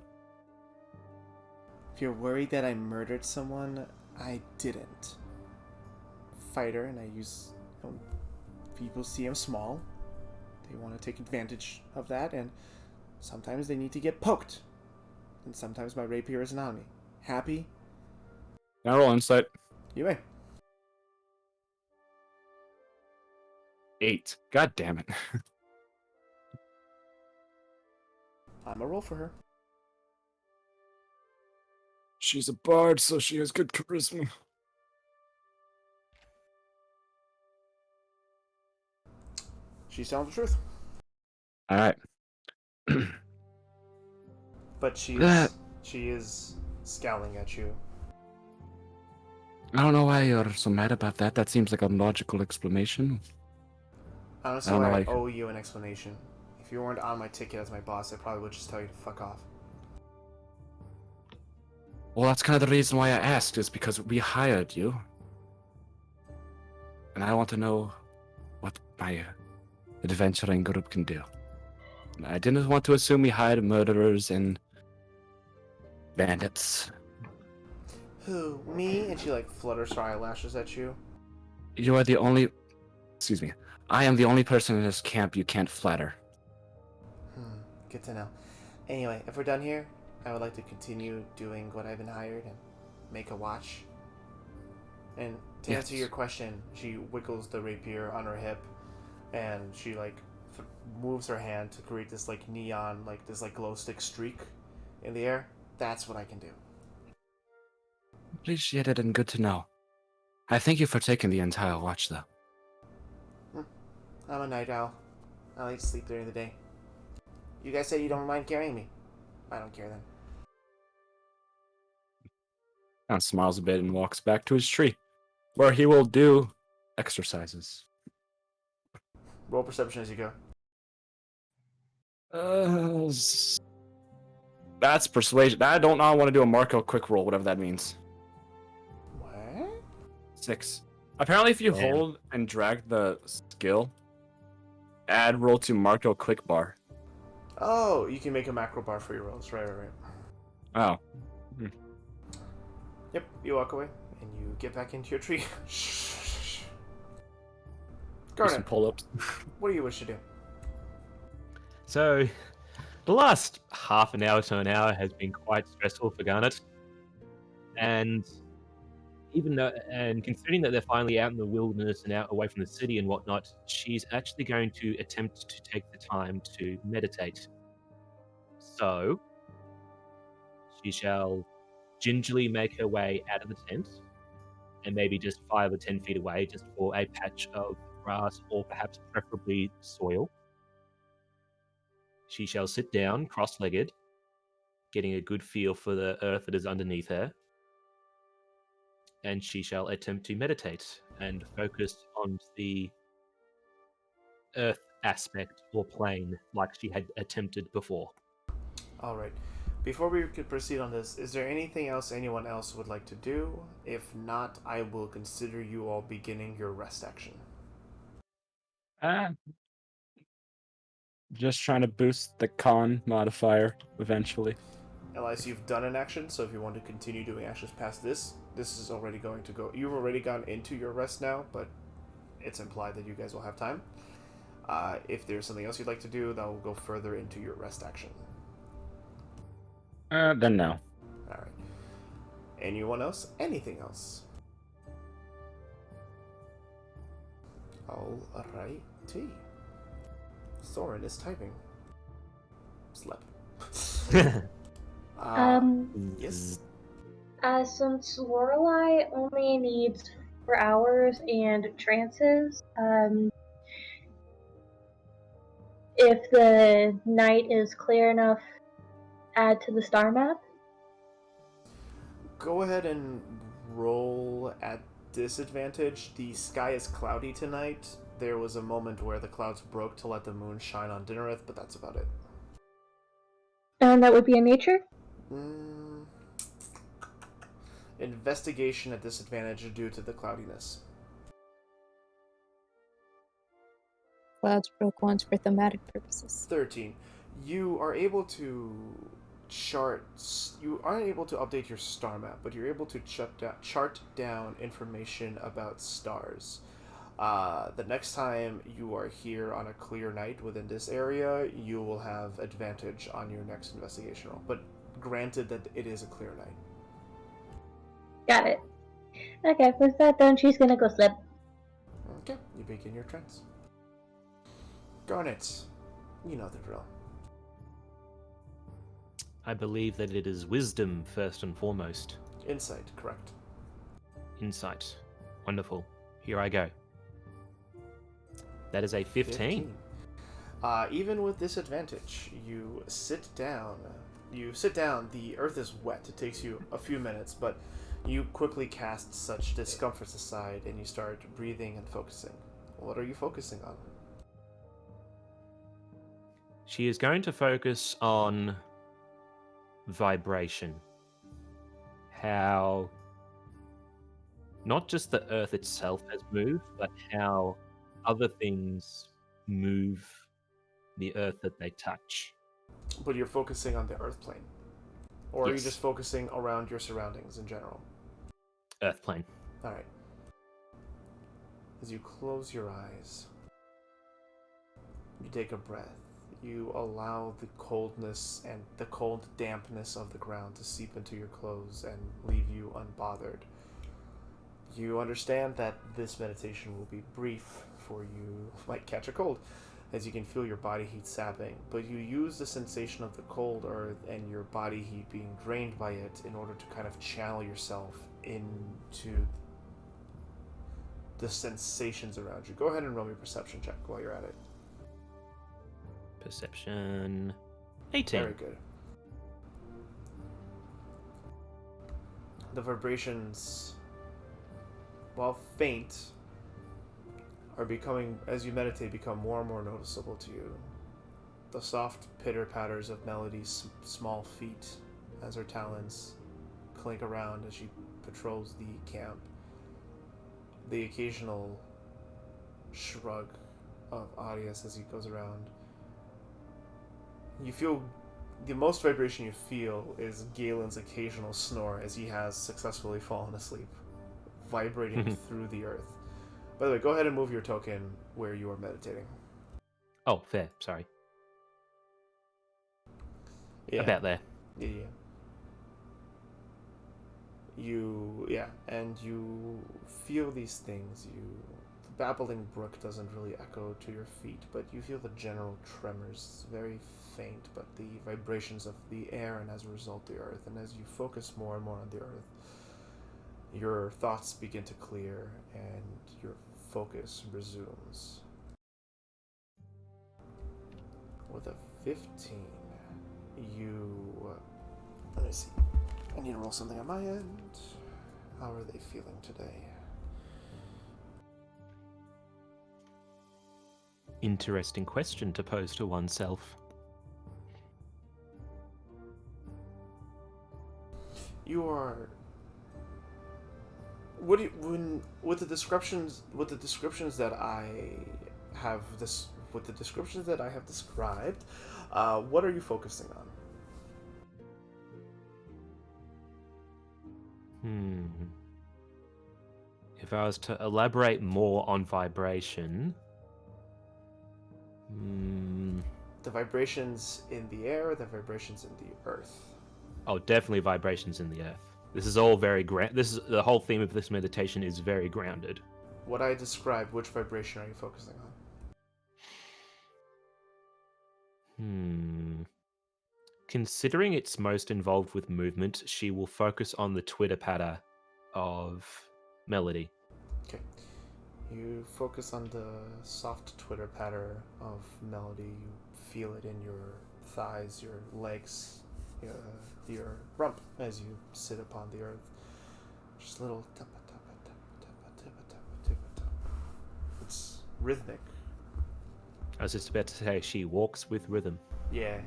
Speaker 2: if you're worried that I murdered someone, I didn't. Fighter, and I use. People see I'm small. They want to take advantage of that, and sometimes they need to get poked. And sometimes my rapier isn't on me. Happy?
Speaker 1: Now roll insight.
Speaker 2: You may.
Speaker 1: 8. God damn it.
Speaker 2: I'm a roll for her.
Speaker 1: She's a bard, so she has good charisma.
Speaker 2: She's telling the truth.
Speaker 1: Alright.
Speaker 2: But she is scowling at you.
Speaker 1: I don't know why you're so mad about that. That seems like a logical explanation.
Speaker 2: Honestly,
Speaker 1: I don't know
Speaker 2: I
Speaker 1: why you-
Speaker 2: owe you an explanation. If you weren't on my ticket as my boss, I probably would just tell you to fuck off.
Speaker 1: Well, that's kind of the reason why I asked, is because we hired you. And I want to know what my adventuring group can do. I didn't want to assume we hired murderers and bandits.
Speaker 2: Who? Me? And she like flutters her eyelashes at you.
Speaker 1: You are the only... Excuse me. I am the only person in this camp you can't flatter.
Speaker 2: Good to know. Anyway, if we're done here, I would like to continue doing what I've been hired and make a watch. And to answer
Speaker 1: Yes.
Speaker 2: your question, she wiggles the rapier on her hip, and she like moves her hand to create this like neon, like this like glow stick streak in the air. That's what I can do.
Speaker 1: Appreciated and good to know. I thank you for taking the entire watch, though.
Speaker 2: I'm a night owl. I like to sleep during the day. You guys said you don't mind carrying me. I don't care then.
Speaker 1: Kind of smiles a bit and walks back to his tree, where he will do exercises.
Speaker 2: Roll perception as you go.
Speaker 1: That's persuasion. I don't know. I want to do a Marco quick roll, whatever that means.
Speaker 2: What?
Speaker 1: 6. Apparently, if you
Speaker 5: Damn.
Speaker 1: hold and drag the skill, add roll to Marco quick bar.
Speaker 2: Oh, you can make a macro bar for your rolls. Right.
Speaker 1: Oh.
Speaker 2: Yep, you walk away, and you get back into your tree.
Speaker 1: Do some
Speaker 2: Garnet,
Speaker 1: pull-ups.
Speaker 2: what do you wish to do?
Speaker 5: So, the last half an hour to an hour has been quite stressful for Garnet, and considering that they're finally out in the wilderness and out away from the city and whatnot, she's actually going to attempt to take the time to meditate. So, she shall gingerly make her way out of the tent and maybe just 5 or 10 feet away just for a patch of grass or perhaps preferably soil. She shall sit down cross-legged, getting a good feel for the earth that is underneath her. and she shall attempt to meditate and focus on the earth aspect or plane like she had attempted before.
Speaker 2: All right. Before we could proceed on this, is there anything else anyone else would like to do? If not, I will consider you all beginning your rest action.
Speaker 1: Just trying to boost the con modifier eventually.
Speaker 2: Elias, you've done an action, so if you want to continue doing actions past this, this is already going to go. You've already gone into your rest now, but it's implied that you guys will have time. If there's something else you'd like to do, that will go further into your rest action.
Speaker 1: Then no.
Speaker 2: Alright. Anyone else? Anything else? Alrighty. Thorin is typing. Slept. Yes?
Speaker 3: Since Lorelei only needs 4 hours and trances, if the night is clear enough, add to the star map.
Speaker 2: Go ahead and roll at disadvantage. The sky is cloudy tonight. There was a moment where the clouds broke to let the moon shine on Dinnereth, but that's about it.
Speaker 3: And that would be in nature?
Speaker 2: Investigation at disadvantage due to the cloudiness.
Speaker 4: Clouds broke once for thematic purposes.
Speaker 2: 13. You are able to chart. You aren't able to update your star map, but you're able to chart down information about stars. The next time you are here on a clear night within this area, you will have advantage on your next investigation roll. But granted that it is a clear night.
Speaker 3: Got it. Okay, with that done, she's gonna go sleep.
Speaker 2: Okay, you begin your trance. Garnet, you know the drill.
Speaker 5: I believe that it is wisdom first and foremost.
Speaker 2: Insight, correct.
Speaker 5: Insight. Wonderful. Here I go. That is a 15.
Speaker 2: Even with disadvantage, you sit down. The earth is wet. It takes you a few minutes, but you quickly cast such discomforts aside and you start breathing and focusing. What are you focusing on?
Speaker 5: She is going to focus on vibration. How not just the earth itself has moved, but how other things move the earth that they touch.
Speaker 2: But you're focusing on the earth plane? Or are you
Speaker 5: Yes.
Speaker 2: just focusing around your surroundings in general?
Speaker 5: Earth plane.
Speaker 2: Alright. As you close your eyes, you take a breath. You allow the coldness and the cold dampness of the ground to seep into your clothes and leave you unbothered. You understand that this meditation will be brief, for you might catch a cold, as you can feel your body heat sapping, but you use the sensation of the cold earth and your body heat being drained by it in order to kind of channel yourself into the sensations around you. Go ahead and roll me a perception check while you're at it.
Speaker 5: Perception 18.
Speaker 2: Very good. The vibrations, while faint, are becoming, as you meditate, become more and more noticeable to you. The soft pitter-patters of Melody's small feet as her talons clink around as she patrols the camp. The occasional shrug of Arias as he goes around. You feel the most vibration you feel is Galen's occasional snore as he has successfully fallen asleep, vibrating through the earth. By the way, go ahead and move your token where you are meditating.
Speaker 5: Oh, fair. Sorry.
Speaker 2: Yeah.
Speaker 5: About there.
Speaker 2: Yeah. And you feel these things. The babbling brook doesn't really echo to your feet, but you feel the general tremors, very faint, but the vibrations of the air and as a result the earth. And as you focus more and more on the earth, your thoughts begin to clear and your focus resumes. With a 15, let me see. I need to roll something on my end. How are they feeling today?
Speaker 5: Interesting question to pose to oneself.
Speaker 2: You are. What do you, when with the descriptions that I have this with the descriptions that I have described, what are you focusing on?
Speaker 5: If I was to elaborate more on vibration,
Speaker 2: The vibrations in the air, the vibrations in the earth.
Speaker 5: oh, definitely vibrations in the earth. This is all very This is the whole theme of this meditation is very grounded.
Speaker 2: What I described, which vibration are you focusing on?
Speaker 5: Considering it's most involved with movement, she will focus on the twitter patter of Melody.
Speaker 2: Okay. You focus on the soft twitter patter of Melody. You feel it in your thighs, your legs, your rump as you sit upon the earth. Just little tappa tappa tappa tappa tappa tappa tappa. It's rhythmic.
Speaker 5: I was just about to say she walks with rhythm.
Speaker 2: Yeah.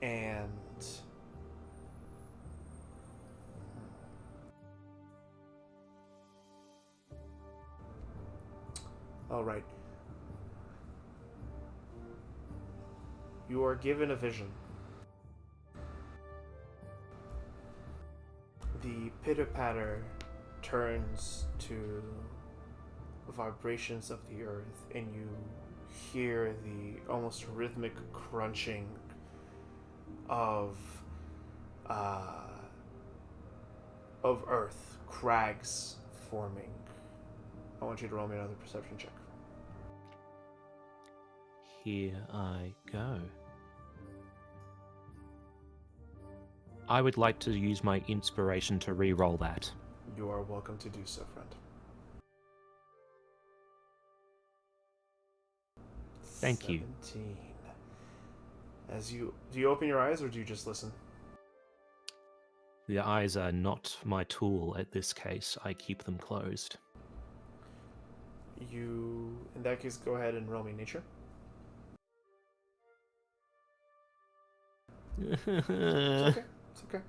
Speaker 2: And all right. You are given a vision. The pitter-patter turns to vibrations of the earth, and you hear the almost rhythmic crunching of earth, crags forming. I want you to roll me another perception check.
Speaker 5: Here I go. I would like to use my inspiration to re-roll that.
Speaker 2: You are welcome to do so, friend.
Speaker 5: Thank you.
Speaker 2: 17. Do you open your eyes or do you just listen?
Speaker 5: The eyes are not my tool at this case. I keep them closed.
Speaker 2: You, in that case, go ahead and roll me nature. It's okay. It's okay.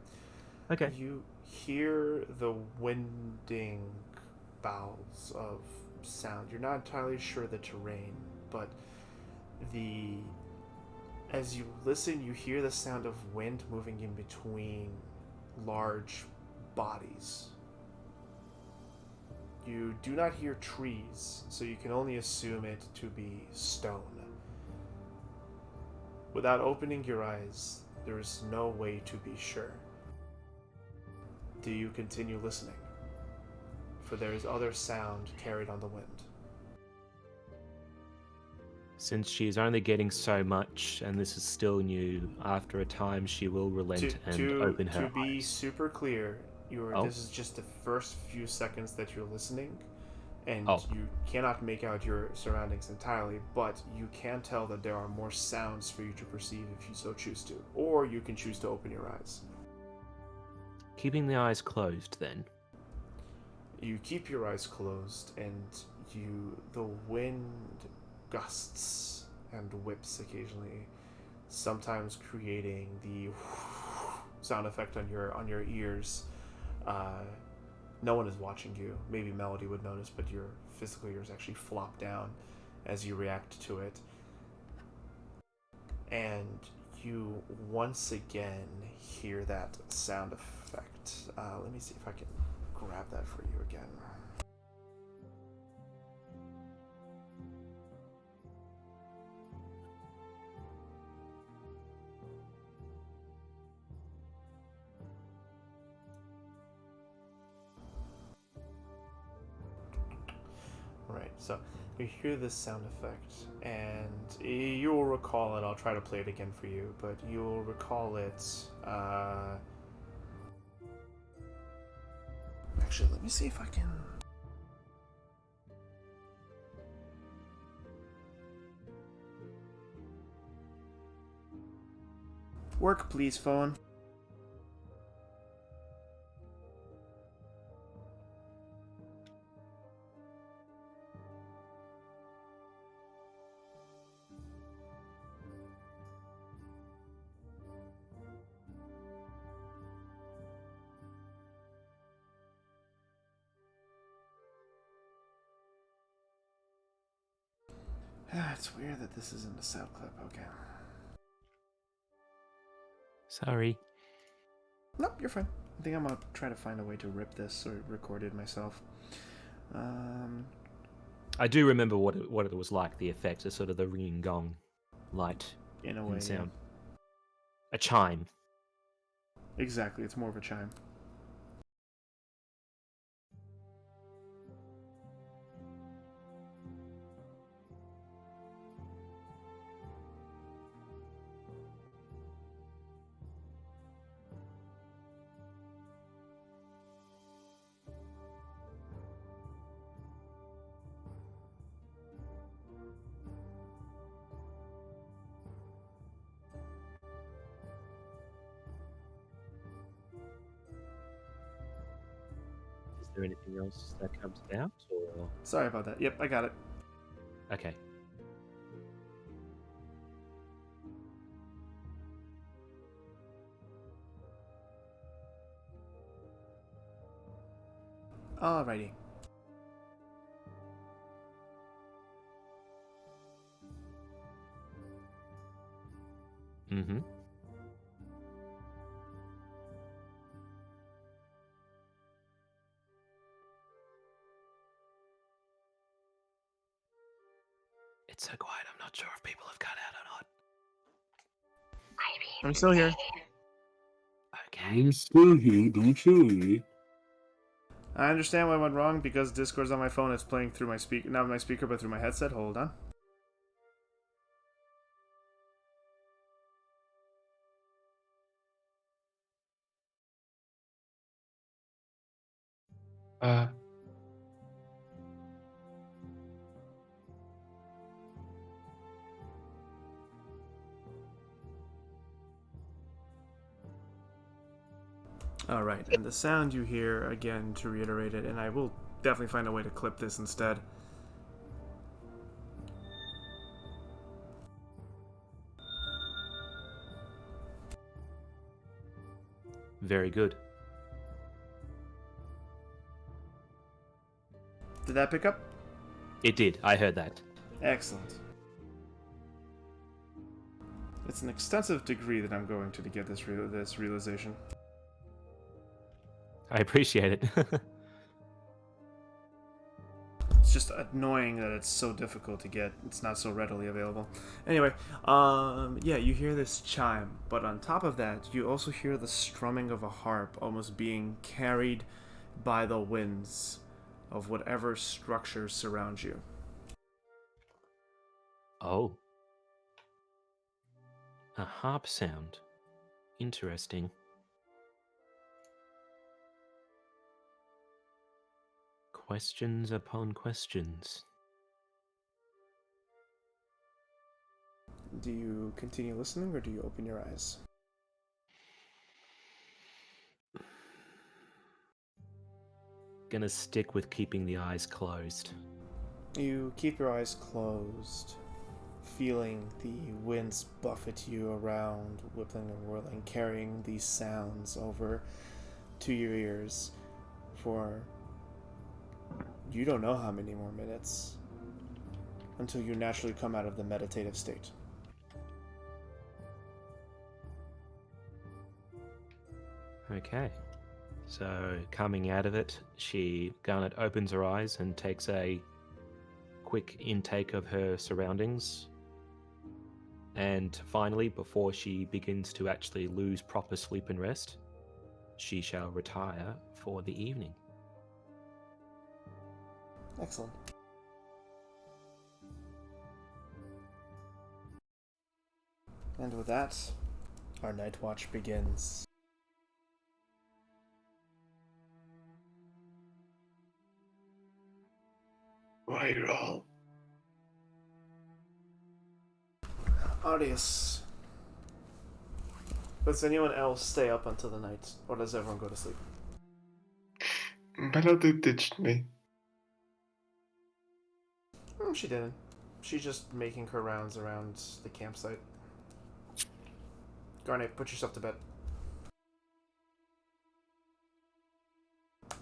Speaker 5: Okay.
Speaker 2: You hear the winding bowels of sound. You're not entirely sure the terrain, but as you listen, you hear the sound of wind moving in between large bodies. You do not hear trees, so you can only assume it to be stone. Without opening your eyes, there is no way to be sure. Do you continue listening? For there is other sound carried on the wind.
Speaker 5: Since she's only getting so much, and this is still new, after a time she will relent and open her
Speaker 2: To be
Speaker 5: eyes.
Speaker 2: super clear, this is just the first few seconds that you're listening, and you cannot make out your surroundings entirely, but you can tell that there are more sounds for you to perceive if you so choose to, or you can choose to open your eyes.
Speaker 5: Keeping the eyes closed, then.
Speaker 2: You keep your eyes closed, and the wind gusts and whips occasionally, sometimes creating the sound effect on your ears. No one is watching you. Maybe Melody would notice, but your physical ears actually flop down as you react to it. And you once again hear that sound effect. Let me see if I can grab that for you again. Right, so you hear this sound effect, and you will recall it. I'll try to play it again for you, but you'll recall it. Actually, let me see if I can. Work, please, phone. It's weird that this isn't a sound clip. Okay.
Speaker 5: Sorry.
Speaker 2: Nope, you're fine. I think I'm gonna try to find a way to rip this or record it myself.
Speaker 5: I do remember what it was like, the effect, the sort of the ringing gong light
Speaker 2: In a
Speaker 5: and
Speaker 2: way, yeah.
Speaker 5: sound. A chime.
Speaker 2: Exactly, it's more of a chime.
Speaker 5: Is there anything else that comes out, or
Speaker 2: Sorry about that. Yep, I got it.
Speaker 5: okay?
Speaker 2: Alrighty.
Speaker 5: Mm-hmm. It's so quiet. I'm not sure if people have cut out or not.
Speaker 6: I'm still here.
Speaker 5: Okay.
Speaker 1: I'm still here, don't worry.
Speaker 2: I understand what went wrong because Discord's on my phone. It's playing through my speaker, not my speaker, but through my headset. Hold on. Alright, and the sound you hear, again, to reiterate it, and I will definitely find a way to clip this instead.
Speaker 5: Very good.
Speaker 2: Did that pick up?
Speaker 5: It did. I heard that.
Speaker 2: Excellent. It's an extensive degree that I'm going to get this realization.
Speaker 5: I appreciate it.
Speaker 2: It's just annoying that it's so difficult to get. It's not so readily available. Anyway, yeah, you hear this chime, but on top of that, you also hear the strumming of a harp almost being carried by the winds of whatever structures surround you.
Speaker 5: Oh. A harp sound. Interesting. Questions upon questions.
Speaker 2: Do you continue listening or do you open your eyes?
Speaker 5: Gonna stick with keeping the eyes closed.
Speaker 2: You keep your eyes closed, feeling the winds buffet you around, whipping and whirling, carrying these sounds over to your ears for you don't know how many more minutes until you naturally come out of the meditative state.
Speaker 5: Okay. So, coming out of it, Garnet opens her eyes and takes a quick intake of her surroundings. And finally, before she begins to actually lose proper sleep and rest, she shall retire for the evening.
Speaker 2: Excellent. And with that, our night watch begins.
Speaker 7: Why roll?
Speaker 2: Audius, does anyone else stay up until the night, or does everyone go to sleep?
Speaker 7: Melody ditched me.
Speaker 2: She didn't. She's just making her rounds around the campsite. Garnet, put yourself to bed.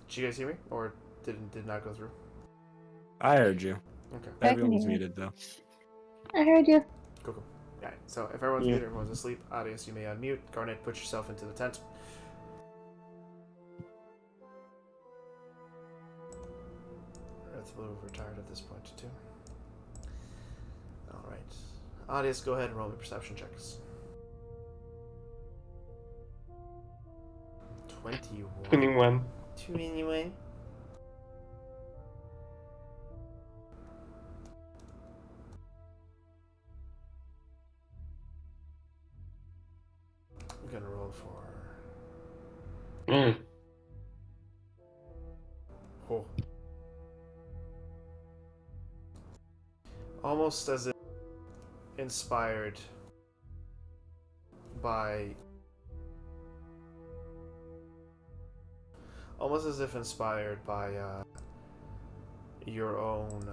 Speaker 2: Did you guys hear me, or did not go through?
Speaker 1: I heard you.
Speaker 2: Okay.
Speaker 1: Everyone's
Speaker 4: hear you.
Speaker 1: muted though.
Speaker 3: I heard you.
Speaker 2: Cool. Alright, so if everyone's
Speaker 1: Yeah.
Speaker 2: muted, everyone's asleep. Adios, you may unmute. Garnet, put yourself into the tent. Earth will have retired at this point, too. Alright. Adios, go ahead and roll me perception checks. 21.
Speaker 7: 21.
Speaker 2: 21. I'm gonna roll for.
Speaker 7: Mm.
Speaker 2: Oh. Almost as if inspired by. Almost as if inspired by your own.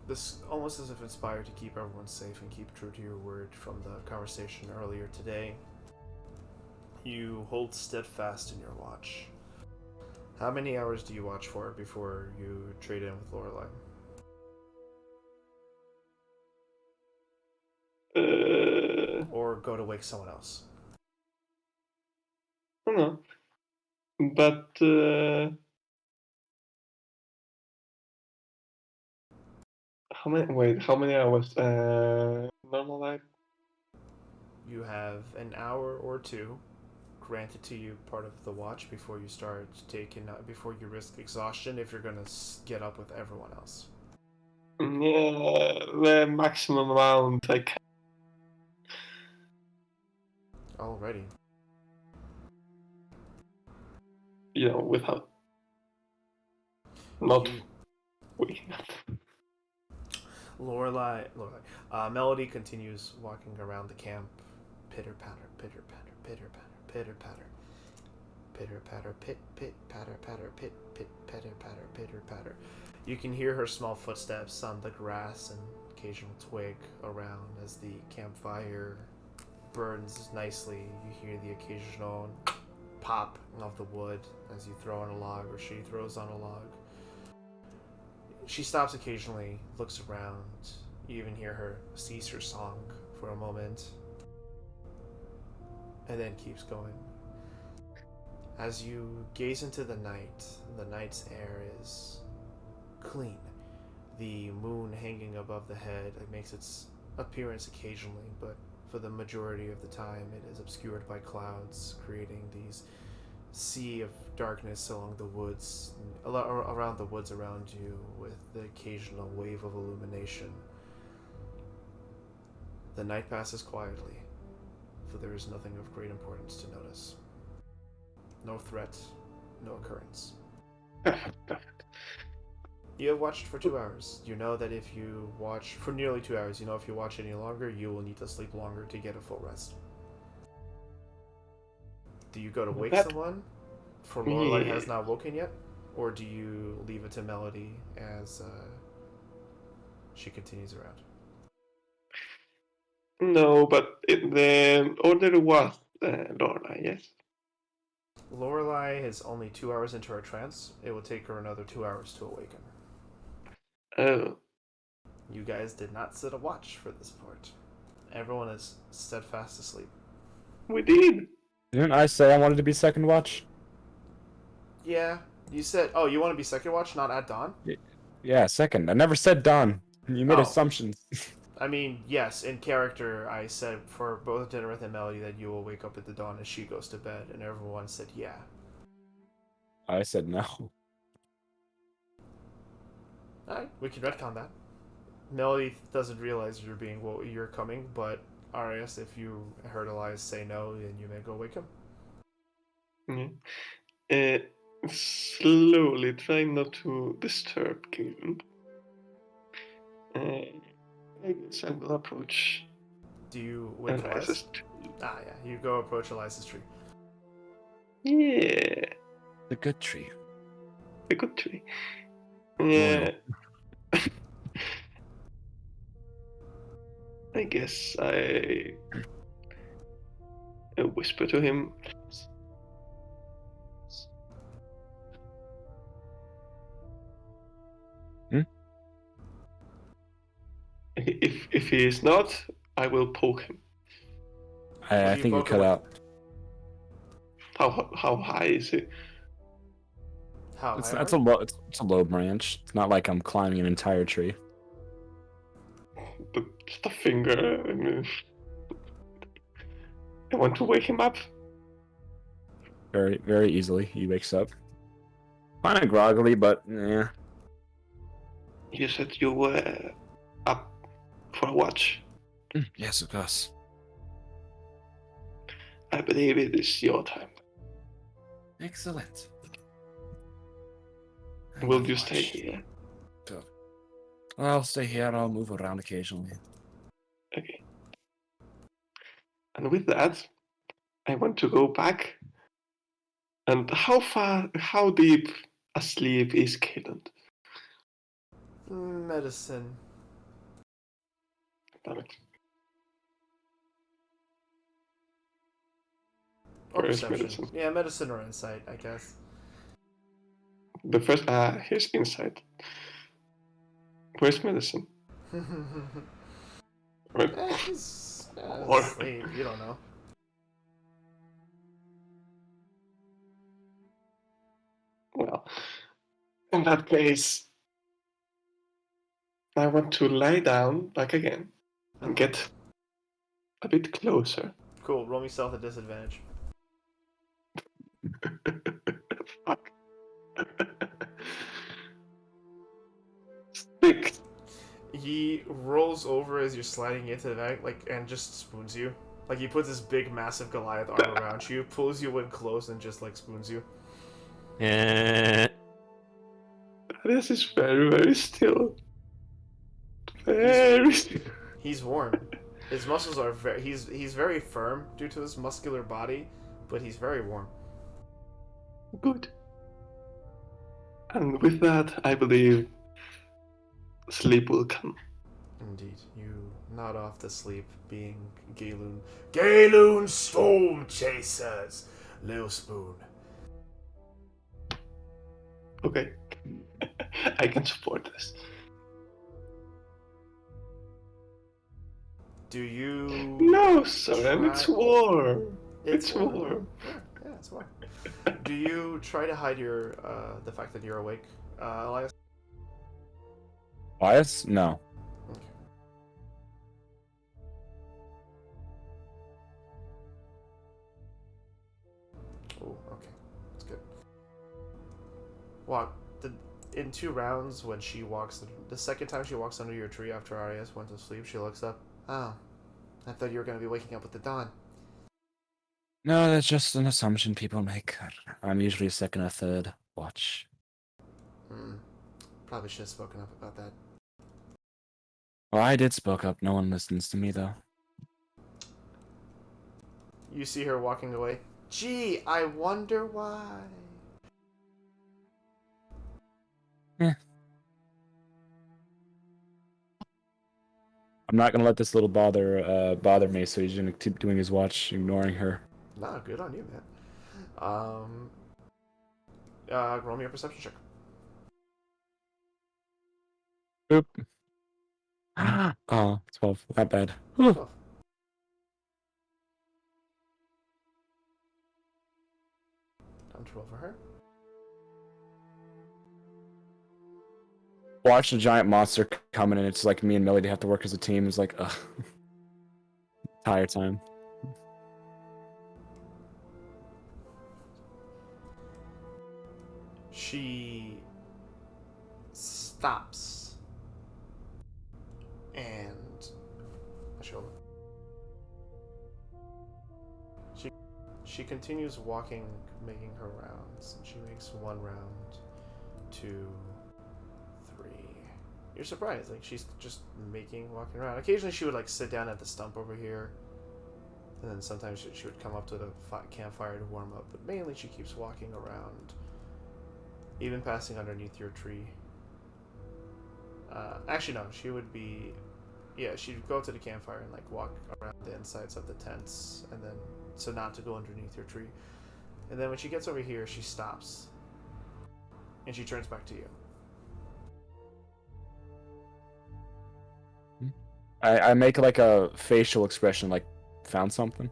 Speaker 2: This almost as if inspired to keep everyone safe and keep true to your word from the conversation earlier today. You hold steadfast in your watch. How many hours do you watch for before you trade in with Lorelei? Or go to wake someone else?
Speaker 7: I don't know. But how many? Wait, how many hours? Normal life.
Speaker 2: You have an hour or two granted to you, part of the watch, before you start taking before you risk exhaustion if you're gonna get up with everyone else.
Speaker 7: Yeah, the maximum amount I can.
Speaker 2: Alrighty.
Speaker 7: You know, without not
Speaker 2: You-
Speaker 7: waking up.
Speaker 2: Lorelei. Melody continues walking around the camp. Pitter patter, pitter patter, pitter patter, pitter patter. Pitter patter, pit, pit, patter, patter, pit, pit, pitter patter, pitter patter. You can hear her small footsteps on the grass and occasional twig around as the campfire burns nicely. You hear the occasional pop of the wood as you throw on a log or she throws on a log. She stops occasionally, looks around. You even hear her cease her song for a moment and then keeps going. As you gaze into the night's air is clean. The moon hanging above the head, it makes its appearance occasionally, but for the majority of the time it is obscured by clouds, creating these sea of darkness along the woods, around the woods around you, with the occasional wave of illumination. The night passes quietly, for there is nothing of great importance to notice. No threat, no occurrence. You have watched for 2 hours. You know that if you watch for nearly 2 hours, you know if you watch any longer, you will need to sleep longer to get a full rest. Do you go to wake someone? For Lorelei has not woken yet? Or do you leave it to Melody as she continues around?
Speaker 7: No, but the order was Lorna, yes.
Speaker 2: Lorelei is only 2 hours into her trance. It will take her another 2 hours to awaken.
Speaker 7: Oh.
Speaker 2: You guys did not set a watch for this part. Everyone is steadfast asleep.
Speaker 7: We did.
Speaker 1: Didn't I say I wanted to be second watch?
Speaker 2: Yeah, you said, oh, you want to be second watch, not at dawn?
Speaker 1: Yeah, second. I never said dawn. You made
Speaker 2: Oh.
Speaker 1: assumptions.
Speaker 2: I mean, yes, in character, I said for both Dinnereth and Melody that you will wake up at the dawn as she goes to bed, and everyone said yeah.
Speaker 1: I said no.
Speaker 2: Alright, we can retcon that. Melody doesn't realize you're coming, but Arias, if you heard Elias say no, then you may go wake him.
Speaker 7: Yeah. Slowly, try not to disturb Gillen. I guess I will approach
Speaker 2: Do you wake Elias?
Speaker 7: Elias's tree.
Speaker 2: Ah, yeah, you go approach Elias's tree.
Speaker 7: Yeah,
Speaker 1: The good tree.
Speaker 7: a good tree. Yeah. I guess I whisper to him. if he is not, I will poke him.
Speaker 1: I
Speaker 2: do you
Speaker 1: think you
Speaker 2: poke
Speaker 1: cut
Speaker 2: him
Speaker 1: out.
Speaker 7: How high is he?
Speaker 2: How
Speaker 1: It's
Speaker 2: high
Speaker 1: that's
Speaker 2: are
Speaker 1: a
Speaker 2: you?
Speaker 1: low. It's a low branch. It's not like I'm climbing an entire tree.
Speaker 7: Just a finger. I mean, I want to wake him up.
Speaker 1: Very very easily. He wakes up. Kind of groggily, but yeah.
Speaker 7: You said you were up for a watch.
Speaker 1: Yes, of course.
Speaker 7: I believe it is your time.
Speaker 1: Excellent.
Speaker 7: Will you stay here?
Speaker 1: I'll stay here. I'll move around occasionally.
Speaker 7: Okay. And with that, I want to go back. And how deep asleep is Caleb?
Speaker 2: Medicine.
Speaker 7: Damn it.
Speaker 2: Or
Speaker 7: Where is
Speaker 2: perception.
Speaker 7: medicine?
Speaker 2: Yeah, medicine or insight, I guess.
Speaker 7: The first, here's insight. Where's medicine?
Speaker 2: He's
Speaker 7: Or-
Speaker 2: asleep. You don't know.
Speaker 7: Well, in that case, I want to lie down back again and get a bit closer.
Speaker 2: Cool. Roll me stealth at disadvantage.
Speaker 7: Fuck. Stick.
Speaker 2: He rolls over as you're sliding into the bag, like, and just spoons you. Like, he puts his big, massive Goliath arm around you, pulls you in close, and just, like, spoons you.
Speaker 5: Eh.
Speaker 7: This is very, very still. Very still.
Speaker 2: He's warm. His muscles are very... He's very firm due to his muscular body, but he's very warm.
Speaker 7: Good. And with that, I believe sleep will come.
Speaker 2: Indeed. You nod off to sleep, being Galoon. Galoon Storm Chasers! Lil Spoon.
Speaker 7: Okay. I can support this.
Speaker 2: Do you...
Speaker 7: No, Soren,
Speaker 2: try-
Speaker 7: it's warm.
Speaker 2: It's
Speaker 7: It's
Speaker 2: warm.
Speaker 7: warm.
Speaker 2: Yeah, it's warm. Do you try to hide your the fact that you're awake, Elias?
Speaker 1: Bias? No.
Speaker 2: Okay. Oh, okay, that's good. What? In 2 rounds, when she walks, the second time she walks under your tree after Arias went to sleep, she looks up. Oh, I thought you were gonna be waking up with the dawn.
Speaker 1: No, that's just an assumption people make. I'm usually second or third watch.
Speaker 2: Hmm. Probably should have spoken up about that.
Speaker 1: Well, I did spoke up. No one listens to me, though.
Speaker 2: You see her walking away. Gee, I wonder why.
Speaker 1: I'm not gonna let this little bother me, so he's gonna keep doing his watch, ignoring her.
Speaker 2: Nah, good on you, man. Roll me a perception check.
Speaker 1: Boop. Oh, 12. Not bad.
Speaker 2: 12. Down to roll for her.
Speaker 1: Watch the giant monster coming, and it's like me and Melody have to work as a team. It's like, ugh. Entire time.
Speaker 2: She stops and she continues walking, making her rounds. She makes 1 round, 2, 3. You're surprised, like she's just walking around. Occasionally she would like sit down at the stump over here, and then sometimes she would come up to the campfire to warm up, but mainly she keeps walking around, even passing underneath your tree. Actually, no, she would be... Yeah, she'd go to the campfire and like walk around the insides of the tents, and then so not to go underneath your tree. And then when she gets over here, she stops, and she turns back to you.
Speaker 1: I make like a facial expression, like found something.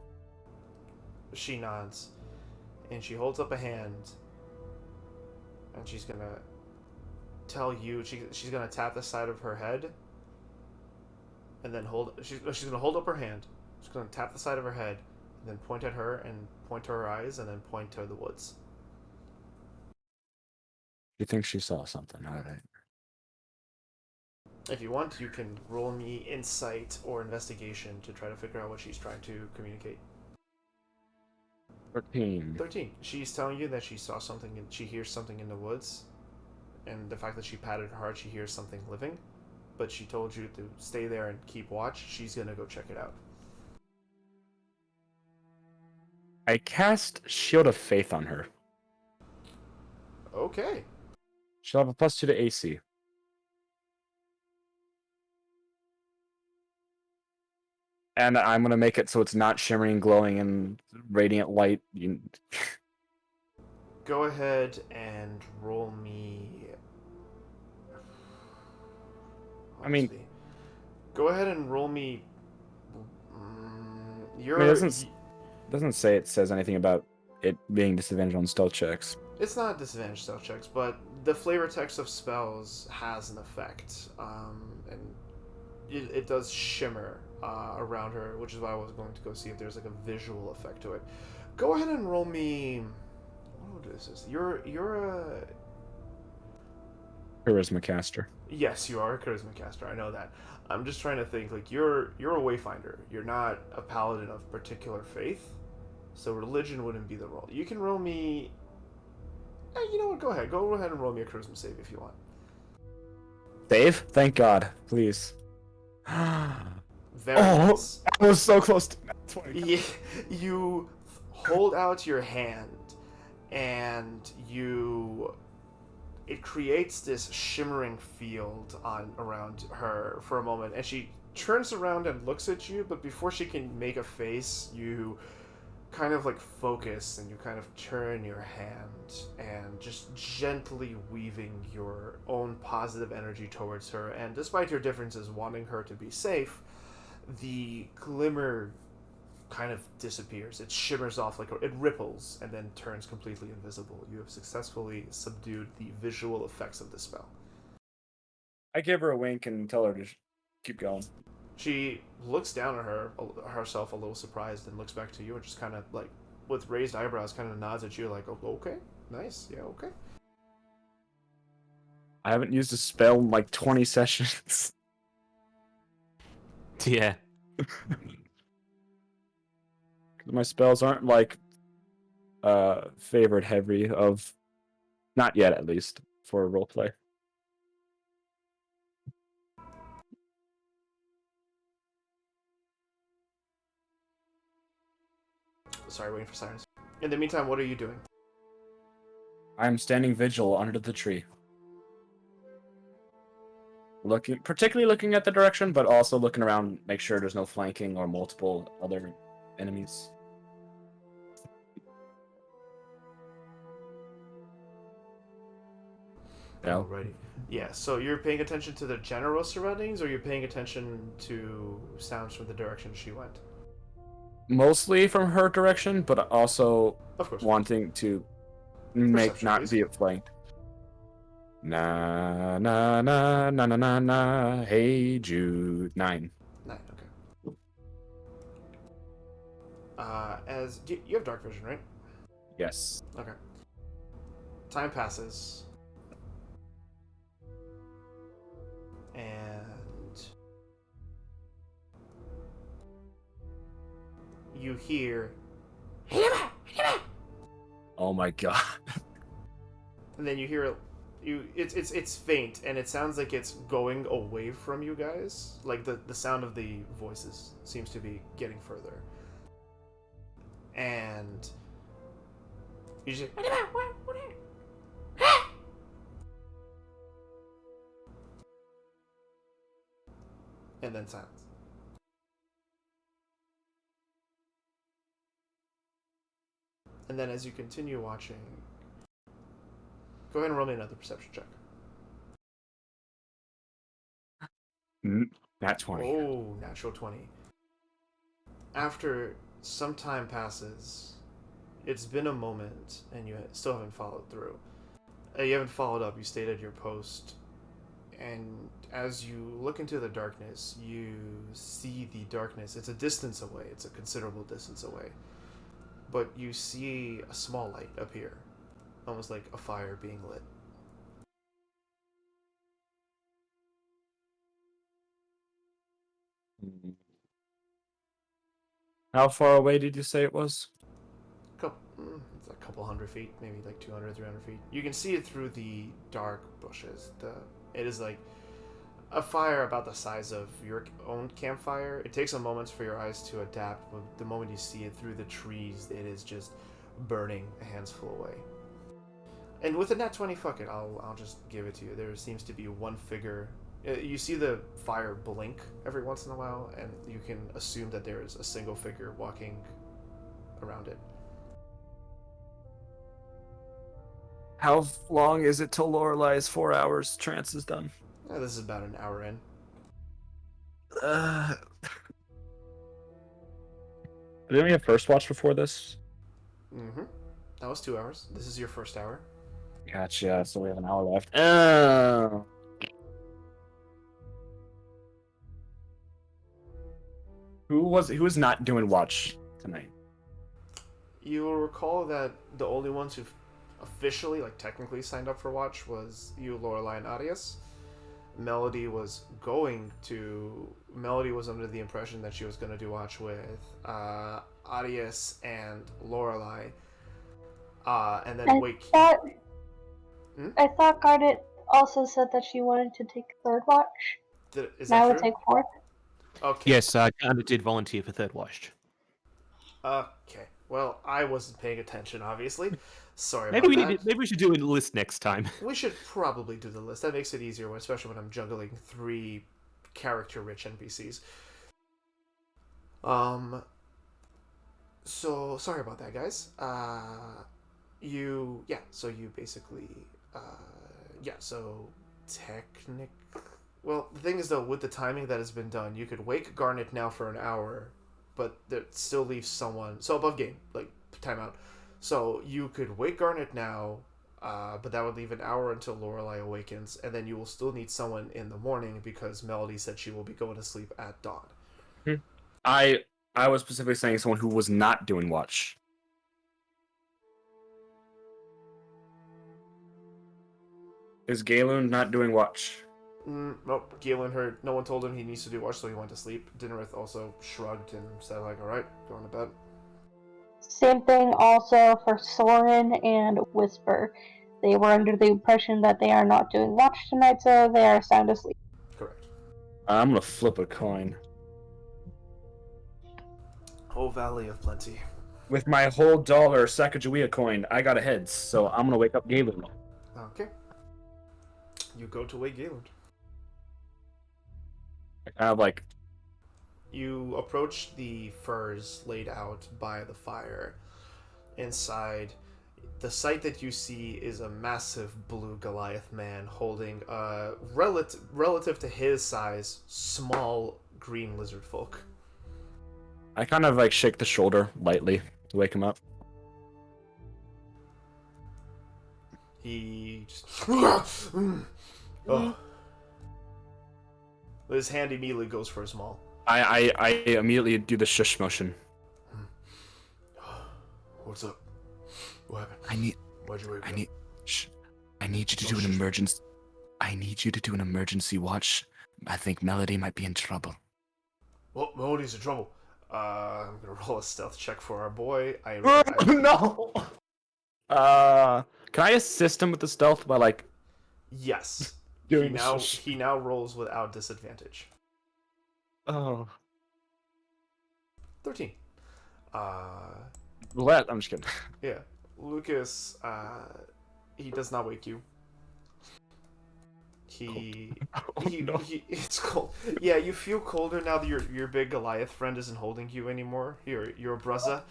Speaker 2: She nods, and she holds up a hand, and she's gonna tell you. She's gonna tap the side of her head, and then she's gonna hold up her hand. She's gonna tap the side of her head, and then point at her, and point to her eyes, and then point to the woods.
Speaker 1: You think she saw something? All right.
Speaker 2: If you want, you can roll me insight or investigation to try to figure out what she's trying to communicate.
Speaker 1: 13.
Speaker 2: 13. She's telling you that she saw something and she hears something in the woods, and the fact that she patted her heart, she hears something living, but she told you to stay there and keep watch. She's gonna go check it out.
Speaker 1: I cast Shield of Faith on her.
Speaker 2: Okay.
Speaker 1: She'll have a +2 to AC. And I'm gonna make it so it's not shimmering, glowing, and radiant light.
Speaker 2: Go ahead and roll me.
Speaker 1: I mean-
Speaker 2: Let's see. Go ahead and roll me. You're.
Speaker 1: it doesn't say it says anything about it being disadvantaged on stealth checks.
Speaker 2: It's not disadvantage stealth checks, but the flavor text of spells has an effect, and it does shimmer around her, which is why I was going to go see if there's like a visual effect to it. Go ahead and roll me. What is this? You're a.
Speaker 1: Charisma caster.
Speaker 2: Yes, you are a charisma caster. I know that. I'm just trying to think. Like you're a wayfinder. You're not a paladin of particular faith, so religion wouldn't be the role. You can roll me. You know what? Go ahead. Go ahead and roll me a charisma save if you want.
Speaker 1: Save? Thank God. Please.
Speaker 2: Very
Speaker 1: Oh,
Speaker 2: nice.
Speaker 1: I was so close to 20.
Speaker 2: You hold out your hand, and it creates this shimmering field around her for a moment, and she turns around and looks at you, but before she can make a face, you kind of like focus, and you kind of turn your hand and just gently weaving your own positive energy towards her, and despite your differences wanting her to be safe, the glimmer kind of disappears. It shimmers off, it ripples and then turns completely invisible. You have successfully subdued the visual effects of the spell.
Speaker 1: I give her a wink and tell her to keep going.
Speaker 2: She looks down at herself a little surprised, and looks back to you and just kind of like with raised eyebrows kind of nods at you like, oh, okay, nice, yeah, okay.
Speaker 1: I haven't used a spell in like 20 sessions.
Speaker 5: Yeah.
Speaker 1: My spells aren't like favored heavy of, not yet at least, for roleplay.
Speaker 2: Sorry, waiting for sirens. In the meantime, what are you doing?
Speaker 1: I'm standing vigil under the tree. Particularly looking at the direction, but also looking around, make sure there's no flanking or multiple other enemies. No.
Speaker 2: Alrighty. Yeah, so you're paying attention to the general surroundings, or you're paying attention to sounds from the direction she went?
Speaker 1: Mostly from her direction, but also
Speaker 2: Of course.
Speaker 1: wanting to make
Speaker 2: Perception,
Speaker 1: not
Speaker 2: please.
Speaker 1: be flanked. Na na na na na na na. Hey Jude. 9.
Speaker 2: 9, okay. You have dark vision, right?
Speaker 1: Yes.
Speaker 2: Okay. Time passes. And you hear,
Speaker 1: Oh my god.
Speaker 2: and then you hear it's faint, and it sounds like it's going away from you guys. Like the sound of the voices seems to be getting further. And you just and then silence. And then as you continue watching, go ahead and roll me another perception check.
Speaker 1: Nat 20.
Speaker 2: Oh, natural 20. After some time passes, it's been a moment, and you still haven't followed through. You haven't followed up, you stayed at your post, and as you look into the darkness, you see the darkness. It's a distance away, it's a considerable distance away. But you see a small light appear, almost like a fire being lit.
Speaker 1: How far away did you say it was?
Speaker 2: It's a couple 100 feet, maybe like 200, 300 feet. You can see it through the dark bushes. It is like a fire about the size of your own campfire. It takes a moment for your eyes to adapt, but the moment you see it through the trees, it is just burning a handful away. And with a nat 20, fuck it, I'll just give it to you. There seems to be one figure. You see the fire blink every once in a while, and you can assume that there is a single figure walking around it.
Speaker 1: How long is it till Lorelai's 4 hours trance is done?
Speaker 2: This is about an hour in.
Speaker 1: Didn't we have first watch before this?
Speaker 2: Mm-hmm. That was 2 hours. This is your first hour.
Speaker 1: Gotcha. So we have an hour left. Oh. Who was not doing watch tonight?
Speaker 2: You will recall that the only ones who officially, like technically, signed up for watch was you, Lorelai, and Arias. Melody was under the impression that she was going to do watch with Arias and Lorelai, and then
Speaker 3: I thought Garnet also said that she wanted to take third watch.
Speaker 2: Is
Speaker 3: Now
Speaker 2: that
Speaker 3: would
Speaker 2: true?
Speaker 3: take fourth.
Speaker 2: Okay.
Speaker 5: Yes, I kind of did volunteer for third watch.
Speaker 2: Okay. Well, I wasn't paying attention, obviously. Sorry
Speaker 5: Maybe
Speaker 2: about that.
Speaker 5: maybe we should do a list next time.
Speaker 2: We should probably do the list. That makes it easier, especially when I'm juggling 3 character-rich NPCs. So sorry about that, guys. So you basically, so well, the thing is though, with the timing that has been done, you could wake Garnet now for an hour, but that still leaves someone, so above game, like, timeout. So you could wake Garnet now, but that would leave an hour until Lorelai awakens, and then you will still need someone in the morning because Melody said she will be going to sleep at dawn.
Speaker 1: I was specifically saying someone who was not doing watch. Is Galen not doing watch?
Speaker 2: Nope. Galen heard. No one told him he needs to do watch, so he went to sleep. Dinnerith also shrugged and said, like, alright, going to bed.
Speaker 3: Same thing also for Soren and Whisper. They were under the impression that they are not doing watch tonight, so they are sound asleep.
Speaker 2: Correct.
Speaker 1: I'm gonna flip a coin.
Speaker 2: Oh, Valley of Plenty.
Speaker 1: With my whole dollar Sacagawea coin, I got a heads, so I'm gonna wake up Galen.
Speaker 2: Okay. You go to wake Galen. You approach the furs laid out by the fire. Inside, the sight that you see is a massive blue Goliath man holding a relative to his size, small green lizard folk.
Speaker 1: I kind of shake the shoulder lightly to wake him up.
Speaker 2: He just oh. His hand immediately goes for his maul.
Speaker 1: I immediately do the shush motion.
Speaker 2: What's up? What happened? Why'd you wake me up?
Speaker 1: I need you to do an emergency. I need you to do an emergency watch. I think Melody might be in trouble.
Speaker 2: Well, Melody's in trouble. I'm gonna roll a stealth check for our boy.
Speaker 1: No. Can I assist him with the stealth by
Speaker 2: Yes.
Speaker 1: doing
Speaker 2: he now rolls without disadvantage.
Speaker 1: Oh.
Speaker 2: 13.
Speaker 1: What? I'm just kidding.
Speaker 2: Yeah. Lucas, he does not wake you. It's cold. Yeah, you feel colder now that your big Goliath friend isn't holding you anymore. Your bruzza.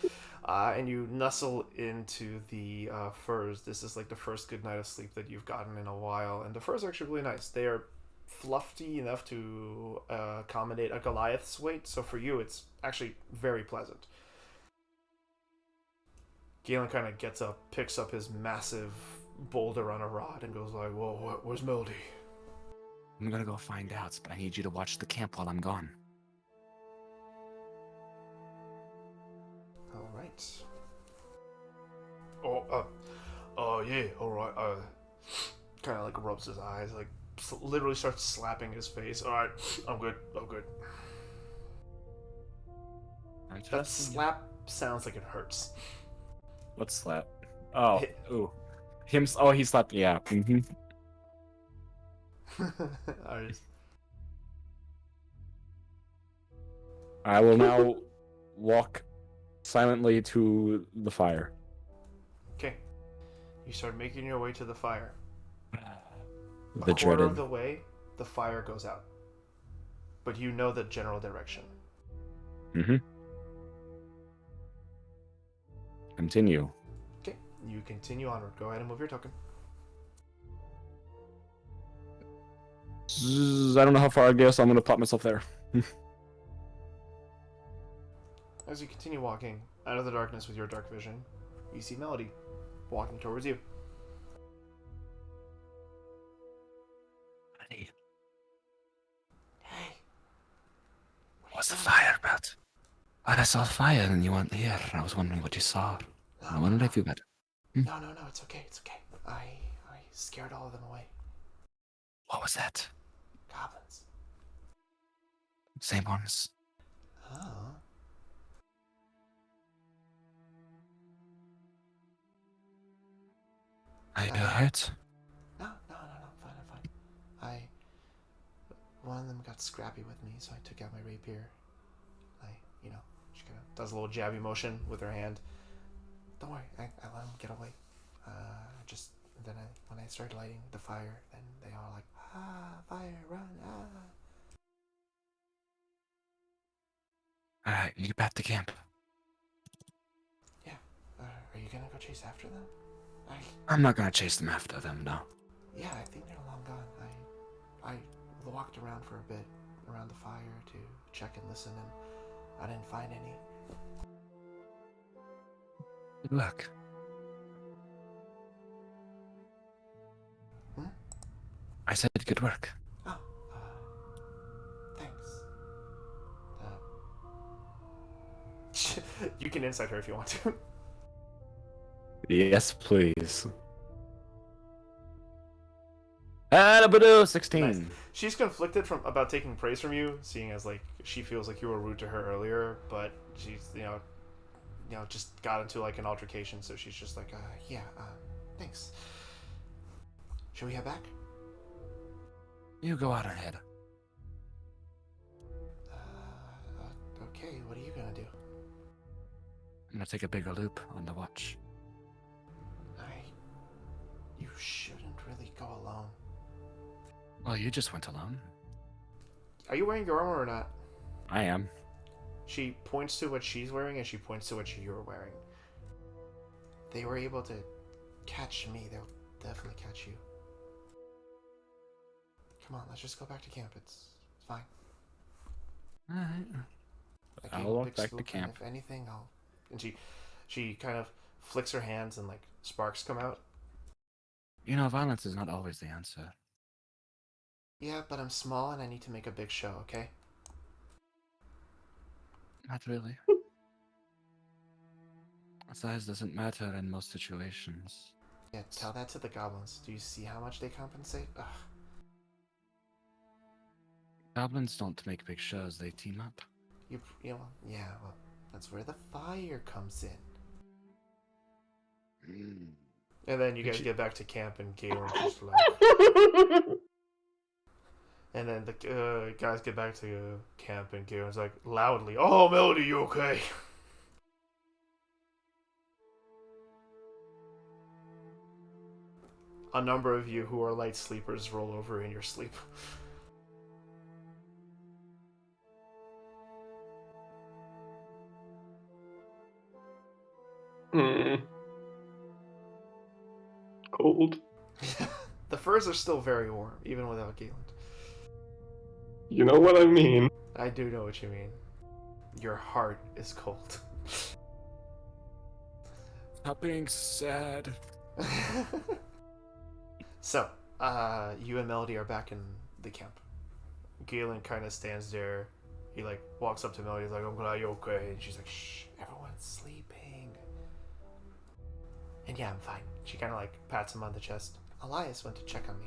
Speaker 2: And you nestle into the furs. This is like the first good night of sleep that you've gotten in a while, and the furs are actually really nice. They are fluffy enough to accommodate a Goliath's weight, so for you it's actually very pleasant. Galen kind of gets up, picks up his massive boulder on a rod, and goes like, "Whoa, where's Melody?"
Speaker 1: I'm gonna go find out, but I need you to watch the camp while I'm gone.
Speaker 2: All right. Yeah, all right. Kind of like rubs his eyes, like literally starts slapping his face. All right, I'm good. That slap sounds like it hurts.
Speaker 1: What slap? Oh,
Speaker 2: Hit.
Speaker 1: ooh. Oh, he slapped. Yeah.
Speaker 2: Alright.
Speaker 1: I will now walk silently to the fire.
Speaker 2: Okay. You start making your way to the fire.
Speaker 1: The
Speaker 2: A quarter
Speaker 1: dreaded.
Speaker 2: of the way, the fire goes out. But you know the general direction.
Speaker 1: Continue.
Speaker 2: Okay. You continue onward. Go ahead and move your token.
Speaker 1: I don't know how far I go, so I'm gonna plot myself there.
Speaker 2: As you continue walking out of the darkness with your dark vision, you see Melody walking towards you.
Speaker 1: Hey,
Speaker 2: Hey.
Speaker 1: what's the fire about? I saw fire and you weren't here. I was wondering what you saw. I wondered if you better.
Speaker 2: No, it's okay. I scared all of them away.
Speaker 1: What was that?
Speaker 2: Goblins.
Speaker 1: Same ones.
Speaker 2: Oh.
Speaker 1: Are you hurt?
Speaker 2: No, I'm fine. One of them got scrappy with me, so I took out my rapier. She kind of does a little jabby motion with her hand. Don't worry, I let them get away. When I started lighting the fire, then they all like, fire, run,
Speaker 1: Alright, you get back to camp.
Speaker 2: Yeah. Are you gonna go chase after them?
Speaker 1: I'm not gonna chase them after them, no.
Speaker 2: Yeah, I think they're long gone. I walked around for a bit around the fire to check and listen, and I didn't find any.
Speaker 1: Good luck. I said good work.
Speaker 2: Oh, thanks. You can insight her if you want to.
Speaker 1: Yes, please. Adabadoo, 16.
Speaker 2: Nice. She's conflicted about taking praise from you, seeing as like she feels like you were rude to her earlier, but she's just got into like an altercation, so she's just like, thanks. Should we head back?
Speaker 1: You go out ahead.
Speaker 2: Okay. What are you gonna do?
Speaker 1: I'm gonna take a bigger loop on the watch.
Speaker 2: You shouldn't really go alone.
Speaker 1: Well, you just went alone.
Speaker 2: Are you wearing your armor or not?
Speaker 1: I am.
Speaker 2: She points to what she's wearing, and she points to what you're wearing. They were able to catch me. They'll definitely catch you. Come on, let's just go back to camp. It's fine.
Speaker 1: Alright.
Speaker 2: I
Speaker 1: I'll
Speaker 2: gave a
Speaker 1: walk
Speaker 2: big
Speaker 1: back to
Speaker 2: swoop,
Speaker 1: camp.
Speaker 2: And if anything, I'll... And she kind of flicks her hands, and like sparks come out.
Speaker 1: You know, violence is not always the answer.
Speaker 2: Yeah, but I'm small, and I need to make a big show, okay?
Speaker 1: Not really. Size doesn't matter in most situations.
Speaker 2: Yeah, tell that to the goblins. Do you see how much they compensate? Ugh.
Speaker 1: Goblins don't make big shows, they team up.
Speaker 2: Well, that's where the fire comes in. And then you guys get back to camp, and Galen's just like... And then the guys get back to camp, and Galen's like, loudly, "Oh, Melody, you okay?" A number of you who are light sleepers roll over in your sleep.
Speaker 7: Cold.
Speaker 2: The furs are still very warm, even without Galen.
Speaker 7: You know what I mean.
Speaker 2: I do know what you mean. Your heart is cold.
Speaker 1: Stop being sad.
Speaker 2: So, you and Melody are back in the camp. Galen kind of stands there. He like walks up to Melody. He's like, "I'm glad you're okay," and she's like, "Shh, everyone's sleeping." And yeah, I'm fine. She kind of like pats him on the chest. Elias went to check on me.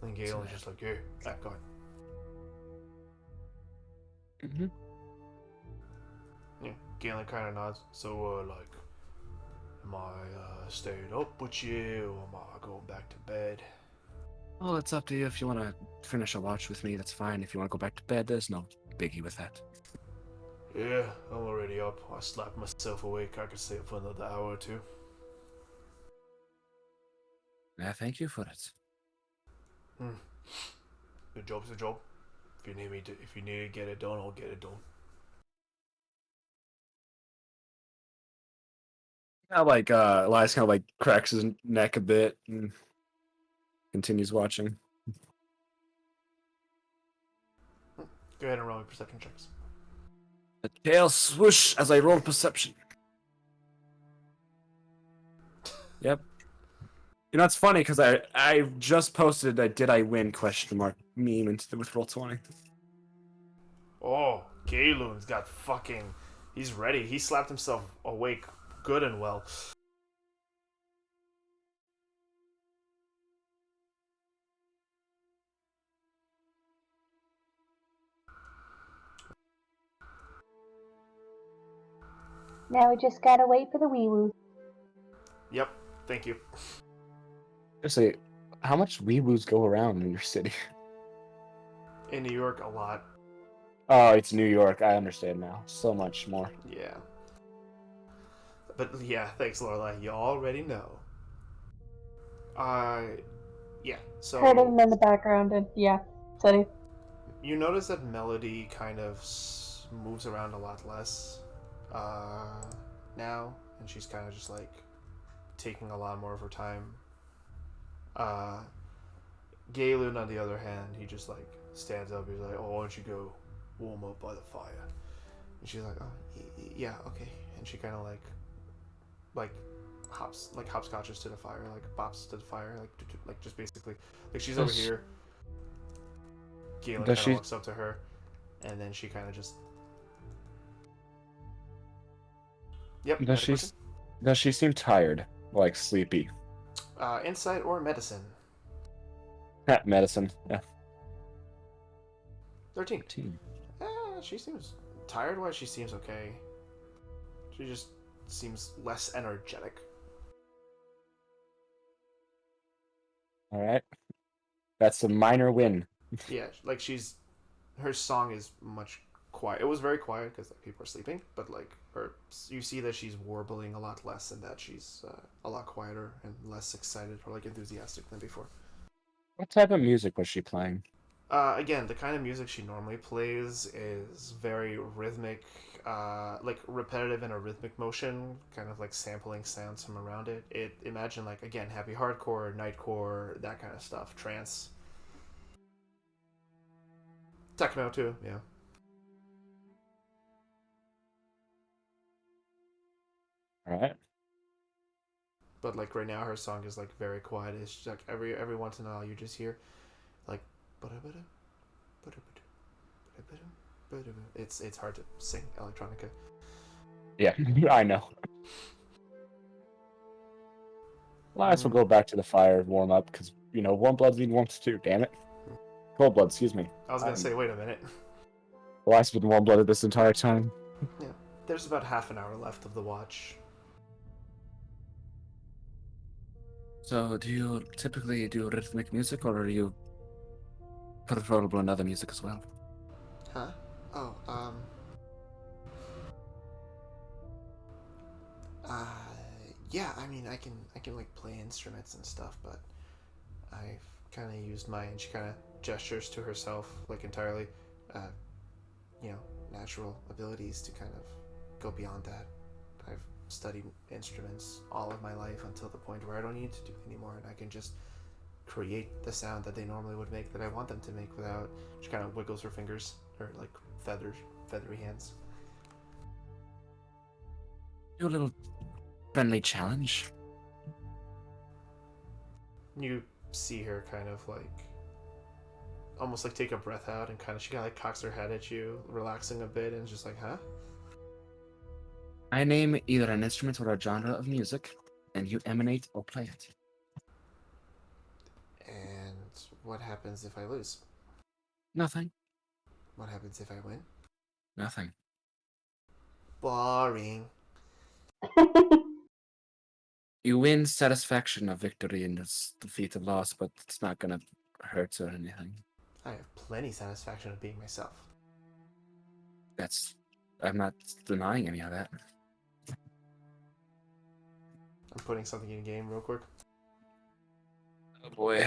Speaker 2: And Galen's just like, "Hey, that guy."
Speaker 1: Mm-hmm.
Speaker 2: Yeah, Galen kind of nods. So, like, am I staying up with you, or am I going back to bed?
Speaker 1: Well, it's up to you. If you want to finish a watch with me, that's fine. If you want to go back to bed, there's no biggie with that.
Speaker 2: Yeah, I'm already up. I slapped myself awake. I could stay up for another hour or two.
Speaker 1: Yeah, thank you for it.
Speaker 2: The job's a job. If you need to get it done, I'll get it done.
Speaker 1: Elias kind of like cracks his neck a bit and continues watching.
Speaker 2: Go ahead and roll me perception checks.
Speaker 1: The tail swoosh as I roll perception. Yep. You know, it's funny because I just posted a "Did I win?" question mark meme into with Roll20.
Speaker 2: Oh, Galen's got fucking... He's ready. He slapped himself awake good and well.
Speaker 3: Now we just gotta wait for the wee woo.
Speaker 2: Yep, thank you.
Speaker 1: Seriously, how much wee-woos go around in your city?
Speaker 2: In New York, a lot.
Speaker 1: Oh, it's New York. I understand now. So much more.
Speaker 2: Yeah. But yeah, thanks, Lorelai. You already know. Yeah, so...
Speaker 3: Heard him in the background, and yeah, sorry.
Speaker 2: You notice that Melody kind of moves around a lot less now, and she's kind of just like taking a lot more of her time. Galen, on the other hand, he just like stands up. He's like, "Oh, why don't you go warm up by the fire?" And she's like, "Oh, yeah, okay." And she kind of like hopscotches to the fire, like bops to the fire, like just basically like she's over here. Galen kind of walks up to her, and then she kind of just... Yep.
Speaker 1: Does she seem tired? Like sleepy?
Speaker 2: Insight or medicine?
Speaker 1: Medicine. Yeah.
Speaker 2: 13. She seems tired. Why? She seems okay. She just seems less energetic.
Speaker 1: All right. That's a minor win.
Speaker 2: Yeah, like her song is much quiet. It was very quiet because like, people are sleeping, but like you see that she's warbling a lot less, and that she's a lot quieter and less excited or like enthusiastic than before.
Speaker 1: What type of music was she playing?
Speaker 2: Again, the kind of music she normally plays is very rhythmic, like repetitive in a rhythmic motion, kind of like sampling sounds from around it. Imagine like again happy hardcore, nightcore, that kind of stuff, trance, techno too, yeah.
Speaker 1: All right.
Speaker 2: But like right now, her song is like very quiet. It's just, like every once in a while you just hear like it's hard to sing electronica.
Speaker 1: Yeah, I know. Elias will go back to the fire and warm up because warm bloods need warmth too. Damn it. Cold blood, excuse me.
Speaker 2: I was gonna say, wait a minute.
Speaker 1: Elias has been warm blooded this entire time.
Speaker 2: Yeah, there's about half an hour left of the watch.
Speaker 1: So, do you typically do rhythmic music, or are you preferable in other music as well?
Speaker 2: Huh? Oh, yeah. I mean, I can like play instruments and stuff, but I've kind of used my... And she kind of gestures to herself, like entirely, natural abilities to kind of go beyond that. I've studied instruments all of my life until the point where I don't need to do it anymore, and I can just create the sound that they normally would make that I want them to make without. She kind of wiggles her fingers, her like feathery hands.
Speaker 1: Do a little friendly challenge.
Speaker 2: You see her kind of like almost like take a breath out and she kind of like cocks her head at you, relaxing a bit, and just like, huh?
Speaker 1: I name either an instrument or a genre of music, and you emanate or play it.
Speaker 2: And what happens if I lose?
Speaker 1: Nothing.
Speaker 2: What happens if I win?
Speaker 1: Nothing.
Speaker 2: Boring.
Speaker 1: You win satisfaction of victory in this defeat of loss, but it's not gonna hurt or anything.
Speaker 2: I have plenty satisfaction of being myself.
Speaker 1: I'm not denying any of that.
Speaker 2: I'm putting something in game real quick.
Speaker 1: Oh boy.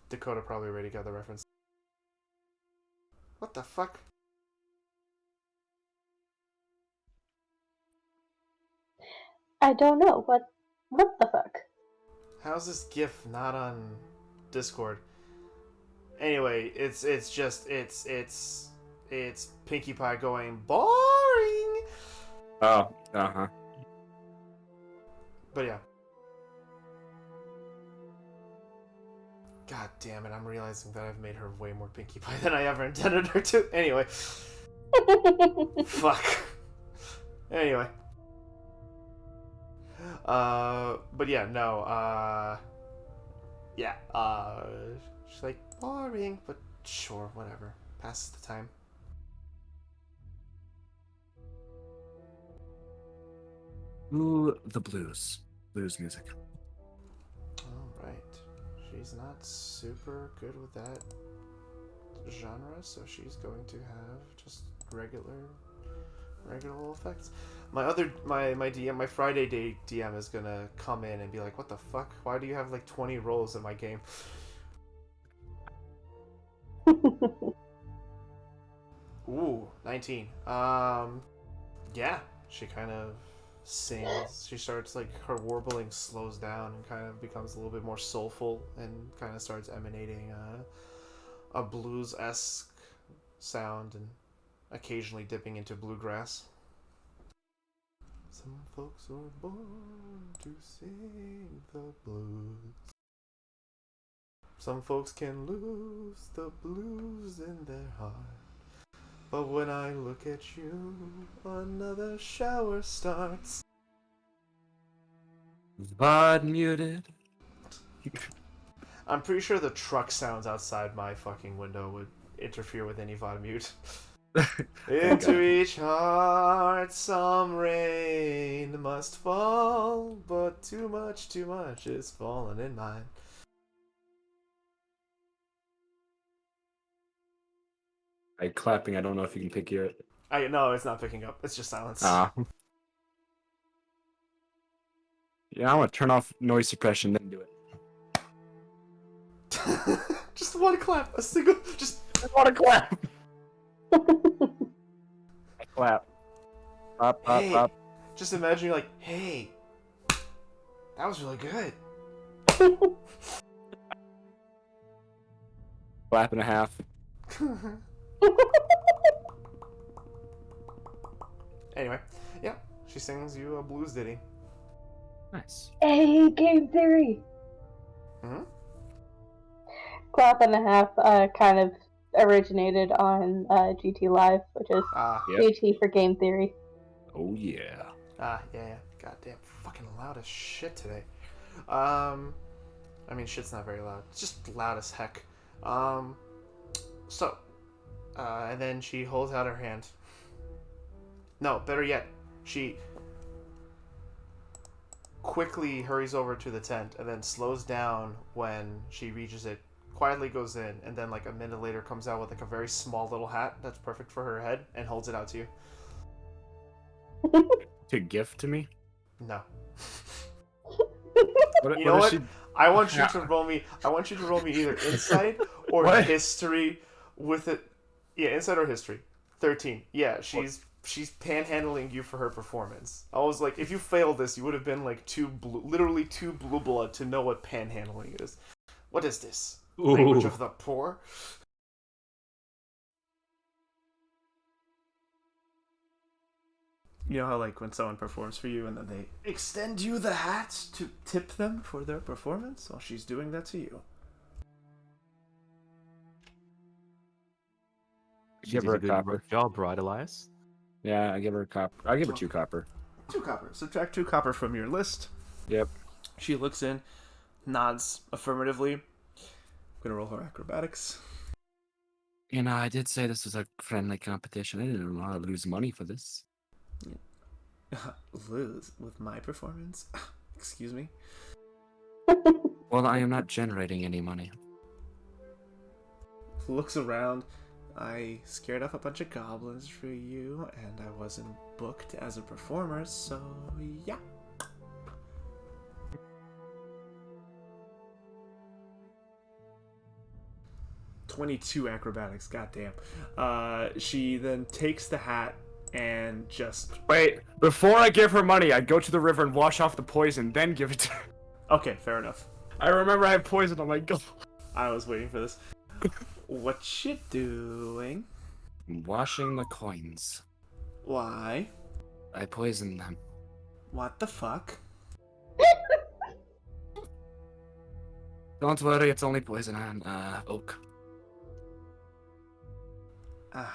Speaker 2: Dakota probably already got the reference. What the fuck?
Speaker 3: I don't know. What the fuck?
Speaker 2: How's this GIF not on Discord? Anyway, it's Pinkie Pie going boring.
Speaker 1: Oh, uh-huh.
Speaker 2: But yeah. God damn it, I'm realizing that I've made her way more Pinkie Pie than I ever intended her to. Anyway. Fuck. Anyway. But yeah, no, she's like, boring, but sure, whatever. Passes the time.
Speaker 1: Ooh, the blues. Blues music.
Speaker 2: Alright. She's not super good with that genre, so she's going to have just regular effects. My DM, my Friday day DM is gonna come in and be like, what the fuck? Why do you have like 20 roles in my game? Ooh, 19. Yeah, she kind of sings. She starts like her warbling slows down and kind of becomes a little bit more soulful and kind of starts emanating a blues-esque sound and occasionally dipping into bluegrass. Some folks were born to sing the blues. Some folks can lose the blues in their heart. But when I look at you, another shower starts.
Speaker 1: VOD muted.
Speaker 2: I'm pretty sure the truck sounds outside my fucking window would interfere with any VOD mute. Into each heart some rain must fall, but too much is falling in mine.
Speaker 1: Clapping, I don't know if you can hear it.
Speaker 2: No, it's not picking up. It's just silence.
Speaker 1: Yeah, I want to turn off noise suppression, then do it.
Speaker 2: Just one clap. A single. Just.
Speaker 1: I want to clap. I clap. Pop, pop,
Speaker 2: Hey,
Speaker 1: pop.
Speaker 2: just imagine you're like, hey, that was really good.
Speaker 1: Clap and a half.
Speaker 2: Anyway, yeah, she sings you a blues ditty.
Speaker 1: Nice.
Speaker 3: Hey, game theory.
Speaker 2: Hmm?
Speaker 3: Clap and a half kind of originated on GT Live, which is
Speaker 1: Yep.
Speaker 3: GT for game theory.
Speaker 1: Oh yeah.
Speaker 2: Yeah. Goddamn, fucking loud as shit today. I mean, shit's not very loud. It's just loud as heck. And then she holds out her hand. No, better yet, she quickly hurries over to the tent and then slows down when she reaches it, quietly goes in, and then like a minute later comes out with like a very small little hat that's perfect for her head and holds it out to you.
Speaker 1: To gift to me?
Speaker 2: No.
Speaker 1: What,
Speaker 2: You know what?
Speaker 1: She...
Speaker 2: I want you to roll me either insight or
Speaker 1: What?
Speaker 2: history with it. Yeah, insight or history. 13. Yeah, she's panhandling you for her performance. I was like, if you failed this, you would have been like literally too blue blood to know what panhandling is. What is this? Language
Speaker 5: Ooh.
Speaker 2: of the poor? You know how like when someone performs for you and then they extend you the hat to tip them for their performance? Well, she's doing that to you.
Speaker 5: She
Speaker 1: Give
Speaker 5: did
Speaker 1: her
Speaker 5: a
Speaker 1: a
Speaker 5: good
Speaker 1: copper.
Speaker 5: job, right, Elias?
Speaker 1: Yeah, I give her a copper. I'll give her 2 copper.
Speaker 2: 2 copper. Subtract 2 copper from your list.
Speaker 1: Yep.
Speaker 2: She looks in, nods affirmatively. I'm gonna roll her acrobatics.
Speaker 1: You know, I did say this was a friendly competition. I didn't want to lose money for this.
Speaker 2: Lose with my performance? Excuse me?
Speaker 1: Well, I am not generating any money.
Speaker 2: Looks around. I scared off a bunch of goblins for you, and I wasn't booked as a performer, so yeah. "22 acrobatics, goddamn." She then takes the hat and just...
Speaker 1: Wait, before I give her money, I'd go to the river and wash off the poison, then give it to her.
Speaker 2: Okay, fair enough.
Speaker 1: I remember I had poison on my gun.
Speaker 2: I was waiting for this. What you doing?
Speaker 1: Washing the coins.
Speaker 2: Why?
Speaker 1: I poisoned them.
Speaker 2: What the fuck?
Speaker 1: Don't worry, it's only poison on oak.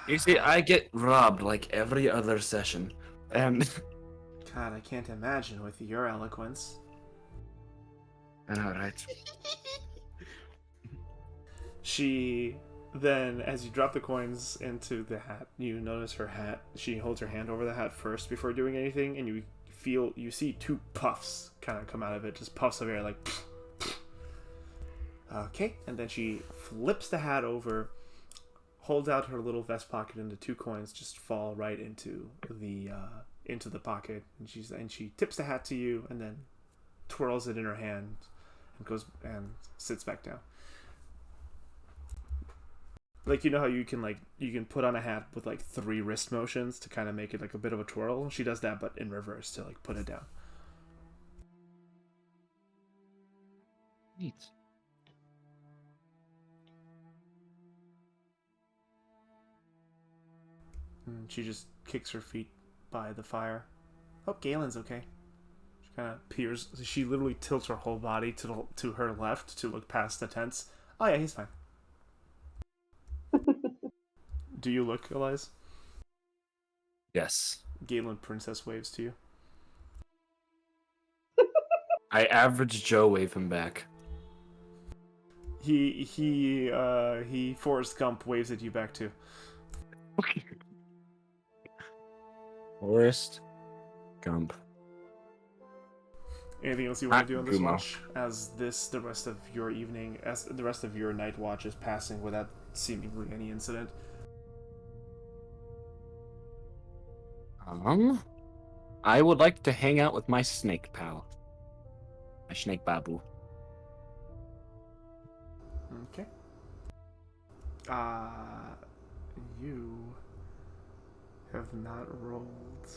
Speaker 1: You see, I get robbed like every other session. And
Speaker 2: God, I can't imagine with your eloquence.
Speaker 1: alright.
Speaker 2: She then, as you drop the coins into the hat, you notice her hat. She holds her hand over the hat first before doing anything, and you see 2 puffs kind of come out of it, just puffs of air, like. Okay, and then she flips the hat over, holds out her little vest pocket, and the 2 coins just fall right into the pocket, and she tips the hat to you, and then twirls it in her hand, and goes and sits back down. Like, you know how you can put on a hat with like 3 wrist motions to kind of make it like a bit of a twirl? She does that, but in reverse to like put it down.
Speaker 1: Neat.
Speaker 2: And she just kicks her feet by the fire. Hope Galen's okay. She kind of peers. She literally tilts her whole body to her left to look past the tents. Oh yeah, he's fine. Do you look, Elias?
Speaker 1: Yes.
Speaker 2: Galen princess waves to you.
Speaker 1: I average Joe wave him back.
Speaker 2: He Forrest Gump waves at you back too.
Speaker 1: Okay. Forrest Gump.
Speaker 2: Anything else you want to do on this
Speaker 1: Gumo.
Speaker 2: watch? As the rest of your evening, as the rest of your night watch is passing without seemingly any incident.
Speaker 1: I would like to hang out with my snake pal. My snake babu.
Speaker 2: Okay. You have not rolled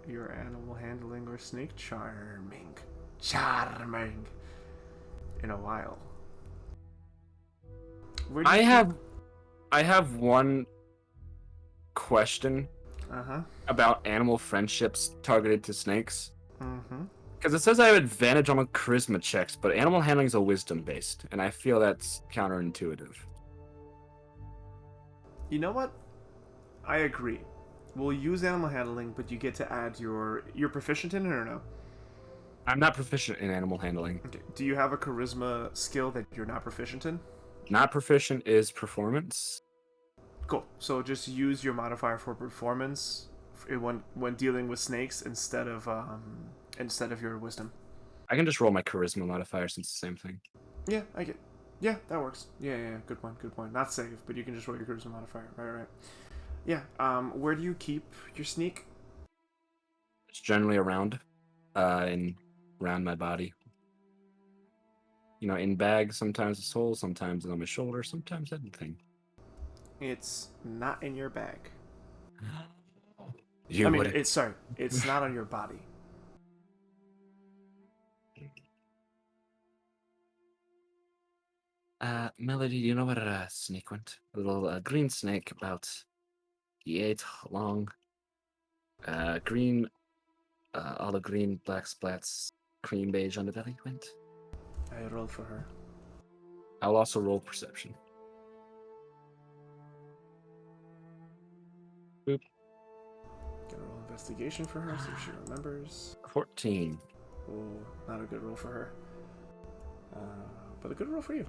Speaker 2: your animal handling or snake charming in a while. Where do
Speaker 1: I
Speaker 2: you
Speaker 1: have one question
Speaker 2: Uh-huh.
Speaker 1: about animal friendships targeted to snakes.
Speaker 2: Mm-hmm.
Speaker 1: Because it says I have advantage on charisma checks, but animal handling is a wisdom based, and I feel that's counterintuitive.
Speaker 2: You know what? I agree. We'll use animal handling, but you get to add you're proficient in it or no?
Speaker 1: I'm not proficient in animal handling.
Speaker 2: Okay. Do you have a charisma skill that you're not proficient in?
Speaker 1: Not proficient is performance.
Speaker 2: Cool. So just use your modifier for performance when dealing with snakes instead of your wisdom.
Speaker 1: I can just roll my charisma modifier since it's the same thing.
Speaker 2: Yeah, I get. Yeah, that works. Yeah. Good point. Not save, but you can just roll your charisma modifier. Right. Yeah. Where do you keep your sneak?
Speaker 1: It's generally around my body. You know, in bags, sometimes it's whole, sometimes it's on my shoulder, sometimes anything.
Speaker 2: It's not in your bag.
Speaker 1: You
Speaker 2: I mean,
Speaker 1: would.
Speaker 2: it's not on your body.
Speaker 1: Melody, you know where a snake went? A little green snake, about 8 long. Green, olive green, black splats, cream beige underbelly went.
Speaker 2: I rolled for her.
Speaker 1: I'll also roll perception. Boop.
Speaker 2: Gonna roll investigation for her, see if she remembers.
Speaker 1: 14.
Speaker 2: Oh, not a good roll for her. But a good roll for you.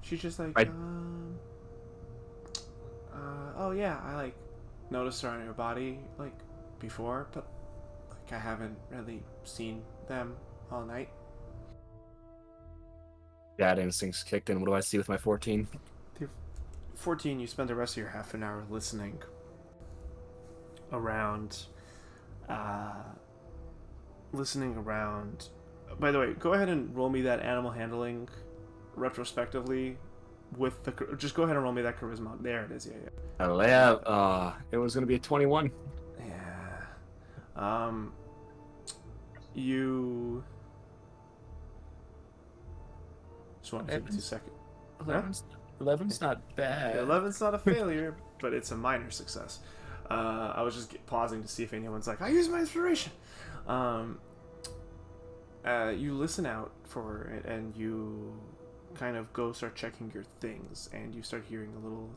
Speaker 2: She's just like, oh yeah, I like noticed her on your body like before, but like I haven't really seen them all night.
Speaker 1: Dad instincts kicked in. What do I see with my 14?
Speaker 2: 14, you spend the rest of your half an hour listening around. By the way, go ahead and roll me that animal handling retrospectively with the. Just go ahead and roll me that charisma. There it is. Yeah.
Speaker 1: It was gonna be a 21.
Speaker 2: Yeah. You. Just want to take 2 seconds.
Speaker 1: 11's not bad.
Speaker 2: 11's not a failure, but it's a minor success. I was just pausing to see if anyone's like, I use my inspiration. You listen out for it, and you kind of go start checking your things, and you start hearing a little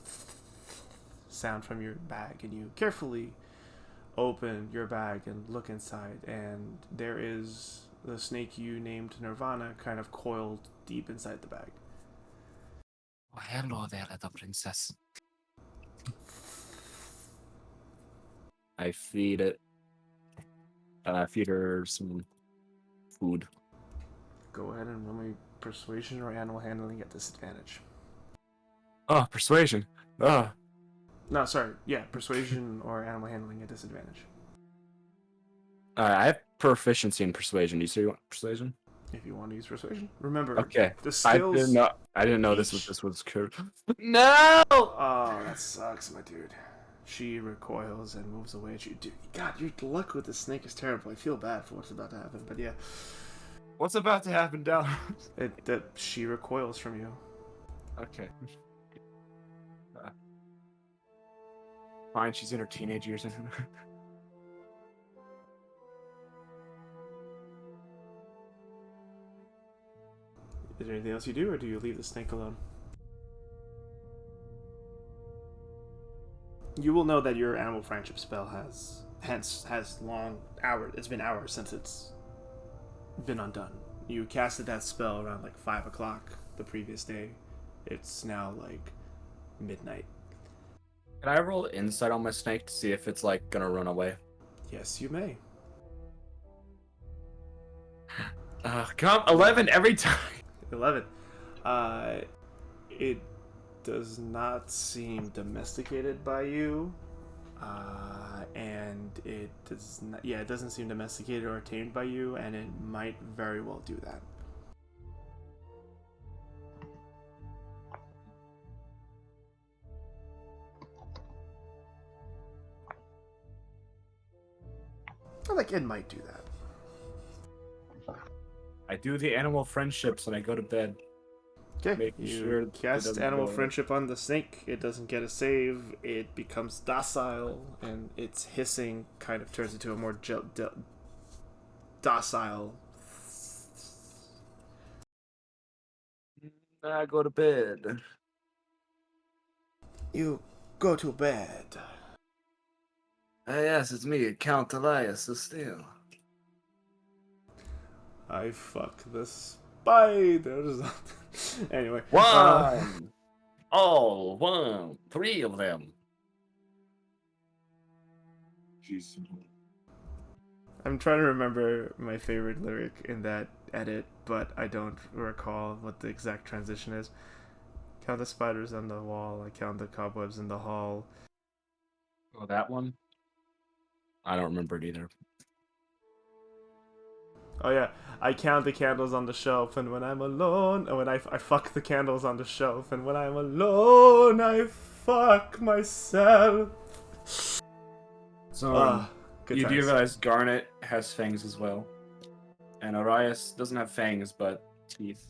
Speaker 2: sound from your bag, and you carefully open your bag and look inside, and there is the snake you named Nirvana kind of coiled deep inside the bag.
Speaker 1: Oh, hello there, little princess. I feed it. Feed her some food.
Speaker 2: Go ahead and roll me persuasion or animal handling at disadvantage.
Speaker 1: Oh, persuasion. Oh.
Speaker 2: No, sorry. Yeah, persuasion or animal handling at disadvantage.
Speaker 1: I have proficiency in persuasion. Do you say you want persuasion?
Speaker 2: If you want to use persuasion, remember.
Speaker 1: Okay.
Speaker 2: The skills.
Speaker 1: I didn't know this was cool. No.
Speaker 2: Oh, that sucks, my dude. She recoils and moves away at you. Dude, God, your luck with the snake is terrible. I feel bad for what's about to happen, but yeah.
Speaker 1: What's about to happen, Dal?
Speaker 2: That she recoils from you.
Speaker 1: Okay. Fine, she's in her teenage years.
Speaker 2: Is there anything else you do, or do you leave the snake alone? You will know that your animal friendship spell has long hours. It's been hours since it's been undone. You casted that spell around like 5 o'clock the previous day. It's now like midnight.
Speaker 1: Can I roll insight on my snake to see if it's like gonna run away?
Speaker 2: Yes, you may.
Speaker 1: Come 11 every time.
Speaker 2: 11. It does not seem domesticated by you, and it does not. Yeah, it doesn't seem domesticated or tamed by you, and it might very well do that. Like, it might do that.
Speaker 1: I do the animal friendships and I go to bed.
Speaker 2: Okay,
Speaker 1: Making
Speaker 2: you
Speaker 1: sure it
Speaker 2: cast
Speaker 1: doesn't
Speaker 2: animal
Speaker 1: go away.
Speaker 2: friendship on the snake. It doesn't get a save. It becomes docile, and its hissing kind of turns into a more docile.
Speaker 1: I go to bed.
Speaker 2: You go to bed.
Speaker 1: Yes, it's me, Count Elias still.
Speaker 2: I fuck the spiders. Anyway.
Speaker 1: One! All 3 of them. Jeez.
Speaker 2: I'm trying to remember my favorite lyric in that edit, but I don't recall what the exact transition is. Count the spiders on the wall, I count the cobwebs in the hall.
Speaker 1: Oh, that one? I don't remember it either.
Speaker 2: Oh yeah, I count the candles on the shelf, and when I'm alone, and when I fuck the candles on the shelf, and when I'm alone, I fuck myself.
Speaker 1: So
Speaker 2: Good
Speaker 1: you do
Speaker 2: times.
Speaker 1: realize Garnet has fangs as well, and Arias doesn't have fangs but teeth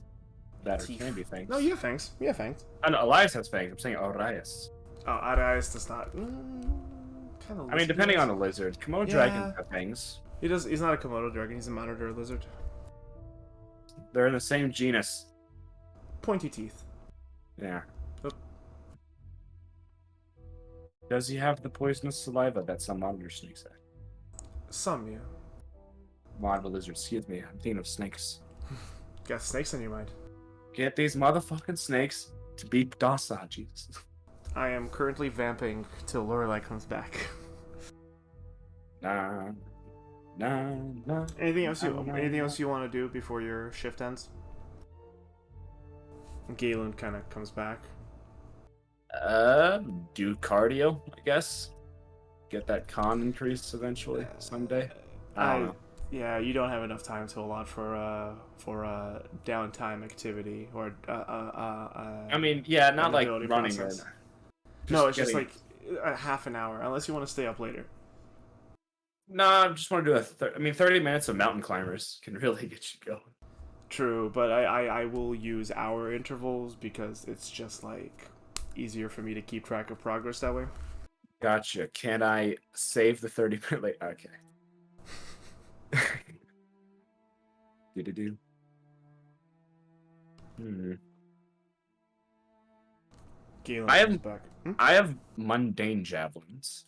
Speaker 1: that
Speaker 2: Teeth.
Speaker 1: can be fangs.
Speaker 2: No, you have fangs. You have fangs.
Speaker 1: I know Elias has fangs. I'm saying Arias.
Speaker 2: Oh, Arias does not. Kind of.
Speaker 1: I mean, depending on the lizard. Komodo dragons have fangs.
Speaker 2: He does. He's not a Komodo dragon. He's a monitor lizard.
Speaker 1: They're in the same genus.
Speaker 2: Pointy teeth.
Speaker 1: Yeah.
Speaker 2: Oop.
Speaker 1: Does he have the poisonous saliva that some monitor snakes have?
Speaker 2: Some, yeah.
Speaker 1: Monitor lizards, excuse me. I'm thinking of snakes.
Speaker 2: Got snakes on your mind.
Speaker 1: Get these motherfucking snakes to be docile, Jesus.
Speaker 2: I am currently vamping till Lorelai comes back.
Speaker 1: Nah.
Speaker 2: Anything else you want to do before your shift ends? Galen kind of comes back.
Speaker 1: Do cardio, I guess. Get that con increase eventually someday. I don't know.
Speaker 2: Yeah, you don't have enough time to allot for downtime activity or
Speaker 1: I mean, yeah, not like
Speaker 2: ability
Speaker 1: running.
Speaker 2: process.
Speaker 1: Or,
Speaker 2: No, it's just
Speaker 1: getting-
Speaker 2: like a half an hour, unless you want to stay up later.
Speaker 1: No, I just want to do 30 minutes of mountain climbers can really get you going.
Speaker 2: True, but I will use hour intervals because it's just like easier for me to keep track of progress that way.
Speaker 1: Gotcha. Can I save the 30-minute late? Okay. Do.
Speaker 2: Galen
Speaker 1: I
Speaker 2: comes
Speaker 1: have-
Speaker 2: back.
Speaker 1: I have mundane javelins.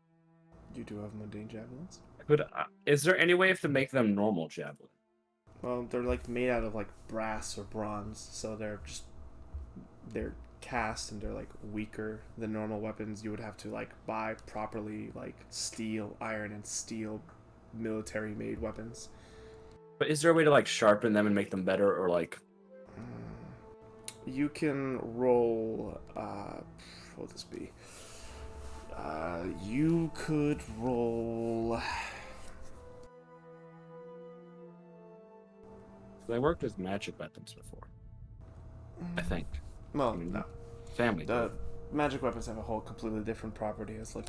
Speaker 2: You do have mundane javelins.
Speaker 1: Is there any way to make them normal javelin?
Speaker 2: Well, they're like made out of like brass or bronze, so they're cast and they're like weaker than normal weapons. You would have to like buy properly like steel, iron, and steel military-made weapons.
Speaker 1: But is there a way to like sharpen them and make them better, or like?
Speaker 2: You can roll. What would this be? You could roll.
Speaker 1: I worked with magic weapons before. I think.
Speaker 2: Well, no.
Speaker 1: Family.
Speaker 2: The magic weapons have a whole completely different property. It's like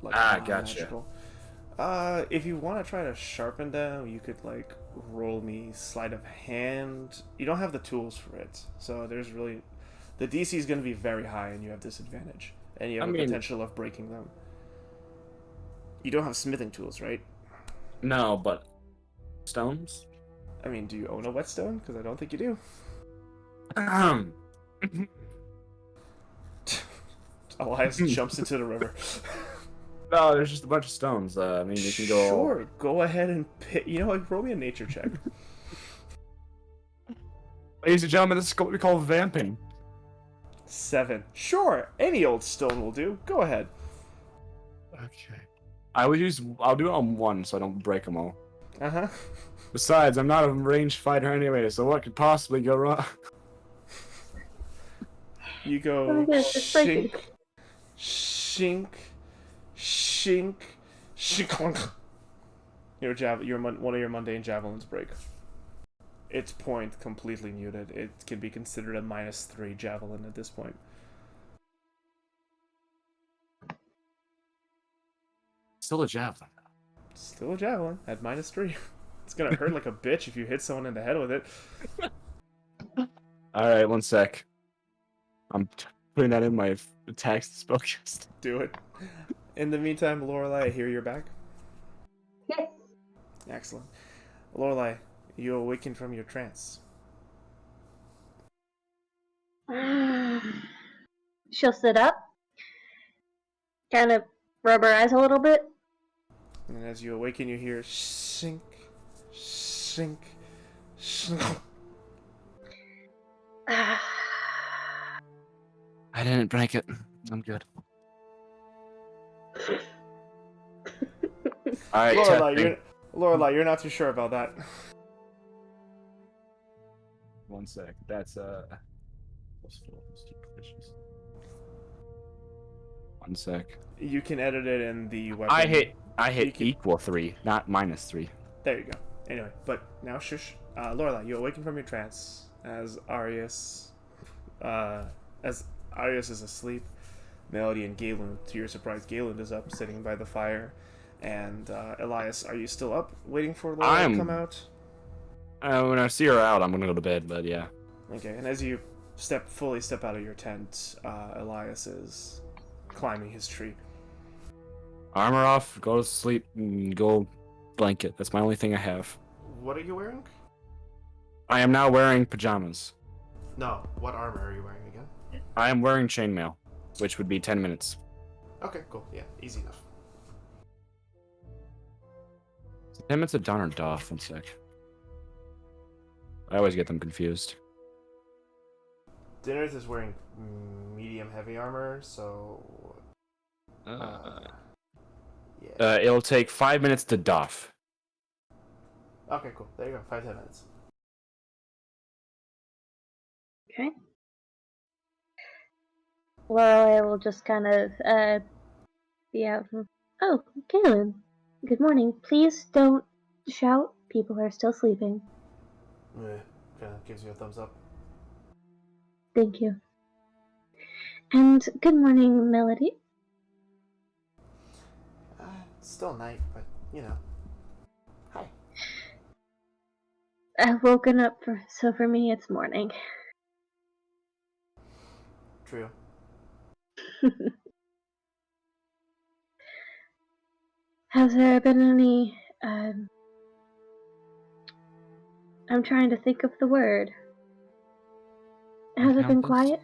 Speaker 1: Gotcha.
Speaker 2: magical. If you want to try to sharpen them, you could like roll me sleight of hand. You don't have the tools for it, so there's really the DC is going to be very high, and you have disadvantage, and you have the potential of breaking them. You don't have smithing tools, right?
Speaker 1: No, but stones.
Speaker 2: I mean, do you own a whetstone? Because I don't think you do. Elias jumps into the river.
Speaker 1: No, there's just a bunch of stones. I mean, you can go.
Speaker 2: Sure, go ahead and pick. You know what? Roll me a nature check.
Speaker 1: Ladies and gentlemen, this is what we call vamping.
Speaker 2: 7. Sure, any old stone will do. Go ahead.
Speaker 1: Okay. I'll do it on 1 so I don't break them all.
Speaker 2: Uh-huh.
Speaker 1: Besides, I'm not a ranged fighter anyway, so what could possibly go wrong?
Speaker 2: You go
Speaker 3: Oh my gosh, it's breaking.
Speaker 2: shink, shink, shink. One of your mundane javelins break. Its point completely muted. It can be considered a -3 javelin at this point.
Speaker 1: Still a javelin.
Speaker 2: Still a javelin at -3. It's gonna hurt like a bitch if you hit someone in the head with it.
Speaker 1: Alright, 1 sec. I'm putting that in my text spellcast.
Speaker 2: Do it. In the meantime, Lorelai, I hear you're back.
Speaker 3: Yes.
Speaker 2: Excellent. Lorelai, you awaken from your trance.
Speaker 3: She'll sit up, kind of rub her eyes a little bit.
Speaker 2: And as you awaken, you hear shink, shink, shink.
Speaker 1: I didn't break it. I'm good. Alright,
Speaker 2: Lorelai, you're not too sure about that.
Speaker 1: 1 sec. That's +4. 1 sec.
Speaker 2: You can edit it in the weapon.
Speaker 1: I hit
Speaker 2: You can-
Speaker 1: equal 3, not -3.
Speaker 2: There you go. Anyway, but now shush. Lorelai, you awaken from your trance as Arius is asleep. Melody and Galen. To your surprise, Galen is up, sitting by the fire. And Elias, are you still up, waiting for Laura to come out?
Speaker 1: When I see her out, I'm gonna go to bed. But yeah.
Speaker 2: Okay. And as you fully step out of your tent, Elias is climbing his tree.
Speaker 1: Armor off. Go to sleep. And go blanket. That's my only thing I have.
Speaker 2: What are you wearing?
Speaker 1: I am now wearing pajamas.
Speaker 2: No. What armor are you wearing again?
Speaker 1: I am wearing chainmail, which would be 10 minutes.
Speaker 2: Okay, cool. Yeah, easy enough.
Speaker 1: 10 minutes of Dawn or Doff. 1 sec. I always get them confused.
Speaker 2: Dinnerth is wearing medium heavy armor, so... yeah.
Speaker 1: It'll take 5 minutes to doff.
Speaker 2: Okay, cool. There you go. 5-10 minutes.
Speaker 3: Okay. Lorelei will just kind of be out. Oh, Galen. Good morning. Please don't shout. People are still sleeping.
Speaker 2: Kind of gives you a thumbs up.
Speaker 3: Thank you. And good morning, Melody.
Speaker 2: It's still night, but you know. Hi.
Speaker 3: I've woken up, so for me it's morning.
Speaker 2: True.
Speaker 3: Has there been any, I'm trying to think of the word. Has it been quiet?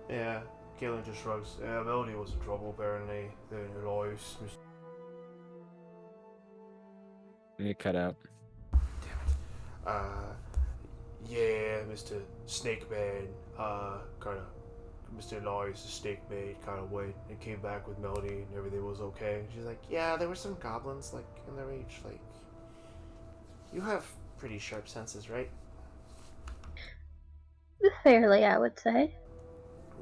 Speaker 2: Yeah, Galen just shrugs. Yeah, Melody was in trouble, apparently. Then Elias.
Speaker 1: It cut out.
Speaker 2: Yeah, Mr. Snake Man, kind of, Mr. Elias, the Snake Man, kind of went and came back with Melody, and everything was okay. She's like, yeah, there were some goblins, like, in their age, like, you have pretty sharp senses, right?
Speaker 3: Fairly, I would say.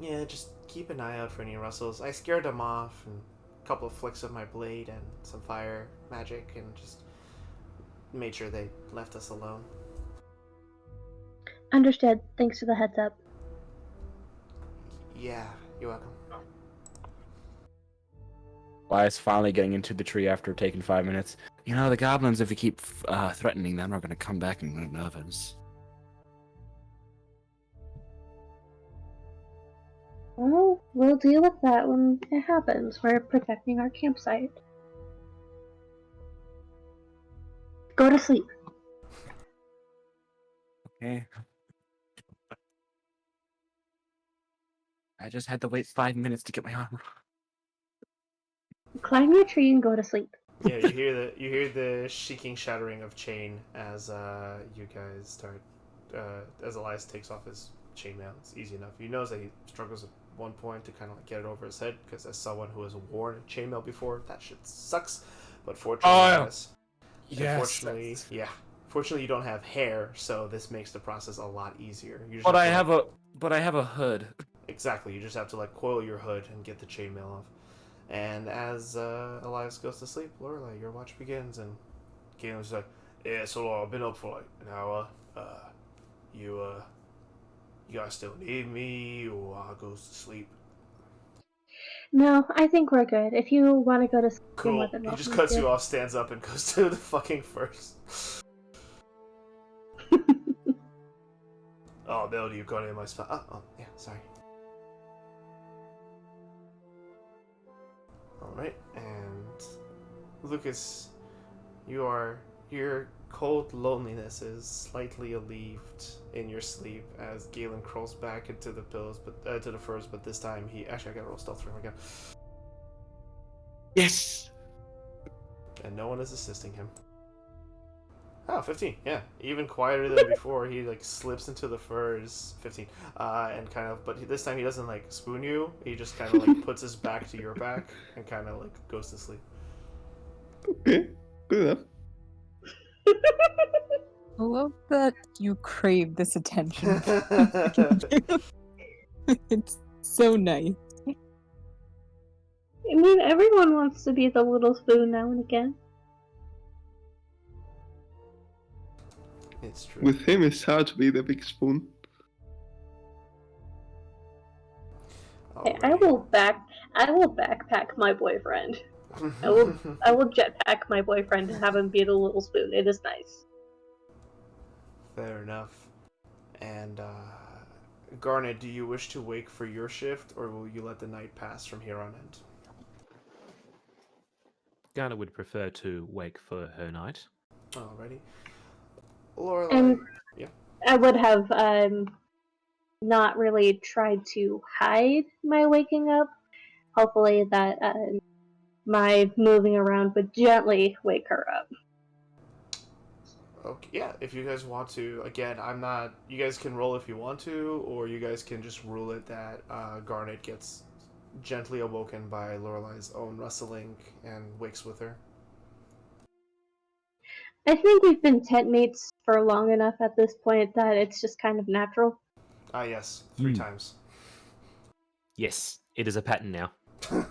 Speaker 2: Yeah, just keep an eye out for any rustles. I scared them off, and a couple of flicks of my blade and some fire magic, and just made sure they left us alone.
Speaker 3: Understood. Thanks for the heads up.
Speaker 2: Yeah, you're welcome.
Speaker 1: Elias finally getting into the tree after taking 5 minutes. You know, the goblins, if you keep threatening them, are going to come back and nerve us.
Speaker 3: Well, we'll deal with that when it happens. We're protecting our campsite. Go to sleep.
Speaker 1: Okay. I just had to wait 5 minutes to get my armor.
Speaker 3: Climb your tree and go to sleep.
Speaker 2: Yeah, you hear the shaking, shattering of chain as you guys start. As Elias takes off his chainmail. It's easy enough. You notice that he struggles at one point to kind of like get it over his head because as someone who has worn a chainmail before, that shit sucks. But fortunately, fortunately you don't have hair, so this makes the process a lot easier.
Speaker 1: But I have a hood.
Speaker 2: Exactly. You just have to like coil your hood and get the chainmail off. And as Elias goes to sleep, Lorelei, your watch begins, and Galen's like, "Yeah, so I've been up for like an hour. You guys still need me, or I goes to sleep?"
Speaker 3: No, I think we're good. If you want to go to sleep, you're more
Speaker 2: Cool.
Speaker 3: than
Speaker 2: He
Speaker 3: welcome
Speaker 2: just cuts
Speaker 3: to.
Speaker 2: you off, stands up, and goes to the fucking first. Oh, Melody, you got in my spot. Oh, yeah, sorry. Alright, and Lucas, your cold loneliness is slightly relieved in your sleep as Galen crawls back into the pillows, but to the furs. But this time, I gotta roll stealth for him again,
Speaker 1: Yes!
Speaker 2: and no one is assisting him. Oh, 15, yeah. Even quieter than before, he, like, slips into the furs, 15, and kind of, but this time he doesn't, like, spoon you, he just kind of, like, puts his back to your back, and kind of, like, goes to sleep.
Speaker 7: Okay, good enough.
Speaker 4: I love that you crave this attention. It's so nice.
Speaker 3: I mean, everyone wants to be the little spoon now and again.
Speaker 2: It's true.
Speaker 7: With him, it's hard to be the big spoon.
Speaker 3: Hey, I will backpack my boyfriend. I will jetpack my boyfriend and have him be the little spoon. It is nice.
Speaker 2: Fair enough. And Garnet, do you wish to wake for your shift, or will you let the night pass from here on in?
Speaker 5: Garnet would prefer to wake for her night.
Speaker 2: Alrighty. Lorelai.
Speaker 3: And
Speaker 2: Yeah.
Speaker 3: I would have not really tried to hide my waking up. Hopefully that my moving around would gently wake her up.
Speaker 2: Okay, yeah, if you guys want to, again, I'm not. You guys can roll if you want to, or you guys can just rule it that Garnet gets gently awoken by Lorelai's own rustling and wakes with her.
Speaker 3: I think we've been tent mates for long enough at this point that it's just kind of natural.
Speaker 2: Ah, yes, 3 times.
Speaker 5: Yes, it is a pattern now.
Speaker 2: In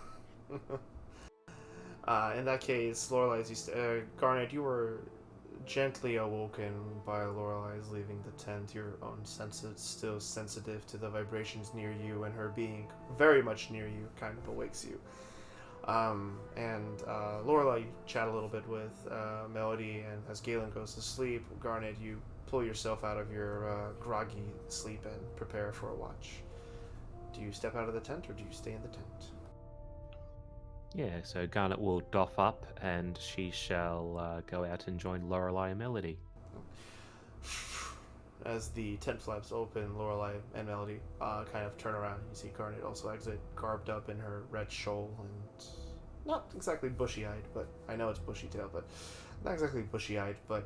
Speaker 2: that case, Lorelai's Garnet, you were gently awoken by Lorelai's leaving the tent. Your own senses still sensitive to the vibrations near you, and her being very much near you kind of awakes you. Lorelai, you chat a little bit with Melody, and as Galen goes to sleep, Garnet, you pull yourself out of your groggy sleep and prepare for a watch. Do you step out of the tent, or do you stay in the tent?
Speaker 5: Yeah, so Garnet will doff up, and she shall go out and join Lorelai and Melody.
Speaker 2: As the tent flaps open, Lorelai and Melody kind of turn around. You see Garnet also exit, garbed up in her red shawl and not exactly bushy-eyed, but I know it's bushy-tailed, but not exactly bushy-eyed, but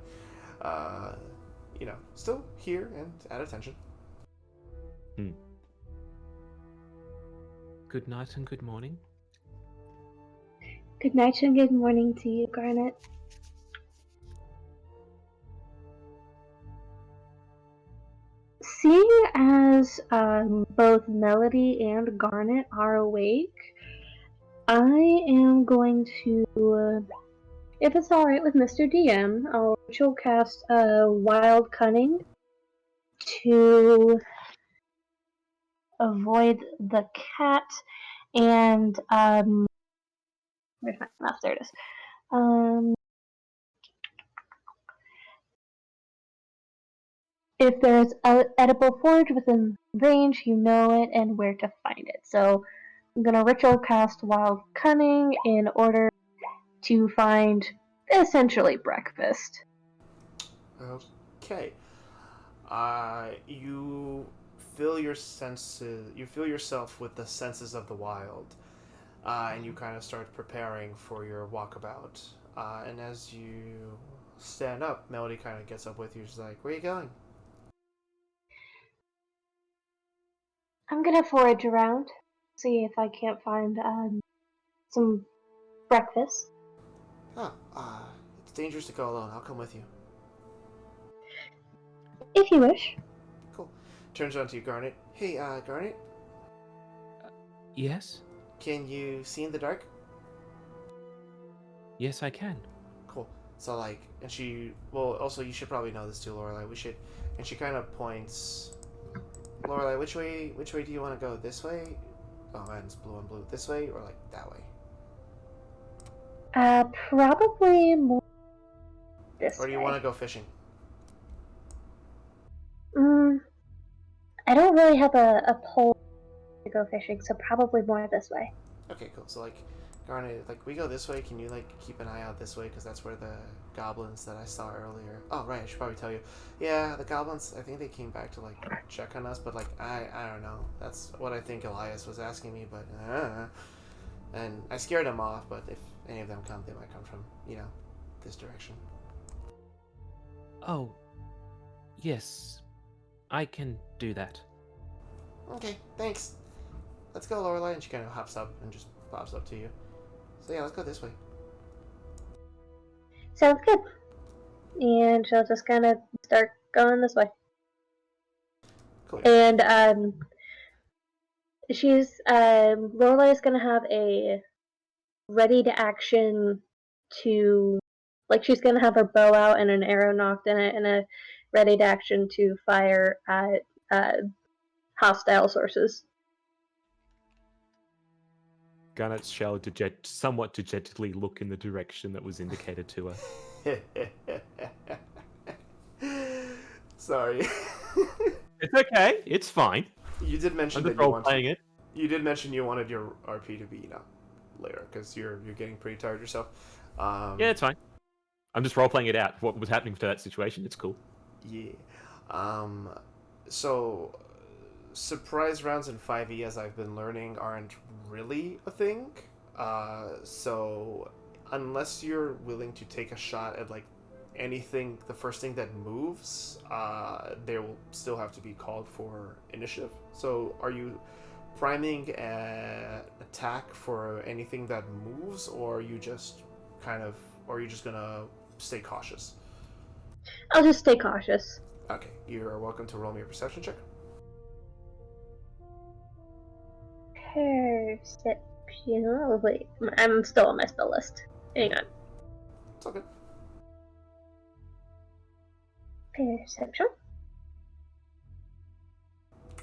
Speaker 2: still here and at attention.
Speaker 5: Good night and good morning.
Speaker 3: Good night and good morning to you, Garnet. Seeing as both Melody and Garnet are awake, I am going to, if it's alright with Mr. DM, I'll ritual cast Wild Cunning to avoid the cat, and, where's my mouse? There it is. If there's an edible forage within range, you know it and where to find it. So I'm going to ritual cast Wild Cunning in order to find essentially breakfast.
Speaker 2: Okay. You fill your senses. You fill yourself with the senses of the wild, and you kind of start preparing for your walkabout. And as you stand up, Melody kind of gets up with you. She's like, "Where are you going?"
Speaker 3: I'm going to forage around, see if I can't find some breakfast.
Speaker 2: Oh, it's dangerous to go alone. I'll come with you.
Speaker 3: If you wish.
Speaker 2: Cool. Turns around to you, Garnet. Hey, Garnet,
Speaker 5: Yes?
Speaker 2: can you see in the dark?
Speaker 5: Yes, I can.
Speaker 2: Cool. So, like, and she, well, also, you should probably know this too, Lorelai. And she kind of points, Lorelai, which way do you want to go? This way? Oh man, it's blue on blue. This way or, like, that way?
Speaker 3: Probably more this way.
Speaker 2: Or do you want to go fishing?
Speaker 3: I don't really have a pole to go fishing, so probably more this way.
Speaker 2: Okay, cool. So, like, Garnet, like, we go this way. Can you, like, keep an eye out this way? Because that's where the goblins that I saw earlier. Oh, right. I should probably tell you. Yeah, the goblins, I think they came back to, like, check on us. But, like, I don't know. That's what I think Elias was asking me. But, and I scared them off. But if any of them come, they might come from, this direction.
Speaker 5: Oh, yes. I can do that.
Speaker 2: Okay, thanks. Let's go, Lorelai. And she kind of hops up and just pops up to you. So, yeah, let's go this way.
Speaker 3: Sounds good. And she'll just kind of start going this way.
Speaker 2: Cool.
Speaker 3: And Lorelai's gonna have a ready to action to, like, she's gonna have her bow out and an arrow knocked in it, and a ready to action to fire at hostile sources.
Speaker 5: Garnet's shell somewhat dejectedly look in the direction that was indicated to her.
Speaker 2: Sorry.
Speaker 5: It's okay. It's fine.
Speaker 2: You did mention
Speaker 5: I'm
Speaker 2: that
Speaker 5: just
Speaker 2: you
Speaker 5: role
Speaker 2: wanted.
Speaker 5: playing it.
Speaker 2: You did mention you wanted your RP to be later because you're getting pretty tired yourself.
Speaker 5: Yeah, it's fine. I'm just role playing it out. What was happening to that situation? It's cool.
Speaker 2: Yeah. So surprise rounds in 5e, as I've been learning, aren't really a thing. So unless you're willing to take a shot at like anything, the first thing that moves, they will still have to be called for initiative. So are you priming an attack for anything that moves, or are you just gonna stay cautious?
Speaker 3: I'll just stay cautious.
Speaker 2: Okay, you are welcome to roll me a perception check.
Speaker 3: Perception. Oh, wait. I'm still on my spell list. Hang on.
Speaker 2: It's all good.
Speaker 3: Perception.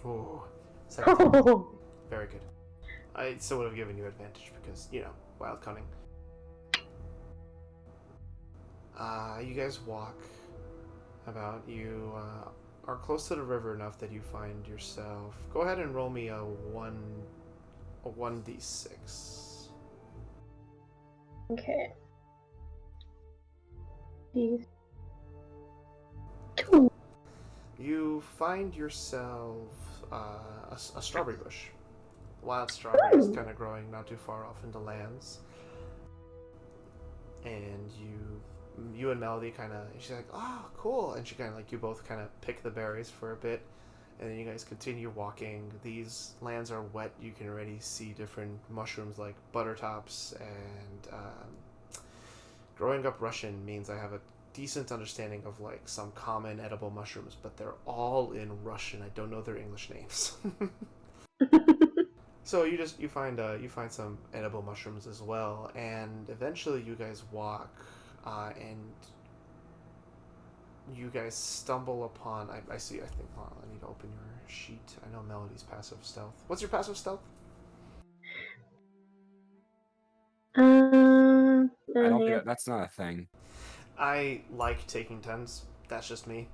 Speaker 2: Oh, 17.
Speaker 3: Oh.
Speaker 2: Very good. I still would have given you advantage because, wild cunning. You guys walk about. You are close to the river enough that you find yourself. Go ahead and roll me a 1d6.
Speaker 3: Okay. These. Two.
Speaker 2: You find yourself a strawberry bush. Wild strawberries kind of growing not too far off in the lands. And you and Melody kind of, she's like, oh, cool. And she kind of you both kind of pick the berries for a bit. And then you guys continue walking. These lands are wet. You can already see different mushrooms like buttertops. And growing up Russian means I have a decent understanding of some common edible mushrooms, but they're all in Russian. I don't know their English names. So you find some edible mushrooms as well, and eventually you guys walk, and you guys stumble upon. I see. I think. Hold on, I need to open your sheet. I know Melody's passive stealth. What's your passive stealth?
Speaker 1: I don't think that's not a thing.
Speaker 2: I like taking 10s. That's just me.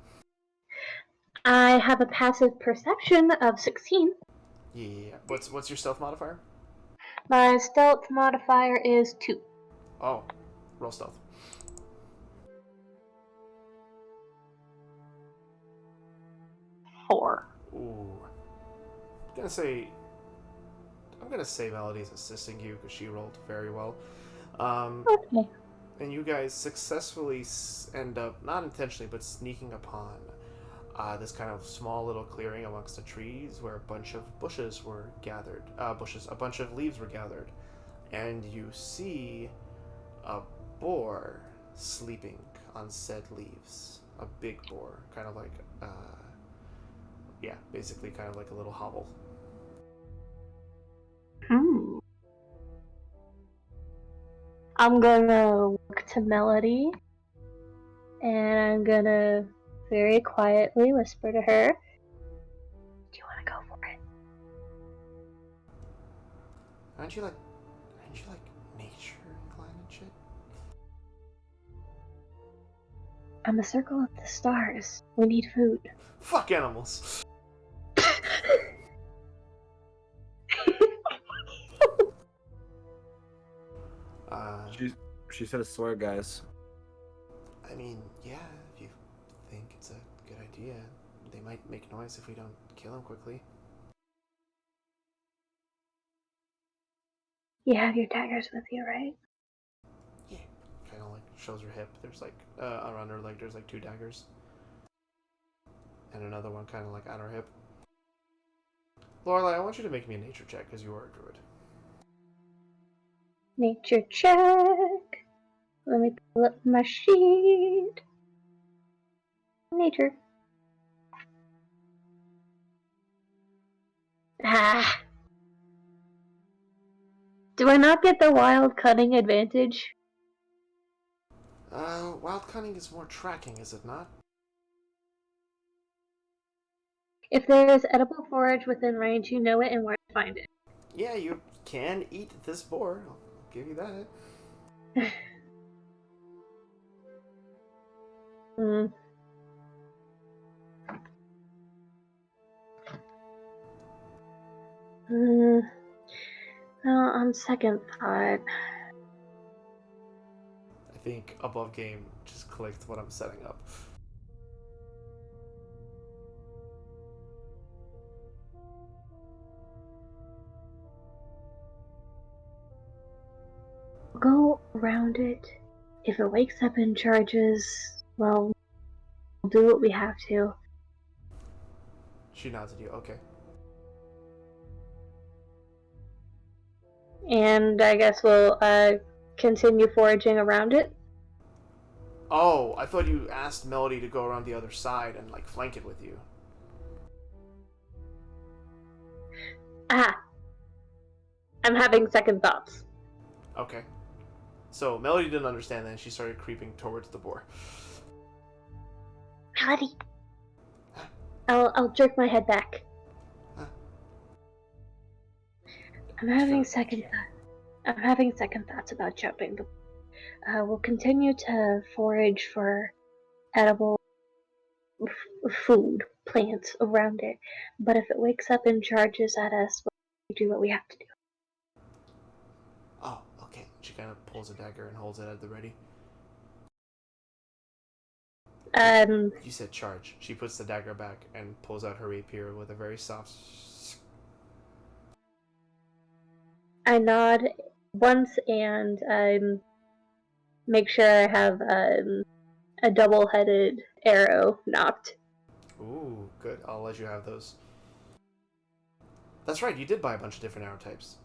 Speaker 3: I have a passive perception of 16.
Speaker 2: Yeah. What's your stealth modifier?
Speaker 3: My stealth modifier is 2.
Speaker 2: Oh, roll stealth.
Speaker 3: Four.
Speaker 2: Ooh. I'm gonna say Melody's assisting you because she rolled very well.
Speaker 3: Okay.
Speaker 2: And you guys successfully end up, not intentionally, but sneaking upon this kind of small little clearing amongst the trees where a bunch of bushes were gathered. A bunch of leaves were gathered. And you see a boar sleeping on said leaves. A big boar. Kind of like, basically kind of like a little hovel.
Speaker 3: I'm gonna look to Melody, and I'm gonna very quietly whisper to her, do you want to go for it?
Speaker 2: Aren't you like nature inclined and shit?
Speaker 3: I'm a circle of the stars. We need food.
Speaker 2: Fuck animals.
Speaker 1: She said a swear, guys.
Speaker 2: I mean, yeah, if you think it's a good idea, they might make noise if we don't kill them quickly.
Speaker 3: You have your daggers with you, right?
Speaker 2: Yeah. Kind of shows her hip. There's around her leg, there's 2 daggers. And another one kind of on her hip. Lorelai, I want you to make me a nature check because you are a druid.
Speaker 3: Nature check. Let me pull up my sheet. Nature. Ah. Do I not get the wild cunning advantage?
Speaker 2: Wild cunning is more tracking, is it not?
Speaker 3: If there is edible forage within range, you know it and where to find it.
Speaker 2: Yeah, you can eat this boar. I'll give you that.
Speaker 3: Mm. Mm. Well, on second thought,
Speaker 2: I think above game just clicked what I'm setting up.
Speaker 3: go around it. If it wakes up and charges, well, we'll do what we have to.
Speaker 2: She nods at you. Okay.
Speaker 3: And I guess we'll continue foraging around it.
Speaker 2: Oh, I thought you asked Melody to go around the other side and like flank it with you.
Speaker 3: Ah, I'm having second thoughts.
Speaker 2: Okay. So Melody didn't understand that, and she started creeping towards the boar.
Speaker 3: Melody, I'll jerk my head back.
Speaker 2: Huh.
Speaker 3: I'm having second thoughts about jumping. We'll continue to forage for edible food, plants around it. But if it wakes up and charges at us, we'll do what we have to do.
Speaker 2: Oh, okay. She kind of pulls a dagger and holds it at the ready. You said charge. She puts the dagger back and pulls out her rapier with a very soft.
Speaker 3: I nod once and make sure I have a double-headed arrow knocked.
Speaker 2: Ooh, good. I'll let you have those. That's right. You did buy a bunch of different arrow types.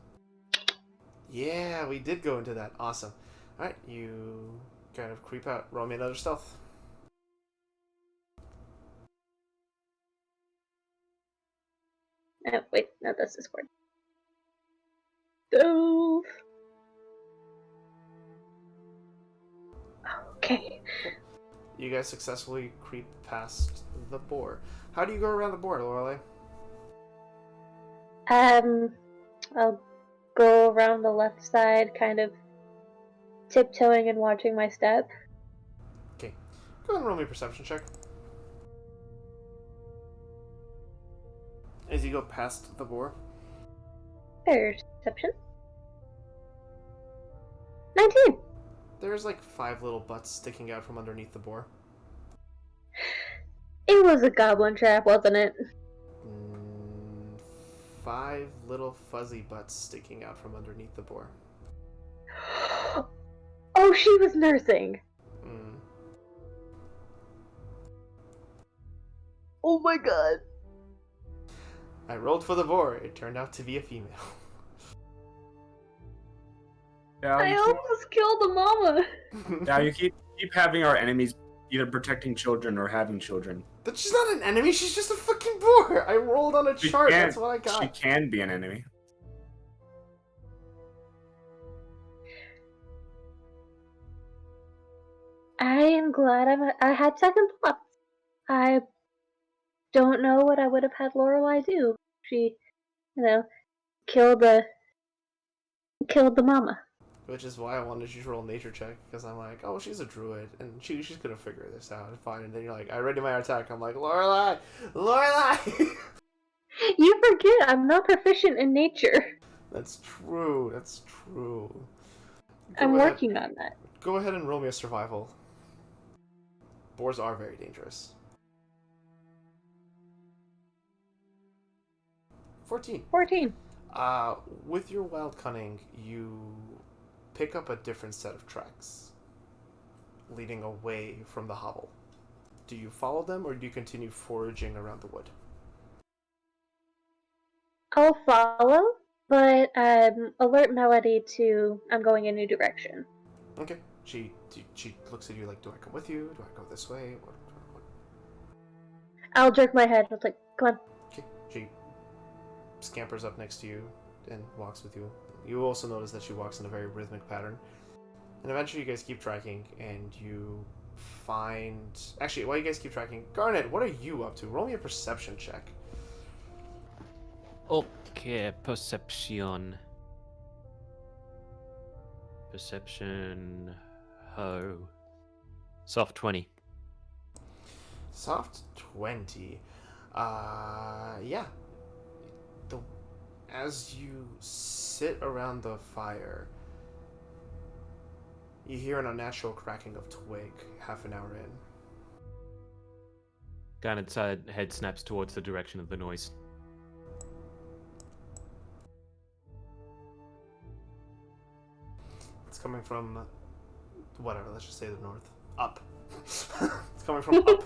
Speaker 2: Yeah, we did go into that. Awesome. All right, you kind of creep out. Roll me another stealth.
Speaker 3: Wait, no, that's Discord. Go. Okay.
Speaker 2: You guys successfully creep past the boar. How do you go around the boar, Lorelei?
Speaker 3: I'll go around the left side, kind of tiptoeing and watching my step.
Speaker 2: Okay. Go ahead and roll me a perception check. As you go past the boar.
Speaker 3: Perception. 19!
Speaker 2: There's like 5 little butts sticking out from underneath the boar.
Speaker 3: It was a goblin trap, wasn't it?
Speaker 2: 5 little fuzzy butts sticking out from underneath the boar.
Speaker 3: Oh, she was nursing! Oh my god.
Speaker 2: I rolled for the boar. It turned out to be a female.
Speaker 1: Yeah,
Speaker 3: I almost killed the mama!
Speaker 1: yeah, you keep having our enemies either protecting children or having children.
Speaker 2: But she's not an enemy, she's just a fucking boar! I rolled on a chart, that's what I got.
Speaker 1: She can be an enemy.
Speaker 3: I am glad I had second thoughts. I don't know what I would have had Lorelei do. She, killed the mama.
Speaker 2: Which is why I wanted you to roll a nature check, because I'm like, oh, she's a druid, and she's gonna figure this out and fine. And then you're like, I ready my attack. I'm like, Lorelei! Lorelei!
Speaker 3: You forget I'm not proficient in nature.
Speaker 2: That's true, that's true.
Speaker 3: I'm working on that.
Speaker 2: Go ahead and roll me a survival. Boars are very dangerous. 14.
Speaker 3: 14.
Speaker 2: With your wild cunning, you pick up a different set of tracks leading away from the hovel. Do you follow them, or do you continue foraging around the wood?
Speaker 3: I'll follow, but alert Melody to I'm going in a new direction.
Speaker 2: Okay. She looks at you like, do I come with you? Do I go this way? What?
Speaker 3: I'll jerk my head. I'll like, come on.
Speaker 2: Okay. She scampers up next to you and walks with you. You also notice that she walks in a very rhythmic pattern. And eventually you guys keep tracking, and you find... Actually, while you guys keep tracking, Garnet, what are you up to? Roll me a perception check.
Speaker 5: Okay, perception. Perception. Ho. Soft 20.
Speaker 2: Soft 20. Yeah. The as you sit around the fire, you hear an unnatural cracking of twig half an hour in.
Speaker 5: Garnet's head snaps towards the direction of the noise.
Speaker 2: It's coming from whatever, let's just say the north. Up. It's coming from up.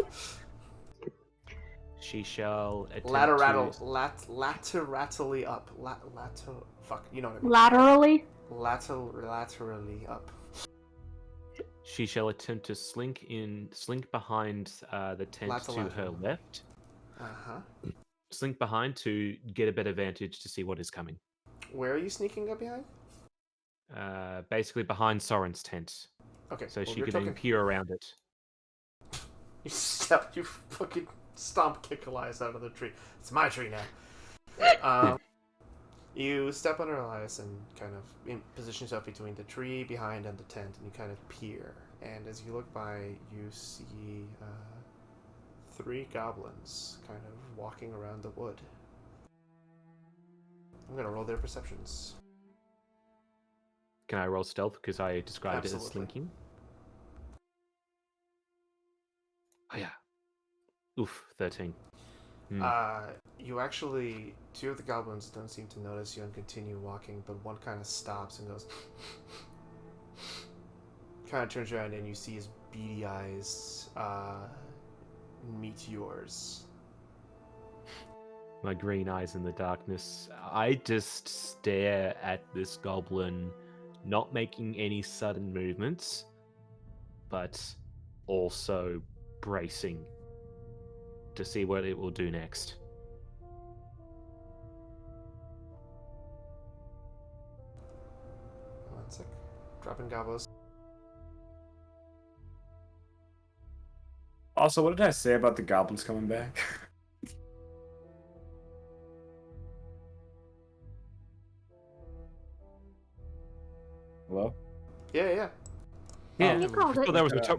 Speaker 5: She shall attempt
Speaker 2: Laterally up. Fuck, you know what I mean.
Speaker 3: Laterally?
Speaker 2: Laterally up.
Speaker 5: She shall attempt to slink behind the tent to her left. Slink behind to get a better vantage to see what is coming.
Speaker 2: Where are you sneaking up behind?
Speaker 5: Basically behind Soren's tent.
Speaker 2: Okay.
Speaker 5: So
Speaker 2: well,
Speaker 5: she can peer around it.
Speaker 2: You fucking stomp kick Elias out of the tree. It's my tree now. You step under Elias and kind of position yourself between the tree behind and the tent, and you kind of peer. And as you look by, you see 3 goblins kind of walking around the wood. I'm gonna roll their perceptions.
Speaker 5: Can I roll stealth because I described it as
Speaker 2: Absolutely.
Speaker 5: slinking? Oh yeah. Oof, 13.
Speaker 2: You actually, 2 of the goblins don't seem to notice you and continue walking, but one kind of stops and goes, kind of turns around and you see his beady eyes meet yours.
Speaker 5: My green eyes in the darkness. I just stare at this goblin, not making any sudden movements, but also bracing to see what it will do next.
Speaker 2: One sec. Dropping gobos.
Speaker 1: Also, what did I say about the goblins coming back? Hello?
Speaker 2: Yeah.
Speaker 5: Yeah,
Speaker 3: You called it.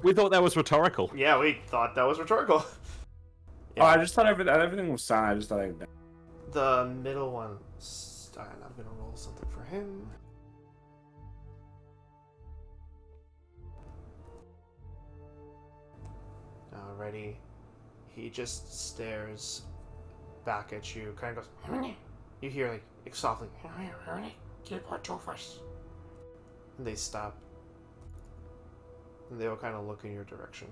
Speaker 5: we thought that was rhetorical.
Speaker 2: Yeah, we thought that was rhetorical.
Speaker 1: Oh, I just thought everything was silent. I just thought
Speaker 2: The middle one, I'm gonna roll something for him. Alrighty. He just stares back at you, kind of goes, you hear like softly, and they stop. And they will kind of look in your direction.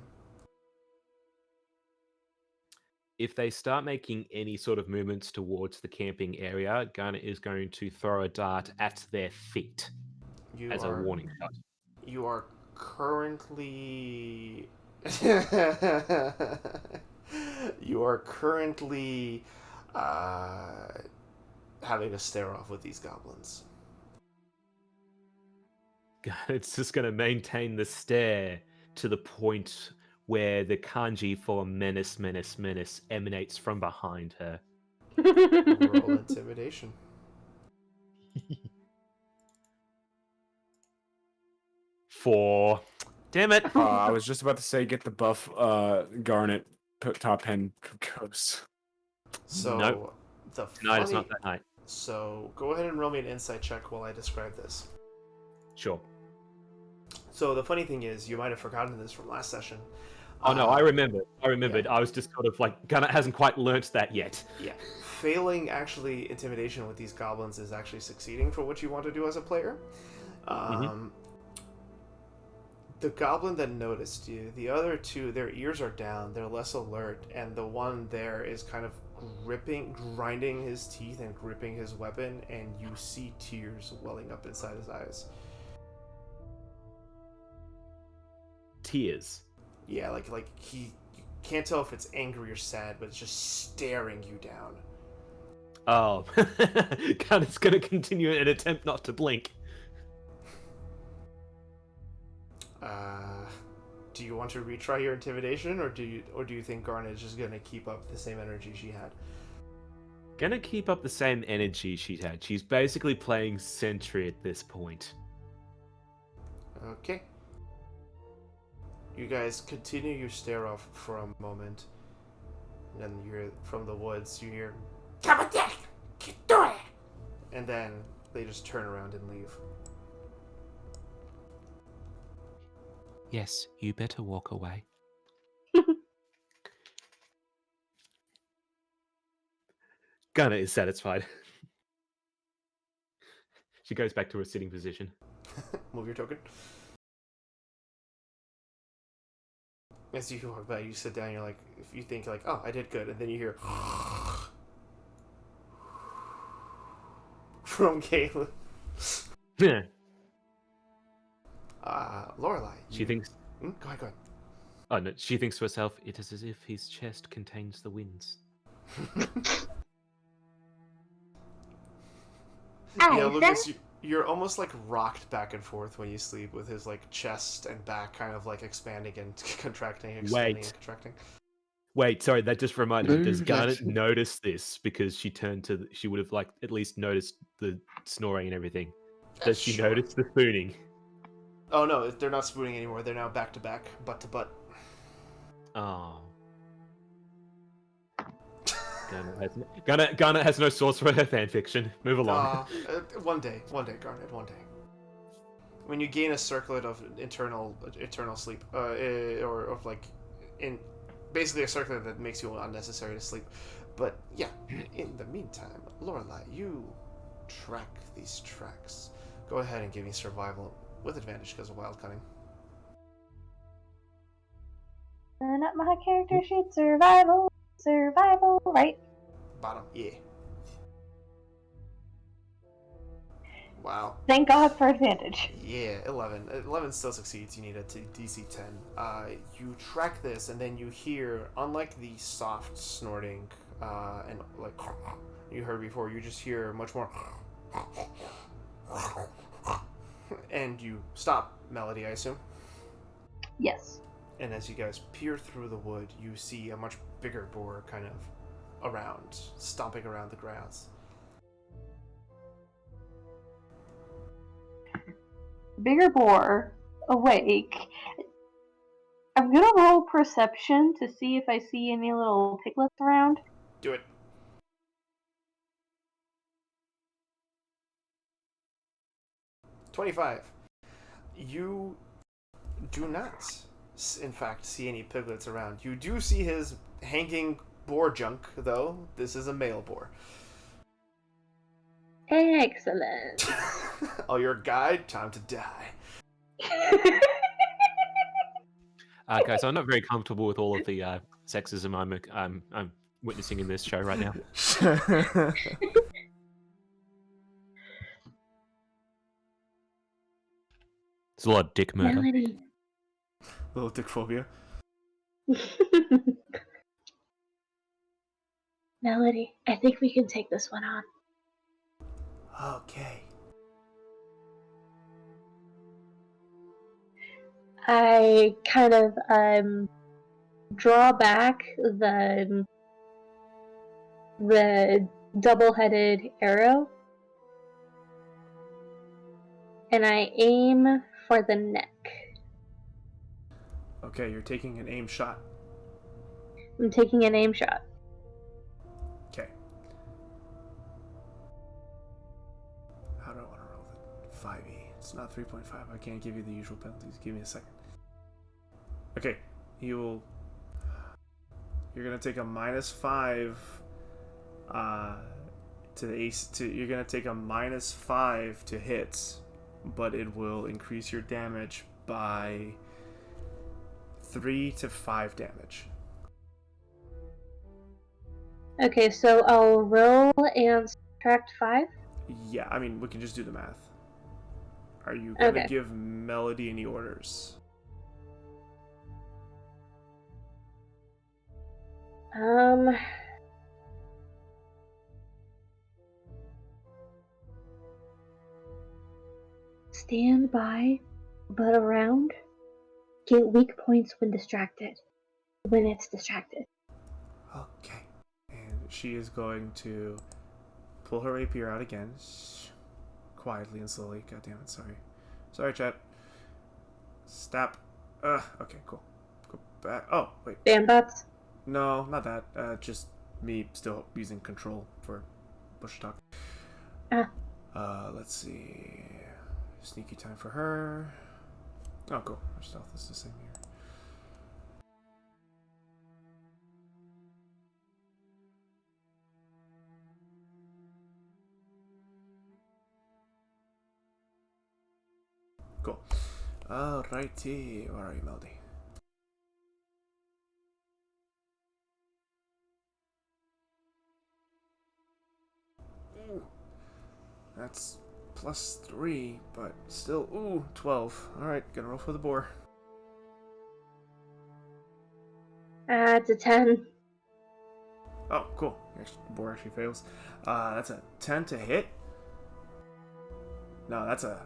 Speaker 5: If they start making any sort of movements towards the camping area, Garnet is going to throw a dart at their feet as a warning shot.
Speaker 2: You are currently... you are currently having a stare-off with these goblins.
Speaker 5: It's just going to maintain the stare to the point where the kanji for menace emanates from behind her.
Speaker 2: Roll intimidation.
Speaker 5: Four. Damn it!
Speaker 1: I was just about to say get the buff Garnet top 10 goes.
Speaker 2: So
Speaker 5: Nope. Tonight is not that night.
Speaker 2: So go ahead and roll me an insight check while I describe this.
Speaker 5: Sure.
Speaker 2: So the funny thing is, you might have forgotten this from last session.
Speaker 5: Oh no, I remembered.
Speaker 2: Yeah.
Speaker 5: I was just sort of like, Garnet hasn't quite learnt that yet.
Speaker 2: Yeah. Failing actually intimidation with these goblins is actually succeeding for what you want to do as a player. The goblin that noticed you, the other 2, their ears are down, they're less alert, and the one there is kind of grinding his teeth and gripping his weapon, and you see tears welling up inside his eyes.
Speaker 5: Tears.
Speaker 2: Yeah, like you can't tell if it's angry or sad, but it's just staring you down.
Speaker 5: Oh. Garnet's going to continue an attempt not to blink.
Speaker 2: Do you want to retry your intimidation, or do you think Garnet is just gonna keep up the same energy she had?
Speaker 5: Gonna keep up the same energy she had. She's basically playing sentry at this point.
Speaker 2: Okay. You guys continue your stare off for a moment. And then you hear from the woods, you hear, "Come on, Dick! Keep doing it!" And then they just turn around and leave.
Speaker 5: Yes, you better walk away. Gunnar is satisfied. She goes back to her sitting position.
Speaker 2: Move your token. As you walk by, you sit down, you're like, if you think like, oh, I did good, and then you hear from Caleb.
Speaker 5: Yeah.
Speaker 2: Lorelai.
Speaker 5: She thinks.
Speaker 2: Go ahead.
Speaker 5: Oh no, she thinks to herself, it is as if his chest contains the winds.
Speaker 2: Yeah, Lucas, you're almost like rocked back and forth when you sleep, with his like chest and back kind of like expanding and contracting, expanding and contracting.
Speaker 5: Wait, sorry, that just reminded me. Does
Speaker 7: Very
Speaker 5: Garnet
Speaker 7: relaxing.
Speaker 5: notice this? Because she turned to, she would have like at least noticed the snoring and everything. Does she
Speaker 2: Sure.
Speaker 5: notice the spooning?
Speaker 2: Oh no, they're not spooning anymore. They're now back to back, butt to butt.
Speaker 5: Oh. Garnet has no source for her fanfiction. Move along.
Speaker 2: One day, Garnet, one day. When you gain a circlet of eternal sleep, or of like, basically a circlet that makes you unnecessary to sleep. But yeah, in the meantime, Lorelai, you track these tracks. Go ahead and give me survival with advantage because of wild cunning.
Speaker 3: Turn up my character sheet. Survival. Survival. Right.
Speaker 2: Bottom, yeah. Wow.
Speaker 3: Thank God for advantage.
Speaker 2: Yeah, 11. 11 still succeeds. You need a DC 10. You track this, and then you hear, unlike the soft snorting, and like you heard before, you just hear much more. And you stop, Melody, I assume?
Speaker 3: Yes.
Speaker 2: And as you guys peer through the wood, you see a much bigger boar kind of around, stomping around the grounds.
Speaker 3: Bigger boar, awake. I'm gonna roll perception to see if I see any little piglets around.
Speaker 2: Do it. $25. You do not, in fact, see any piglets around. You do see his hanging boar junk, though. This is a male boar.
Speaker 3: Excellent.
Speaker 2: Oh, your guide? Time to die.
Speaker 5: Guys, I'm not very comfortable with all of the sexism I'm witnessing in this show right now. There's a lot of dick murder.
Speaker 3: Melody.
Speaker 2: Little dick phobia.
Speaker 3: Melody, I think we can take this one on.
Speaker 2: Okay.
Speaker 3: I kind of draw back the double-headed arrow, and I aim for the neck.
Speaker 2: Okay, you're taking an aim shot.
Speaker 3: I'm taking an aim shot.
Speaker 2: Okay. How do I want to roll it? 5e. It's not 3.5. I can't give you the usual penalties. Give me a second. Okay. You're gonna take a -5 to the ace. You're gonna take a -5 to hits, but it will increase your damage by 3 to 5 damage.
Speaker 3: Okay, so I'll roll and subtract 5.
Speaker 2: Yeah, I mean, we can just do the math. Are you gonna
Speaker 3: Okay.
Speaker 2: give Melody any orders?
Speaker 3: Stand by, but around. Get weak points when distracted. When it's distracted.
Speaker 2: Okay. And she is going to pull her rapier out again. Quietly and slowly. God damn it, sorry. Sorry, chat. Stop. Okay, cool. Go back. Oh, wait.
Speaker 3: Damn bots.
Speaker 2: No, not that. Just me still using control for push talk.
Speaker 3: Ah.
Speaker 2: Let's see. Sneaky time for her. Oh, cool. Our stealth is the same here. Cool. Alrighty. Where are you, Melody? Ooh. That's +3, but still, ooh, 12. Alright, gonna roll for the boar.
Speaker 3: It's a 10.
Speaker 2: Oh, cool. The boar actually fails. That's a 10 to hit. No, that's an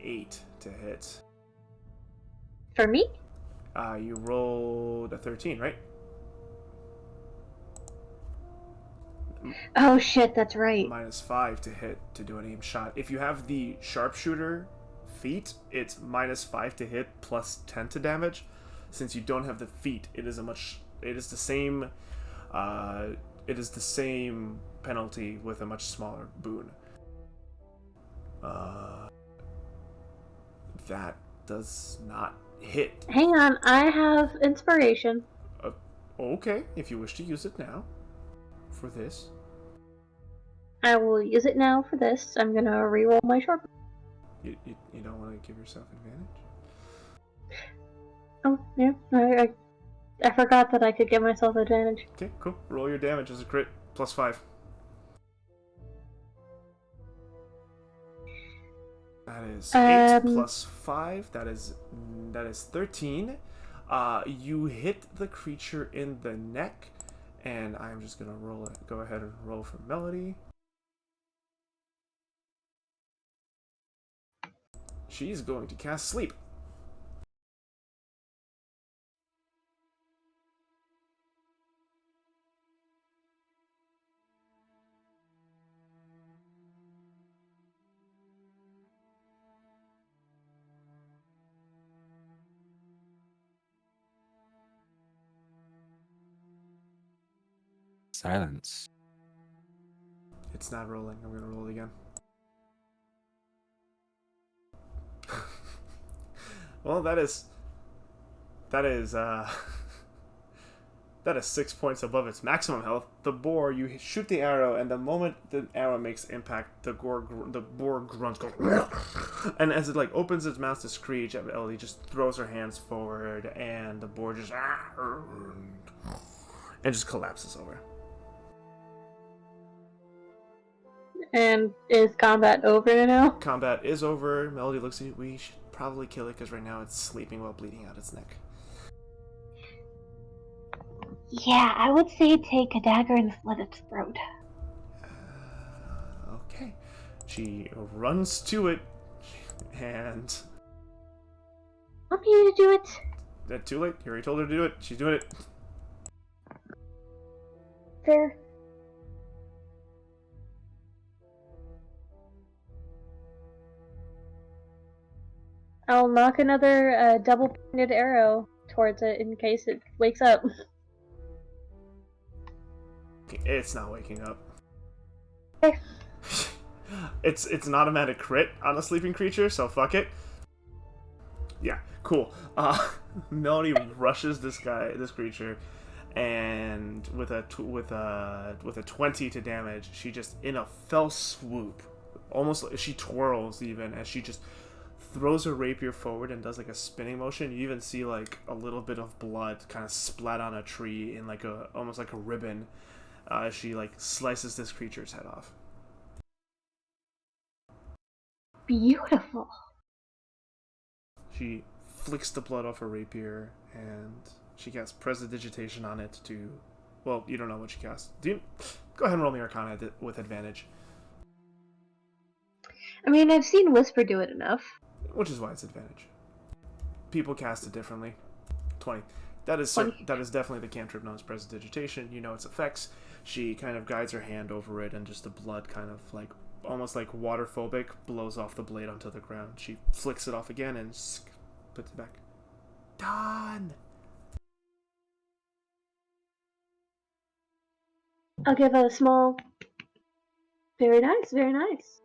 Speaker 2: 8 to hit.
Speaker 3: For me?
Speaker 2: You rolled a 13, right?
Speaker 3: Oh shit, that's right.
Speaker 2: -5 to hit to do an aim shot. If you have the sharpshooter feat, it's -5 to hit plus 10 to damage. Since you don't have the feat, it is the same penalty with a much smaller boon. That does not hit.
Speaker 3: Hang on, I have inspiration.
Speaker 2: Okay, if you wish to use it now for this.
Speaker 3: I will use it now for this. I'm gonna reroll my short.
Speaker 2: You don't want to give yourself advantage?
Speaker 3: Oh, yeah. I forgot that I could give myself advantage.
Speaker 2: Okay, cool. Roll your damage as a crit. +5. That is 8 plus 5. That is 13. You hit the creature in the neck, and I'm just gonna roll it. Go ahead and roll for Melody. She's going to cast Sleep.
Speaker 1: Silence.
Speaker 2: It's not rolling. I'm gonna roll it again. Well, that is that is 6 points above its maximum health. The boar, you shoot the arrow, and the moment the arrow makes impact, the boar grunts, and as it like opens its mouth to screech, Ellie just throws her hands forward, and the boar just and just collapses over.
Speaker 3: And is combat over now?
Speaker 2: Combat is over. Melody looks at you. We should probably kill it because right now it's sleeping while bleeding out its neck.
Speaker 3: Yeah, I would say take a dagger and slit its throat.
Speaker 2: Okay. She runs to it, and...
Speaker 3: Want me to do it?
Speaker 2: That's too late. You already told her to do it. She's doing it.
Speaker 3: Fair. I'll knock another double-pointed arrow towards it in case it wakes up.
Speaker 2: It's not waking up.
Speaker 3: Okay.
Speaker 2: It's an automatic crit on a sleeping creature, so fuck it. Yeah, cool. Melody rushes this creature, and with a 20 to damage, she just in a fell swoop, almost she twirls even as she just throws her rapier forward and does like a spinning motion. You even see like a little bit of blood kind of splat on a tree in like almost like a ribbon. She like slices this creature's head off.
Speaker 3: Beautiful.
Speaker 2: She flicks the blood off her rapier, and she casts Prestidigitation on it to... Well, you don't know what she casts. Go ahead and roll me Arcana with advantage.
Speaker 3: I mean, I've seen Whisper do it enough.
Speaker 2: Which is why it's advantage. People cast it differently. 20. That is
Speaker 3: 20.
Speaker 2: That is definitely the cantrip known as Prestidigitation. You know its effects. She kind of guides her hand over it, and just the blood kind of like... almost like water-phobic, blows off the blade onto the ground. She flicks it off again and puts it back. Done!
Speaker 3: I'll give a small. Very nice, very nice.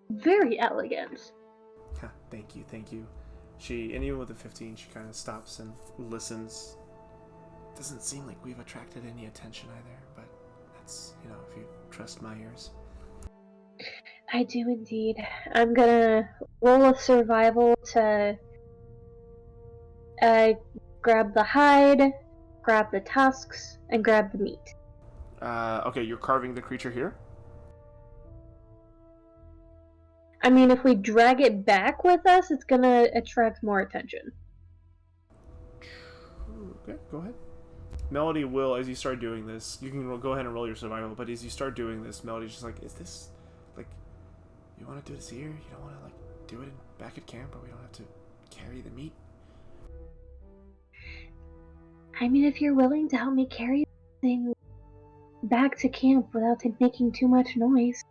Speaker 3: Very elegant.
Speaker 2: Thank you, thank you. And even with the 15, she kind of stops and listens. Doesn't seem like we've attracted any attention either, but that's, if you trust my ears.
Speaker 3: I do indeed. I'm gonna roll a survival to grab the hide, grab the tusks, and grab the meat.
Speaker 2: Okay, you're carving the creature here?
Speaker 3: I mean, if we drag it back with us, it's gonna attract more attention.
Speaker 2: Okay, go ahead. Melody will, as you start doing this, you can go ahead and roll your survival, but as you start doing this, Melody's just like, is this, like, you want to do this here? You don't want to, like, do it back at camp where we don't have to carry the meat?
Speaker 3: I mean, if you're willing to help me carry the thing back to camp without making too much noise.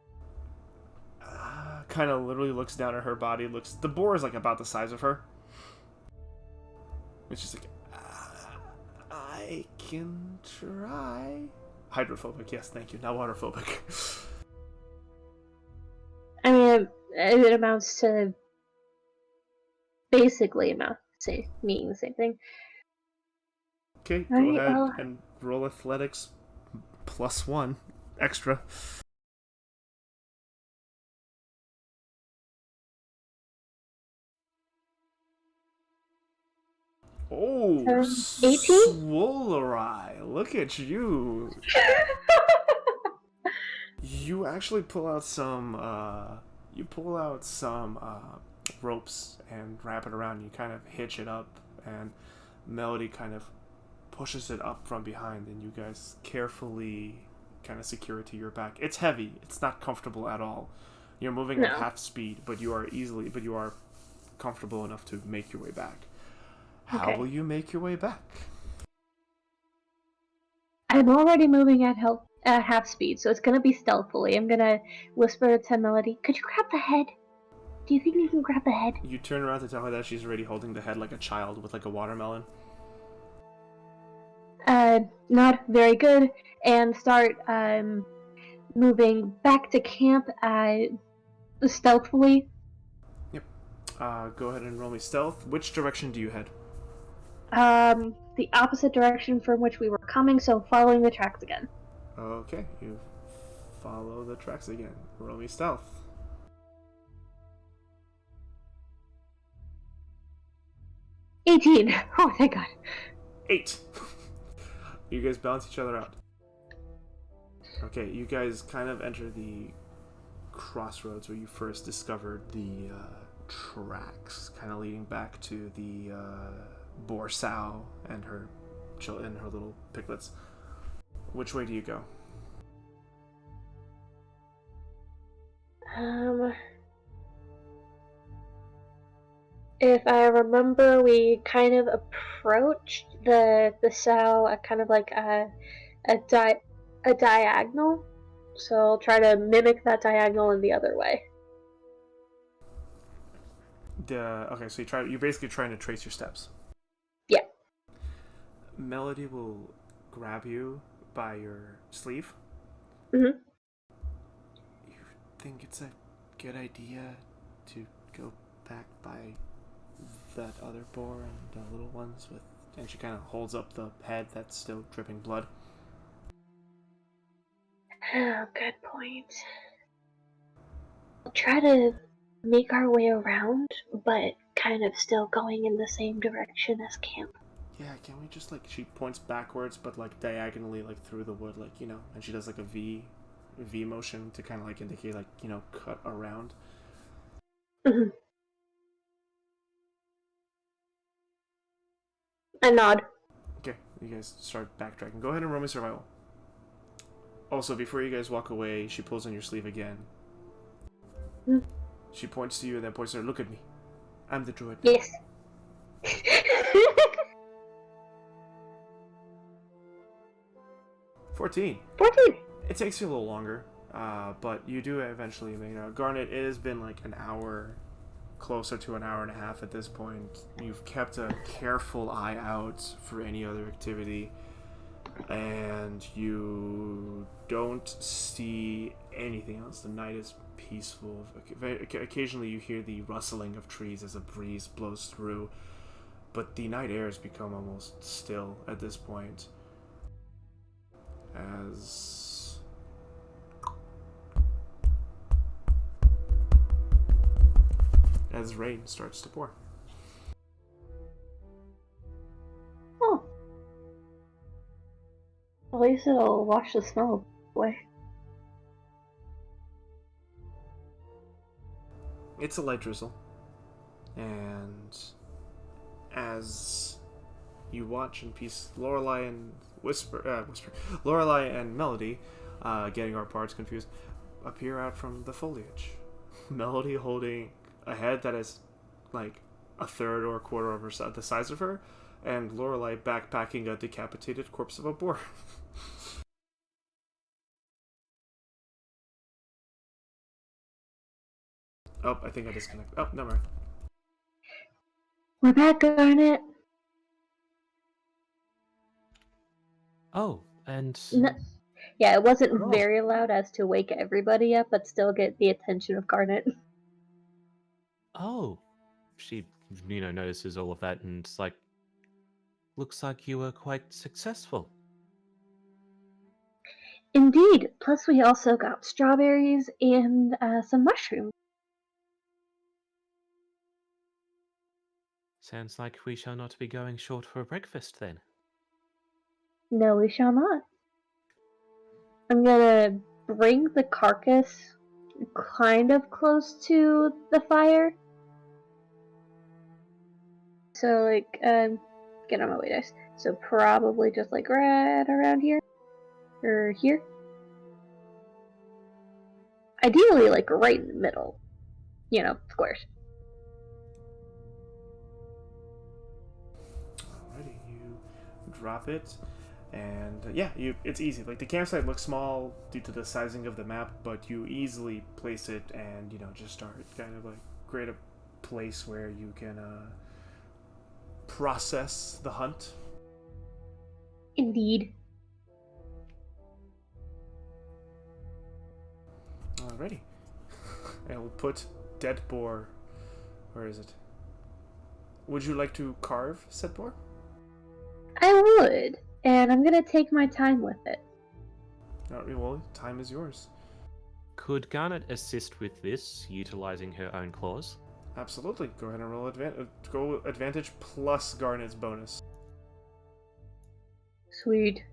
Speaker 2: Kind of literally looks down at her body, the boar is, like, about the size of her. It's just like, I can try. Hydrophobic, yes, thank you. Not waterphobic.
Speaker 3: I mean, it amounts to basically meaning the same thing.
Speaker 2: Okay, go ahead and roll athletics +1 extra. Oh,
Speaker 3: 18?
Speaker 2: Swollerai, look at you. You actually pull out some ropes and wrap it around. You kind of hitch it up, and Melody kind of pushes it up from behind, and you guys carefully kind of secure it to your back. It's heavy. It's not comfortable at all. You're moving at half speed, but you are comfortable enough to make your way back. How will you make your way back?
Speaker 3: I'm already moving at half speed, so it's gonna be stealthily. I'm gonna whisper to Melody, could you grab the head? Do you think you can grab the head?
Speaker 2: You turn around to tell her that she's already holding the head like a child with like a watermelon.
Speaker 3: Not very good, and start moving back to camp stealthily.
Speaker 2: Yep. Go ahead and roll me stealth. Which direction do you head?
Speaker 3: The opposite direction from which we were coming, so following the tracks again.
Speaker 2: Okay, you follow the tracks again. Roll me stealth.
Speaker 3: 18. Oh, thank God.
Speaker 2: 8. You guys balance each other out. Okay, you guys kind of enter the crossroads where you first discovered the tracks, kind of leading back to the boar sow and her little piglets. Which way do you go?
Speaker 3: If I remember, we kind of approached the sow at kind of like a diagonal. So I'll try to mimic that diagonal in the other way.
Speaker 2: Okay, so you're basically trying to trace your steps.
Speaker 3: Yeah.
Speaker 2: Melody will grab you by your sleeve.
Speaker 3: Mm-hmm.
Speaker 2: You think it's a good idea to go back by that other boar and the little ones with... And she kind of holds up the head that's still dripping blood.
Speaker 3: Oh, good point. We'll try to make our way around, but kind of still going in the same direction as camp.
Speaker 2: Yeah, can we just, like, she points backwards, but, like, diagonally, like, through the wood, like, you know, and she does, like, a V motion to kind of, like, indicate, like, you know, cut around.
Speaker 3: Mm-hmm. I nod.
Speaker 2: Okay, you guys start backtracking. Go ahead and roll me survival. Also, before you guys walk away, she pulls on your sleeve again.
Speaker 3: Mm.
Speaker 2: She points to you and then points to her. Look at me. I'm the druid.
Speaker 3: Yes.
Speaker 2: 14.
Speaker 3: 14.
Speaker 2: It takes you a little longer. But you do eventually make out. Garnet, it has been like an hour, closer to an hour and a half at this point. You've kept a careful eye out for any other activity, and you don't see anything else. The night is peaceful. Occasionally you hear the rustling of trees as a breeze blows through, but the night air has become almost still at this point. As rain starts to pour.
Speaker 3: Oh. At least it'll wash the snow away.
Speaker 2: It's a light drizzle, and as you watch in peace, Lorelei and Lorelei and Melody, getting our parts confused, appear out from the foliage. Melody holding a head that is like a third or a quarter of the size of her, and Lorelei backpacking a decapitated corpse of a boar. Oh, I think I disconnected. Oh, never mind.
Speaker 3: We're back, Garnet.
Speaker 5: Oh, and
Speaker 3: No. Yeah, it wasn't
Speaker 5: Oh.
Speaker 3: very loud as to wake everybody up, but still get the attention of Garnet.
Speaker 5: oh, she notices all of that and it's like, looks like you were quite successful.
Speaker 3: Indeed. Plus, we also got strawberries and some mushrooms.
Speaker 5: Sounds like we shall not be going short for breakfast then.
Speaker 3: No, we shall not. I'm gonna bring the carcass kind of close to the fire. So, like, get on my way, guys. So, probably just like right around here. Or here. Ideally, like right in the middle. You know, squares.
Speaker 2: Alrighty, you drop it, and yeah, it's easy. Like, the campsite looks small due to the sizing of the map, but you easily place it and, just start kind of like create a place where you can process the hunt.
Speaker 3: Indeed.
Speaker 2: Alrighty. And we'll put dead boar. Where is it? Would you like to carve said boar?
Speaker 3: I would. And I'm gonna take my time with it.
Speaker 2: Alright, well, time is yours.
Speaker 5: Could Garnet assist with this, utilizing her own claws?
Speaker 2: Absolutely. Go ahead and roll advantage plus Garnet's bonus.
Speaker 3: Sweet.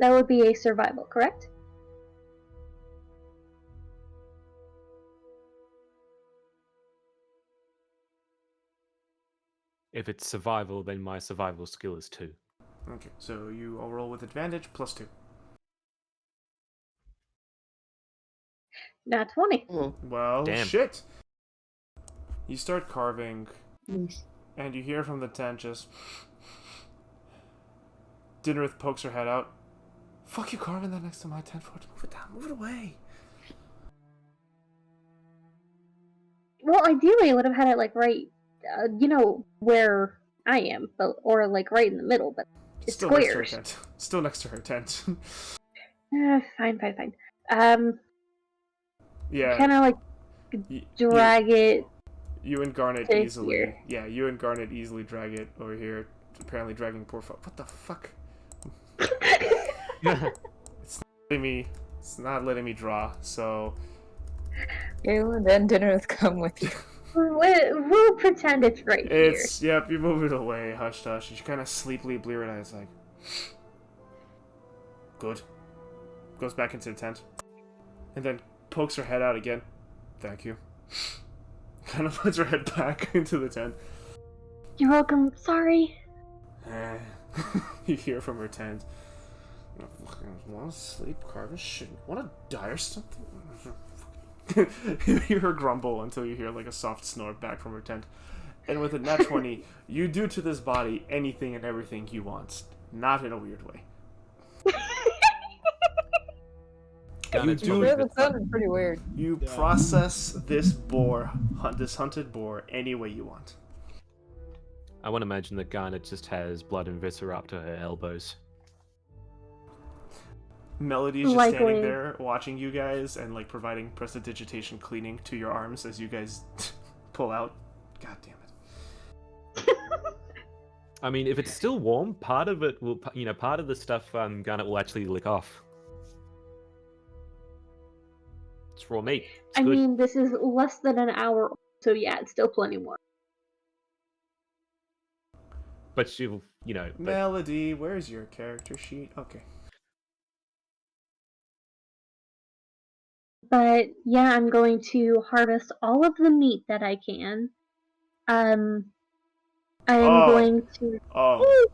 Speaker 3: That would be a survival, correct?
Speaker 5: If it's survival, then my survival skill is 2.
Speaker 2: Okay, so you all roll with advantage plus 2.
Speaker 3: Not 20.
Speaker 2: Well,
Speaker 5: Damn.
Speaker 2: shit. You start carving, and you hear from the tent just... Dinnerith pokes her head out. Fuck you carving that next to my tent foot. Move it down, move it away.
Speaker 3: Well, ideally, I would have had it like right, where I am, or like right in the middle, but it's
Speaker 2: Still next to her
Speaker 3: squares.
Speaker 2: tent. Still next to her tent.
Speaker 3: Fine.
Speaker 2: Yeah.
Speaker 3: Kind of like drag it.
Speaker 2: You and Garnet
Speaker 3: to
Speaker 2: easily.
Speaker 3: here.
Speaker 2: Yeah, you and Garnet easily drag it over here. Apparently dragging poor fuck. What the fuck? It's not letting me draw, so...
Speaker 4: You then dinner with come with you.
Speaker 3: We'll pretend it's right
Speaker 2: It's... Yep, you move it away, hush. She kind of sleepily, bleary eyes, like... Good. Goes back into the tent. And then pokes her head out again. Thank you. Kind of puts her head back into the tent.
Speaker 3: You're welcome. Sorry.
Speaker 2: You hear from her tent. Want to sleep, carve a shit. Want to die or something? You hear her grumble until you hear like a soft snore back from her tent. And with a nat 20, you do to this body anything and everything you want. Not in a weird way.
Speaker 5: Garnet's
Speaker 2: do-
Speaker 5: probably
Speaker 4: That
Speaker 5: the
Speaker 4: sounded pretty weird.
Speaker 2: You
Speaker 6: Yeah.
Speaker 2: process this boar, this hunted boar, any way you want.
Speaker 5: I want to imagine that Garnet just has blood and viscera up to her elbows.
Speaker 2: Melody's just standing
Speaker 3: Likely.
Speaker 2: there watching you guys and like providing prestidigitation cleaning to your arms as you guys pull out. God damn it.
Speaker 5: I mean, if it's still warm, part of it will, part of the stuff Garnet will actually lick off. It's raw meat. It's
Speaker 3: I
Speaker 5: good.
Speaker 3: mean, this is less than an hour, so yeah, it's still plenty more.
Speaker 5: But she'll, but
Speaker 2: Melody, where's your character sheet? Okay.
Speaker 3: But yeah, I'm going to harvest all of the meat that I can. I am going to.
Speaker 2: Oh.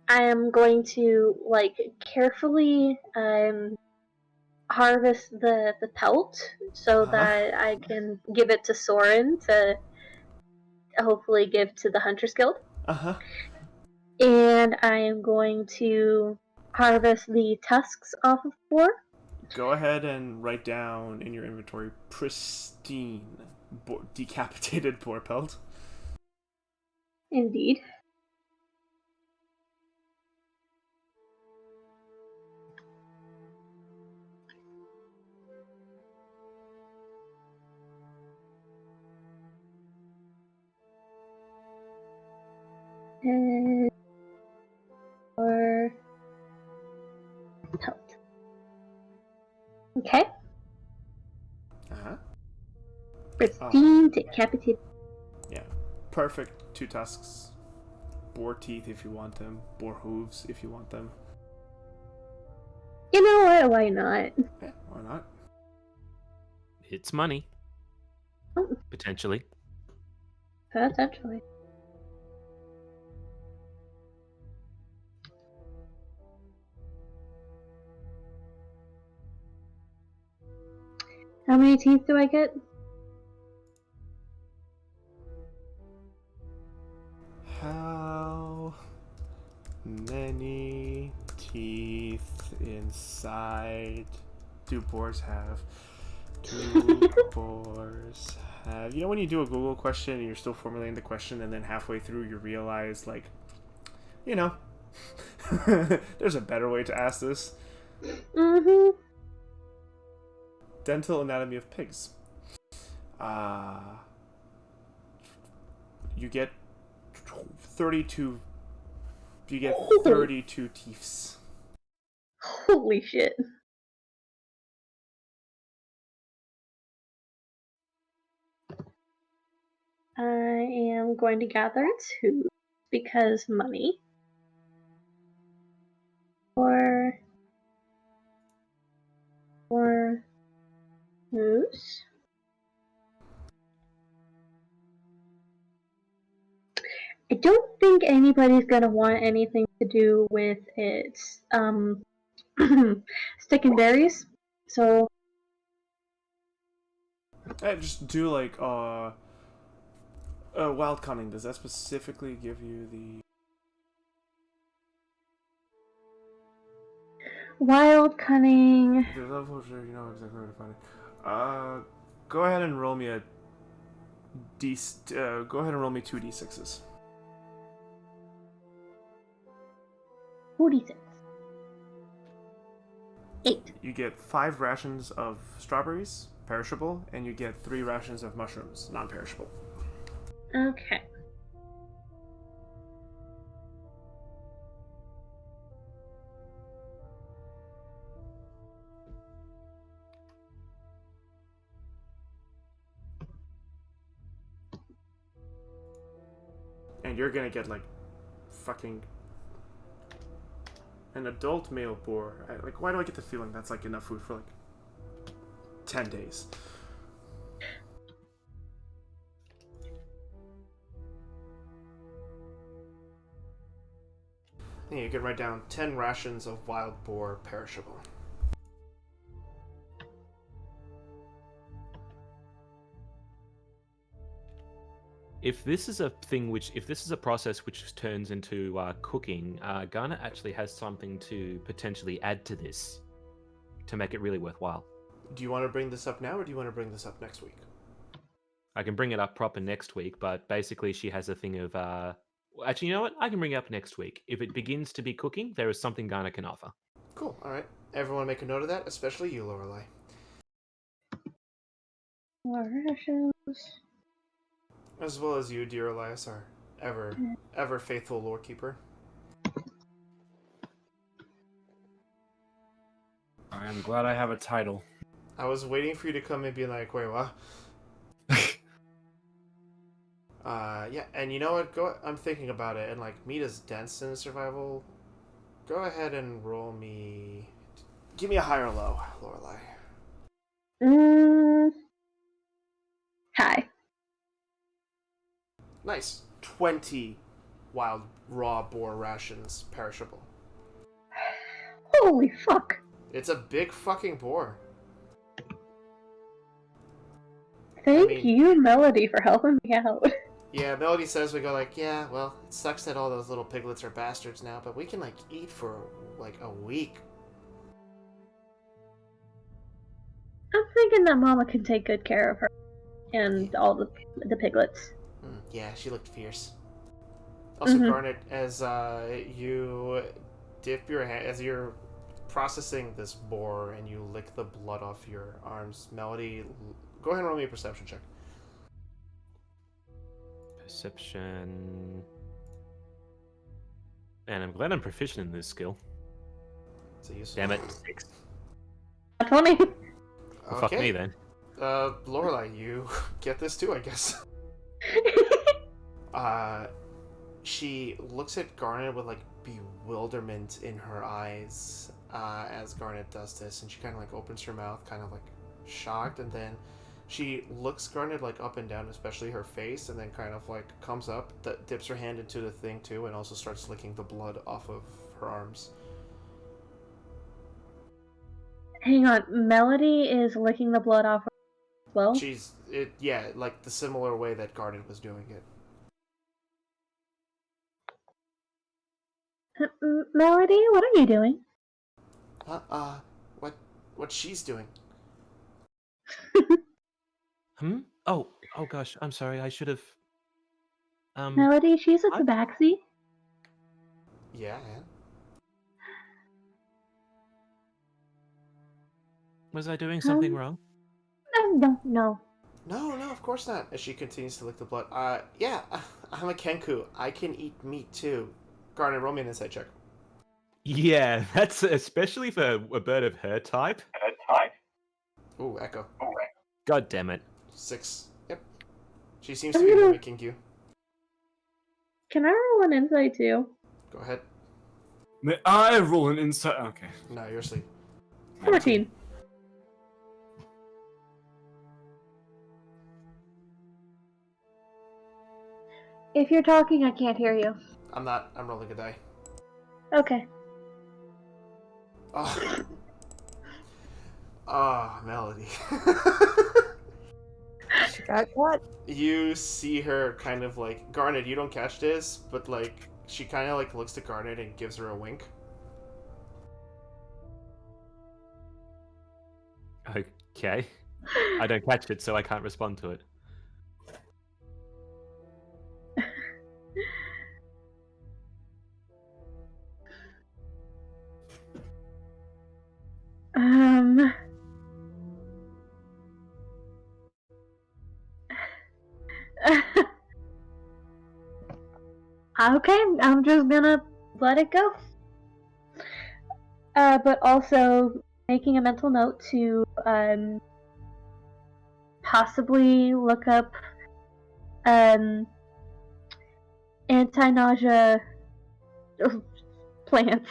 Speaker 3: I am going to like carefully harvest the pelt so
Speaker 2: Uh-huh.
Speaker 3: that I can give it to Soren to hopefully give to the Hunters Guild.
Speaker 2: Uh-huh.
Speaker 3: And I am going to harvest the tusks off of boar.
Speaker 2: Go ahead and write down in your inventory pristine decapitated boar pelt.
Speaker 3: Indeed. Or pelt. Okay.
Speaker 2: Uh-huh.
Speaker 3: Pristine decapitated.
Speaker 2: Yeah. Perfect 2 tusks. Boar teeth if you want them. Boar hooves if you want them.
Speaker 3: You know what? Why not?
Speaker 2: Yeah, why not?
Speaker 5: it's money.
Speaker 3: Oh.
Speaker 5: Potentially.
Speaker 3: Potentially. How many teeth do I get?
Speaker 2: How many teeth inside do boars have? Do boars have... You know when you do a Google question and you're still formulating the question and then halfway through you realize, like, there's a better way to ask this.
Speaker 3: Mm-hmm.
Speaker 2: Dental anatomy of pigs. You get 32. You get 32 teeths.
Speaker 3: Holy shit. I am going to gather 2 because money. Or moose. I don't think anybody's gonna want anything to do with its stick and berries. So
Speaker 2: Just do like wild cunning. Does that specifically give you the...
Speaker 3: wild cunning.
Speaker 2: If there's level sure you know exactly where to find it. Go ahead and roll me a go ahead and roll me 2 d6s.
Speaker 3: 46. 8.
Speaker 2: You get 5 rations of strawberries, perishable, and you get 3 rations of mushrooms, non-perishable.
Speaker 3: Okay.
Speaker 2: And you're gonna get like fucking an adult male boar. Like, why do I get the feeling that's like enough food for like 10 days? Yeah, you can write down 10 rations of wild boar perishable.
Speaker 5: If this is a process which turns into cooking, Garnet actually has something to potentially add to this. to make it really worthwhile.
Speaker 2: Do you want to bring this up now, or do you want to bring this up next week?
Speaker 5: I can bring it up proper next week, but basically she has a thing of actually, you know what? I can bring it up next week. If it begins to be cooking, there is something Garner can offer.
Speaker 2: Cool. All right. Everyone, make a note of that, especially you, Lorelai.
Speaker 3: Rations.
Speaker 2: As well as you, dear Elias, our ever faithful lore keeper.
Speaker 1: I'm glad I have a title.
Speaker 2: I was waiting for you to come and be like, wait, what? Yeah, and you know what? I'm thinking about it, and like, meat is dense in survival. Go ahead and roll me. Give me a high or low, Lorelai.
Speaker 3: Hi.
Speaker 2: Nice. 20 wild raw boar rations, perishable.
Speaker 3: Holy fuck.
Speaker 2: It's a big fucking boar.
Speaker 3: Thank you, Melody, for helping me out.
Speaker 2: Yeah, Melody says we go like, yeah, well, it sucks that all those little piglets are bastards now, but we can like eat for like a week.
Speaker 3: I'm thinking that Mama can take good care of her and all the piglets.
Speaker 2: Yeah, she looked fierce. Also, Garnet, as you dip your hand, as you're processing this boar and you lick the blood off your arms, Melody, go ahead and roll me a perception check.
Speaker 5: Perception. And I'm glad I'm proficient in this skill.
Speaker 2: It's a useful.
Speaker 5: Damn it, 6.
Speaker 3: 20.
Speaker 5: Well, fuck me then.
Speaker 2: Lorelai, you get this too, I guess. She looks at Garnet with like bewilderment in her eyes as Garnet does this, and she kind of like opens her mouth, kind of like shocked, and then she looks Garnet like up and down, especially her face, and then kind of like comes up, dips her hand into the thing too, and also starts licking the blood off of her arms.
Speaker 3: Hang on, Melody is licking the blood off her as well?
Speaker 2: Yeah, like the similar way that Garnet was doing it.
Speaker 3: Melody, what are you doing?
Speaker 2: What she's doing?
Speaker 5: Oh gosh, I'm sorry. I should have.
Speaker 3: Melody, she's a tabaxi.
Speaker 2: Yeah, man.
Speaker 5: Was I doing something wrong?
Speaker 3: No.
Speaker 2: No, of course not. As she continues to lick the blood. Yeah, I'm a Kenku. I can eat meat too. Garnet, roll me an insight check.
Speaker 5: Yeah, that's especially for a bird of her type.
Speaker 2: Ooh, Echo.
Speaker 5: God damn it.
Speaker 2: 6. Yep. She seems to be mimicking you.
Speaker 3: Can I roll an insight too?
Speaker 2: Go ahead.
Speaker 1: May I roll an insight? Okay.
Speaker 2: No, you're asleep.
Speaker 3: 14. If you're talking, I can't hear you.
Speaker 2: I'm not. I'm rolling a die.
Speaker 3: Okay.
Speaker 2: Melody.
Speaker 4: She got what?
Speaker 2: You see her kind of like, Garnet, you don't catch this, but like, she kind of like looks at Garnet and gives her a wink.
Speaker 5: Okay. I don't catch it, so I can't respond to it.
Speaker 3: Okay, I'm just gonna let it go. But also making a mental note to possibly look up anti-nausea plants.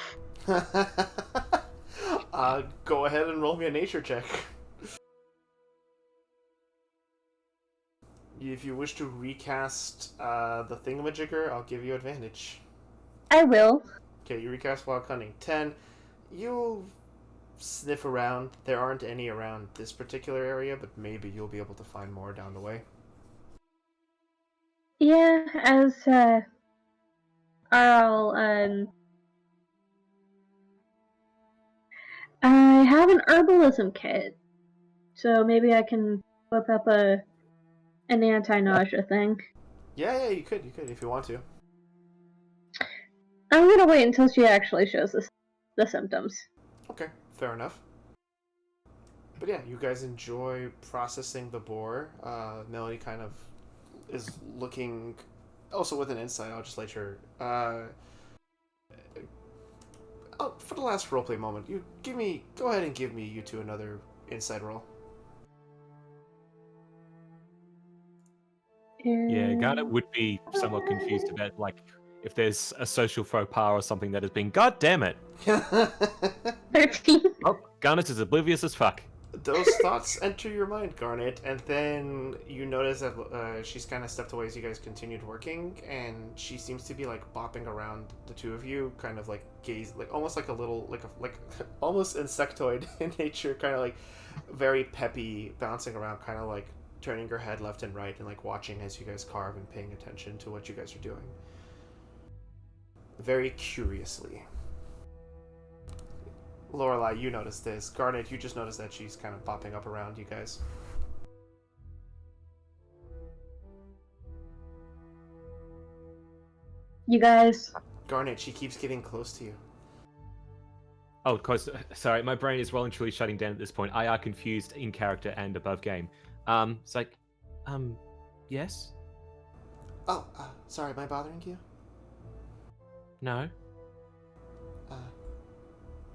Speaker 2: Go ahead and roll me a nature check. If you wish to recast the thingamajigger, I'll give you advantage.
Speaker 3: I will.
Speaker 2: Okay, you recast Wild Cunning. 10. You sniff around. There aren't any around this particular area, but maybe you'll be able to find more down the way.
Speaker 3: Yeah, as I'll I have an herbalism kit, so maybe I can whip up an anti-nausea thing.
Speaker 2: Yeah, you could if you want to.
Speaker 3: I'm gonna wait until she actually shows the symptoms.
Speaker 2: Okay, fair enough. But yeah, you guys enjoy processing the boar. Melody kind of is looking, also with an insight. I'll just let her. For the last roleplay moment, go ahead and give me you two another insight roll.
Speaker 5: Yeah, Garnet would be somewhat confused about, like, if there's a social faux pas or something that has been, God damn it!
Speaker 3: 13.
Speaker 5: Oh, Garnet is oblivious as fuck.
Speaker 2: Those thoughts enter your mind, Garnet, and then you notice that she's kind of stepped away as you guys continued working, and she seems to be like bopping around the two of you, kind of like like almost like a little like almost insectoid in nature, kind of like very peppy, bouncing around, kind of like turning her head left and right and like watching as you guys carve and paying attention to what you guys are doing, very curiously. Lorelai, you notice this. Garnet, you just notice that she's kind of bopping up around you guys.
Speaker 3: You guys.
Speaker 2: Garnet, she keeps getting close to you.
Speaker 5: Oh, of course. Sorry, my brain is well and truly shutting down at this point. I are confused in character and above game. It's like, yes?
Speaker 2: Oh, sorry, am I bothering you?
Speaker 5: No?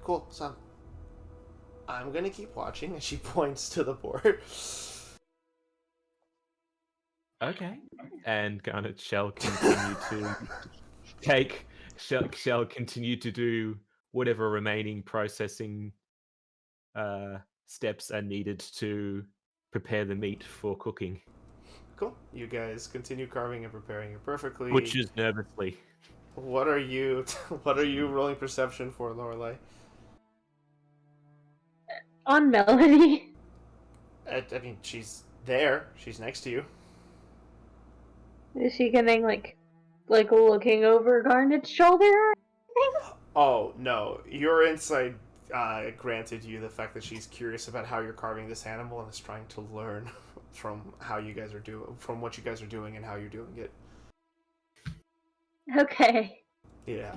Speaker 2: Cool, so I'm gonna keep watching as she points to the board.
Speaker 5: Okay. And Garnet shall continue to shall continue to do whatever remaining processing steps are needed to prepare the meat for cooking.
Speaker 2: Cool. You guys continue carving and preparing it perfectly.
Speaker 5: Butchers nervously.
Speaker 2: What are you rolling perception for, Lorelai?
Speaker 3: On Melody.
Speaker 2: I mean, she's there. She's next to you.
Speaker 3: Is she getting like looking over Garnet's shoulder or anything?
Speaker 2: Oh, no. Your insight granted you the fact that she's curious about how you're carving this animal and is trying to learn from what you guys are doing and how you're doing it.
Speaker 3: Okay.
Speaker 2: Yeah.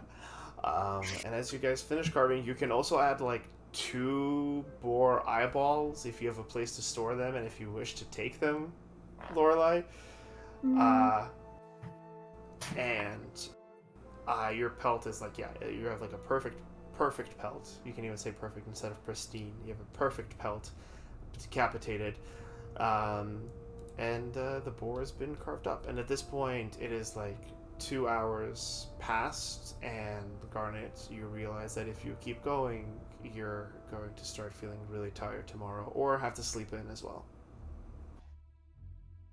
Speaker 2: And as you guys finish carving, you can also add like 2 boar eyeballs if you have a place to store them and if you wish to take them, Lorelai. And your pelt is like, you have like a perfect pelt. You can even say perfect instead of pristine. You have a perfect pelt, decapitated. And the boar has been carved up. And at this point, it is like 2 hours passed, and Garnet, you realize that if you keep going, you're going to start feeling really tired tomorrow, or have to sleep in as well.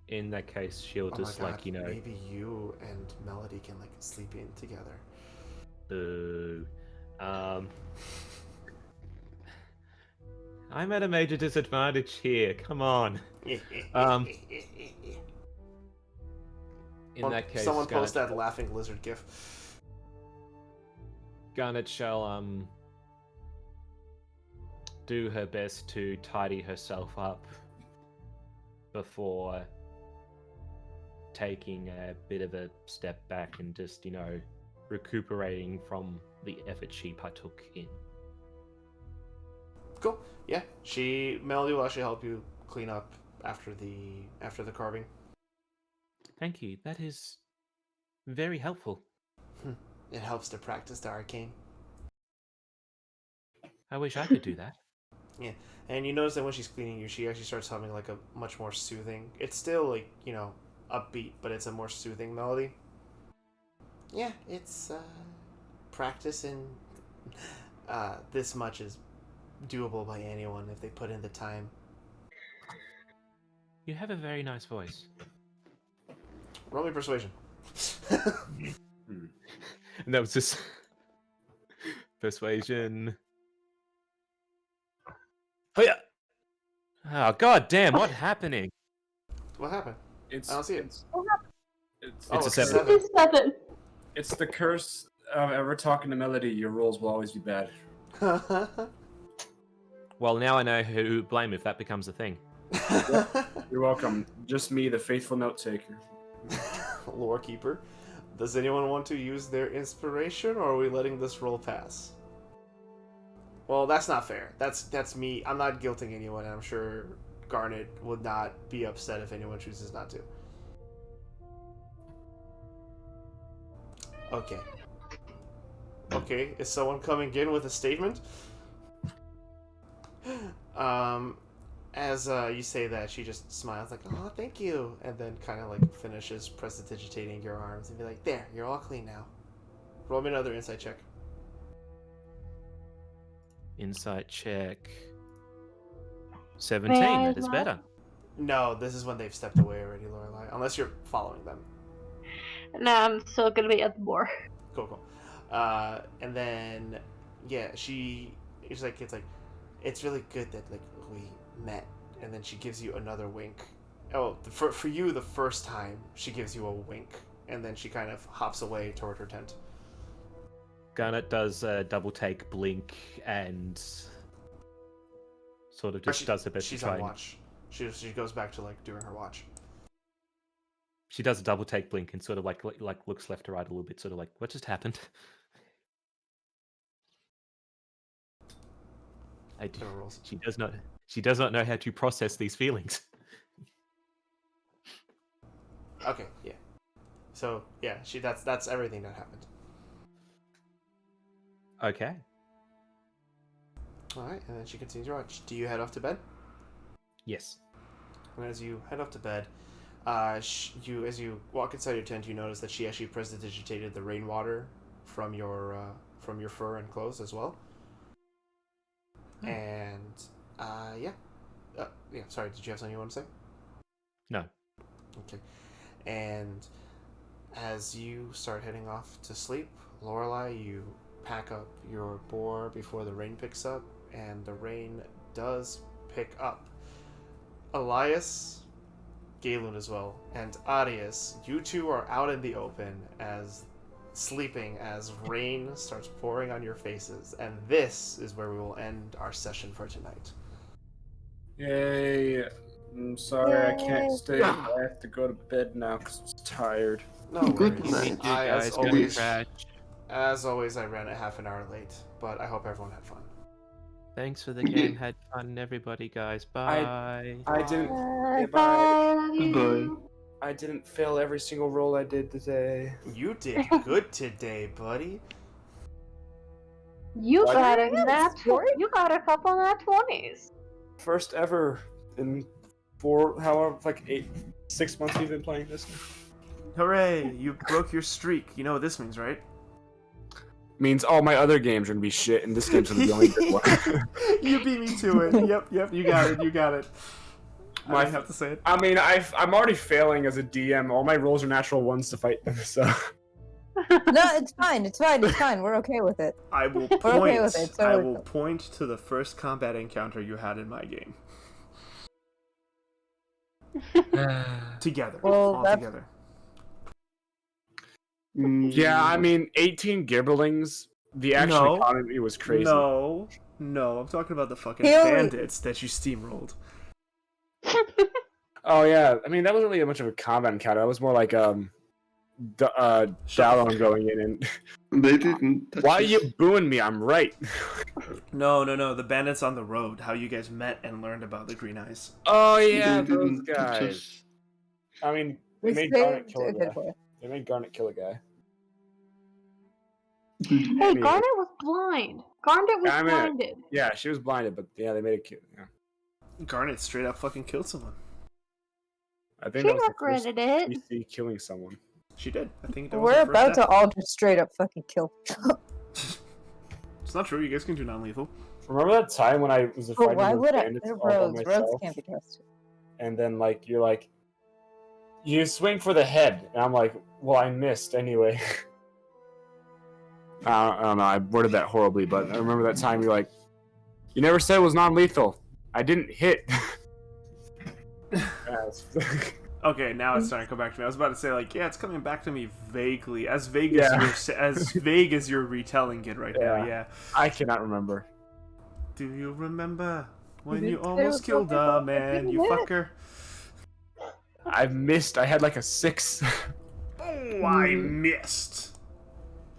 Speaker 5: In that case, she'll just,
Speaker 2: my God,
Speaker 5: like,
Speaker 2: maybe you and Melody can like sleep in together.
Speaker 5: I'm at a major disadvantage here. Come on. In that case,
Speaker 2: someone post that laughing lizard gif.
Speaker 5: Garnet shall do her best to tidy herself up before taking a bit of a step back and just, recuperating from the effort she partook in.
Speaker 2: Cool. Yeah, Melody will actually help you clean up after the carving.
Speaker 5: Thank you. That is very helpful.
Speaker 2: It helps to practice the arcane.
Speaker 5: I wish I could do that.
Speaker 2: Yeah, and you notice that when she's cleaning you, she actually starts humming like a much more soothing. It's still like, upbeat, but it's a more soothing melody. Yeah, it's practice, and this much is doable by anyone if they put in the time.
Speaker 5: You have a very nice voice.
Speaker 2: Roll me persuasion.
Speaker 5: And that was just persuasion. Oh yeah. Oh god damn! What's happening?
Speaker 2: What happened? I don't see it.
Speaker 5: It's a 7.
Speaker 3: It's a 7.
Speaker 1: It's the curse of ever talking to Melody. Your rolls will always be bad.
Speaker 5: Well, now I know who to blame if that becomes a thing.
Speaker 1: You're welcome. Just me, the faithful note taker.
Speaker 2: Lore keeper. Does anyone want to use their inspiration, or are we letting this roll pass? Well, that's not fair. That's me. I'm not guilting anyone, and I'm sure Garnet would not be upset if anyone chooses not to. Okay. Okay, is someone coming in with a statement? As you say that, she just smiles like, "Oh, thank you," and then kind of like finishes prestidigitating your arms and be like, "There, you're all clean now. Roll me another insight check."
Speaker 5: Insight check. 17.
Speaker 3: I
Speaker 5: That is
Speaker 3: not-
Speaker 5: better.
Speaker 2: No, this is when they've stepped away already, Lorelai. Unless you're following them.
Speaker 3: No, I'm still gonna be at the bar.
Speaker 2: Cool. And then, yeah, she's like, it's really good that like we met. And then she gives you another wink. Oh, for you, the first time she gives you a wink, and then she kind of hops away toward her tent.
Speaker 5: Garnet does a double take, blink, and sort of just does her best to
Speaker 2: She's
Speaker 5: try.
Speaker 2: on watch. She goes back to like doing her watch.
Speaker 5: She does a double take, blink, and sort of like looks left to right a little bit, sort of like, what just happened? She does not know how to process these feelings.
Speaker 2: Okay, yeah. So yeah, that's everything that happened.
Speaker 5: Okay.
Speaker 2: All right, and then she continues her watch. Do you head off to bed?
Speaker 5: Yes.
Speaker 2: And as you head off to bed, as you walk inside your tent, you notice that she actually prestidigitated the rainwater from your fur and clothes as well. And yeah. Sorry, did you have something you want to say?
Speaker 5: No.
Speaker 2: Okay. And as you start heading off to sleep, Lorelai, you pack up your boar before the rain picks up, and the rain does pick up. Elias, Galen as well, and Arius, you two are out in the open sleeping as rain starts pouring on your faces, and this is where we will end our session for tonight.
Speaker 1: Yay. I'm sorry I can't stay. I have to go to bed now because I'm tired.
Speaker 2: No
Speaker 7: Good
Speaker 2: worries.
Speaker 7: night.
Speaker 2: As always, I ran a half an hour late, but I hope everyone had fun.
Speaker 5: Thanks for the game. Had fun, everybody, guys. Bye.
Speaker 1: I didn't.
Speaker 7: Bye.
Speaker 1: I didn't fail every single roll I did today.
Speaker 2: You did good today, buddy.
Speaker 3: You
Speaker 1: Why
Speaker 3: got
Speaker 4: did
Speaker 3: a
Speaker 4: you
Speaker 3: nat.
Speaker 4: score?
Speaker 3: You got a couple nat 20s.
Speaker 1: First ever in 6 months we've been playing this.
Speaker 2: Hooray! You broke your streak. You know what this means, right?
Speaker 1: Means all my other games are gonna be shit, and this game's gonna be the only good one.
Speaker 2: You beat me to it. Yep. You got it. I didn't have to say it.
Speaker 1: I mean, I'm already failing as a DM. All my rolls are natural ones to fight them, so.
Speaker 4: No, it's fine. We're okay with it.
Speaker 2: I will
Speaker 4: We're
Speaker 2: point.
Speaker 4: okay with it, so
Speaker 2: I
Speaker 4: we're
Speaker 2: will
Speaker 4: cool.
Speaker 2: point to the first combat encounter you had in my game. Together.
Speaker 4: Well,
Speaker 2: all
Speaker 4: that's-
Speaker 2: together.
Speaker 1: Yeah, I mean, 18 gibberlings. The actual
Speaker 2: No.
Speaker 1: economy was crazy.
Speaker 2: No, I'm talking about the fucking
Speaker 4: He only-
Speaker 2: bandits that you steamrolled.
Speaker 1: Oh yeah, I mean that wasn't really much of a combat encounter. That was more like Dallon going in and.
Speaker 7: They didn't. Touch
Speaker 1: Why are
Speaker 7: us.
Speaker 1: you booing me? I'm right.
Speaker 2: No. The bandits on the road. How you guys met and learned about the Green Eyes.
Speaker 1: Oh
Speaker 7: They
Speaker 1: yeah, those
Speaker 7: didn't touch
Speaker 1: guys.
Speaker 7: us.
Speaker 1: I mean, they
Speaker 4: We
Speaker 1: made
Speaker 4: saved
Speaker 1: Garnet kill
Speaker 4: a
Speaker 1: a
Speaker 4: good
Speaker 1: guy.
Speaker 4: boy.
Speaker 1: They made Garnet kill a guy.
Speaker 3: Hey, Garnet was blind. Garnet was
Speaker 1: I mean,
Speaker 3: blinded.
Speaker 1: Yeah, she was blinded, but yeah, they made it cute. Yeah.
Speaker 2: Garnet straight up fucking killed someone.
Speaker 1: I think
Speaker 3: She
Speaker 1: that was the first
Speaker 3: regretted it.
Speaker 1: PC killing someone.
Speaker 2: She did. I think that was
Speaker 4: We're
Speaker 2: her first
Speaker 4: about to
Speaker 2: death.
Speaker 4: all just straight up fucking kill.
Speaker 2: It's not true. You guys can do non-lethal.
Speaker 1: Remember that time when I was
Speaker 4: But
Speaker 1: fighting
Speaker 4: why
Speaker 1: those
Speaker 4: would I?
Speaker 1: bandits
Speaker 4: They're
Speaker 1: all by
Speaker 4: rogues. Rogues
Speaker 1: myself,
Speaker 4: can't be trusted.
Speaker 1: and then you're like, you swing for the head, and I'm like, well, I missed anyway. I don't know. I worded that horribly, but I remember that time you're like, you never said it was non-lethal. I didn't hit.
Speaker 2: Okay, now it's starting to come back to me. I was about to say, yeah, it's coming back to me vaguely, as vague
Speaker 1: Yeah.
Speaker 2: as you're retelling it right now.
Speaker 1: Yeah.
Speaker 2: Yeah.
Speaker 1: I cannot remember.
Speaker 2: Do you remember when
Speaker 4: You
Speaker 2: you
Speaker 4: did
Speaker 2: almost
Speaker 4: it,
Speaker 2: killed a man, you
Speaker 4: didn't it?
Speaker 2: fucker?
Speaker 1: I've missed. I had like a 6.
Speaker 2: Oh, I missed.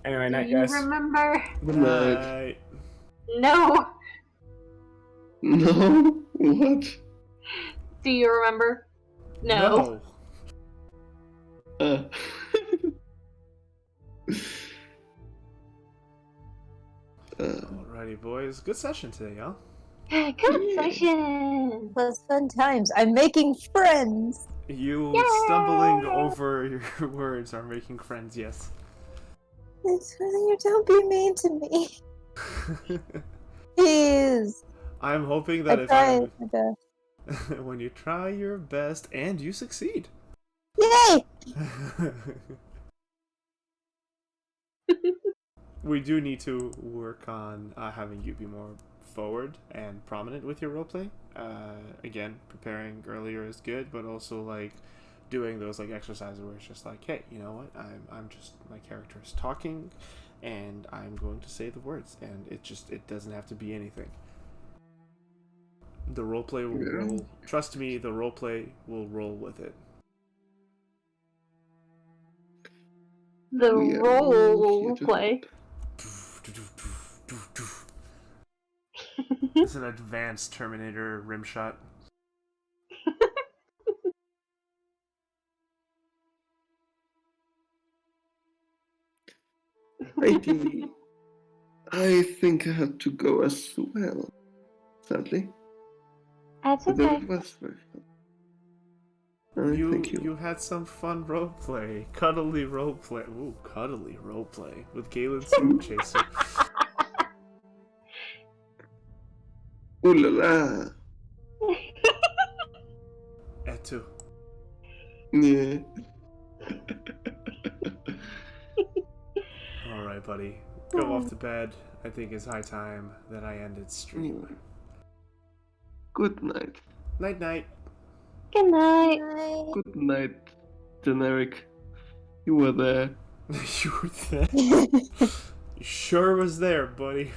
Speaker 1: Anyway,
Speaker 3: Do
Speaker 1: night,
Speaker 3: you
Speaker 1: guys.
Speaker 3: remember?
Speaker 7: Good night.
Speaker 2: Night.
Speaker 3: No.
Speaker 7: No? What?
Speaker 3: Do you remember? No.
Speaker 7: Uh.
Speaker 2: Alrighty, boys. Good session today, y'all.
Speaker 3: Good session.
Speaker 4: Was fun times. I'm making friends.
Speaker 2: You
Speaker 3: Yay!
Speaker 2: stumbling over your words are making friends, yes.
Speaker 4: You don't be mean to me. Please.
Speaker 2: I'm hoping
Speaker 4: I
Speaker 2: that if
Speaker 4: tried
Speaker 2: I'm...
Speaker 4: my best.
Speaker 2: when you try your best and you succeed.
Speaker 4: Yay!
Speaker 2: We do need to work on having you be more forward and prominent with your roleplay. Again, preparing earlier is good, but also like doing those like exercises where it's just like, hey, you know what? I'm just, my character is talking, and I'm going to say the words, and it doesn't have to be anything. The roleplay will roll. Trust me, the roleplay will roll with it.
Speaker 3: The
Speaker 7: We are
Speaker 3: role
Speaker 7: all
Speaker 3: will
Speaker 7: here to
Speaker 3: play.
Speaker 2: It's an advanced Terminator rim shot.
Speaker 7: Righty. I think I had to go as well, sadly.
Speaker 3: That's
Speaker 7: But
Speaker 3: okay.
Speaker 7: it was very fun. Thank you.
Speaker 2: You had some fun roleplay. Cuddly roleplay. Ooh, cuddly roleplay with Galen Super Chaser.
Speaker 7: Ooh la la.
Speaker 2: Etu.
Speaker 7: Yeah.
Speaker 2: Alright, buddy. Go off to bed. I think it's high time that I ended stream.
Speaker 7: Good night.
Speaker 2: Night night.
Speaker 3: Good night.
Speaker 4: Bye.
Speaker 7: Good night, generic. You were there.
Speaker 2: You were there. You sure was there, buddy.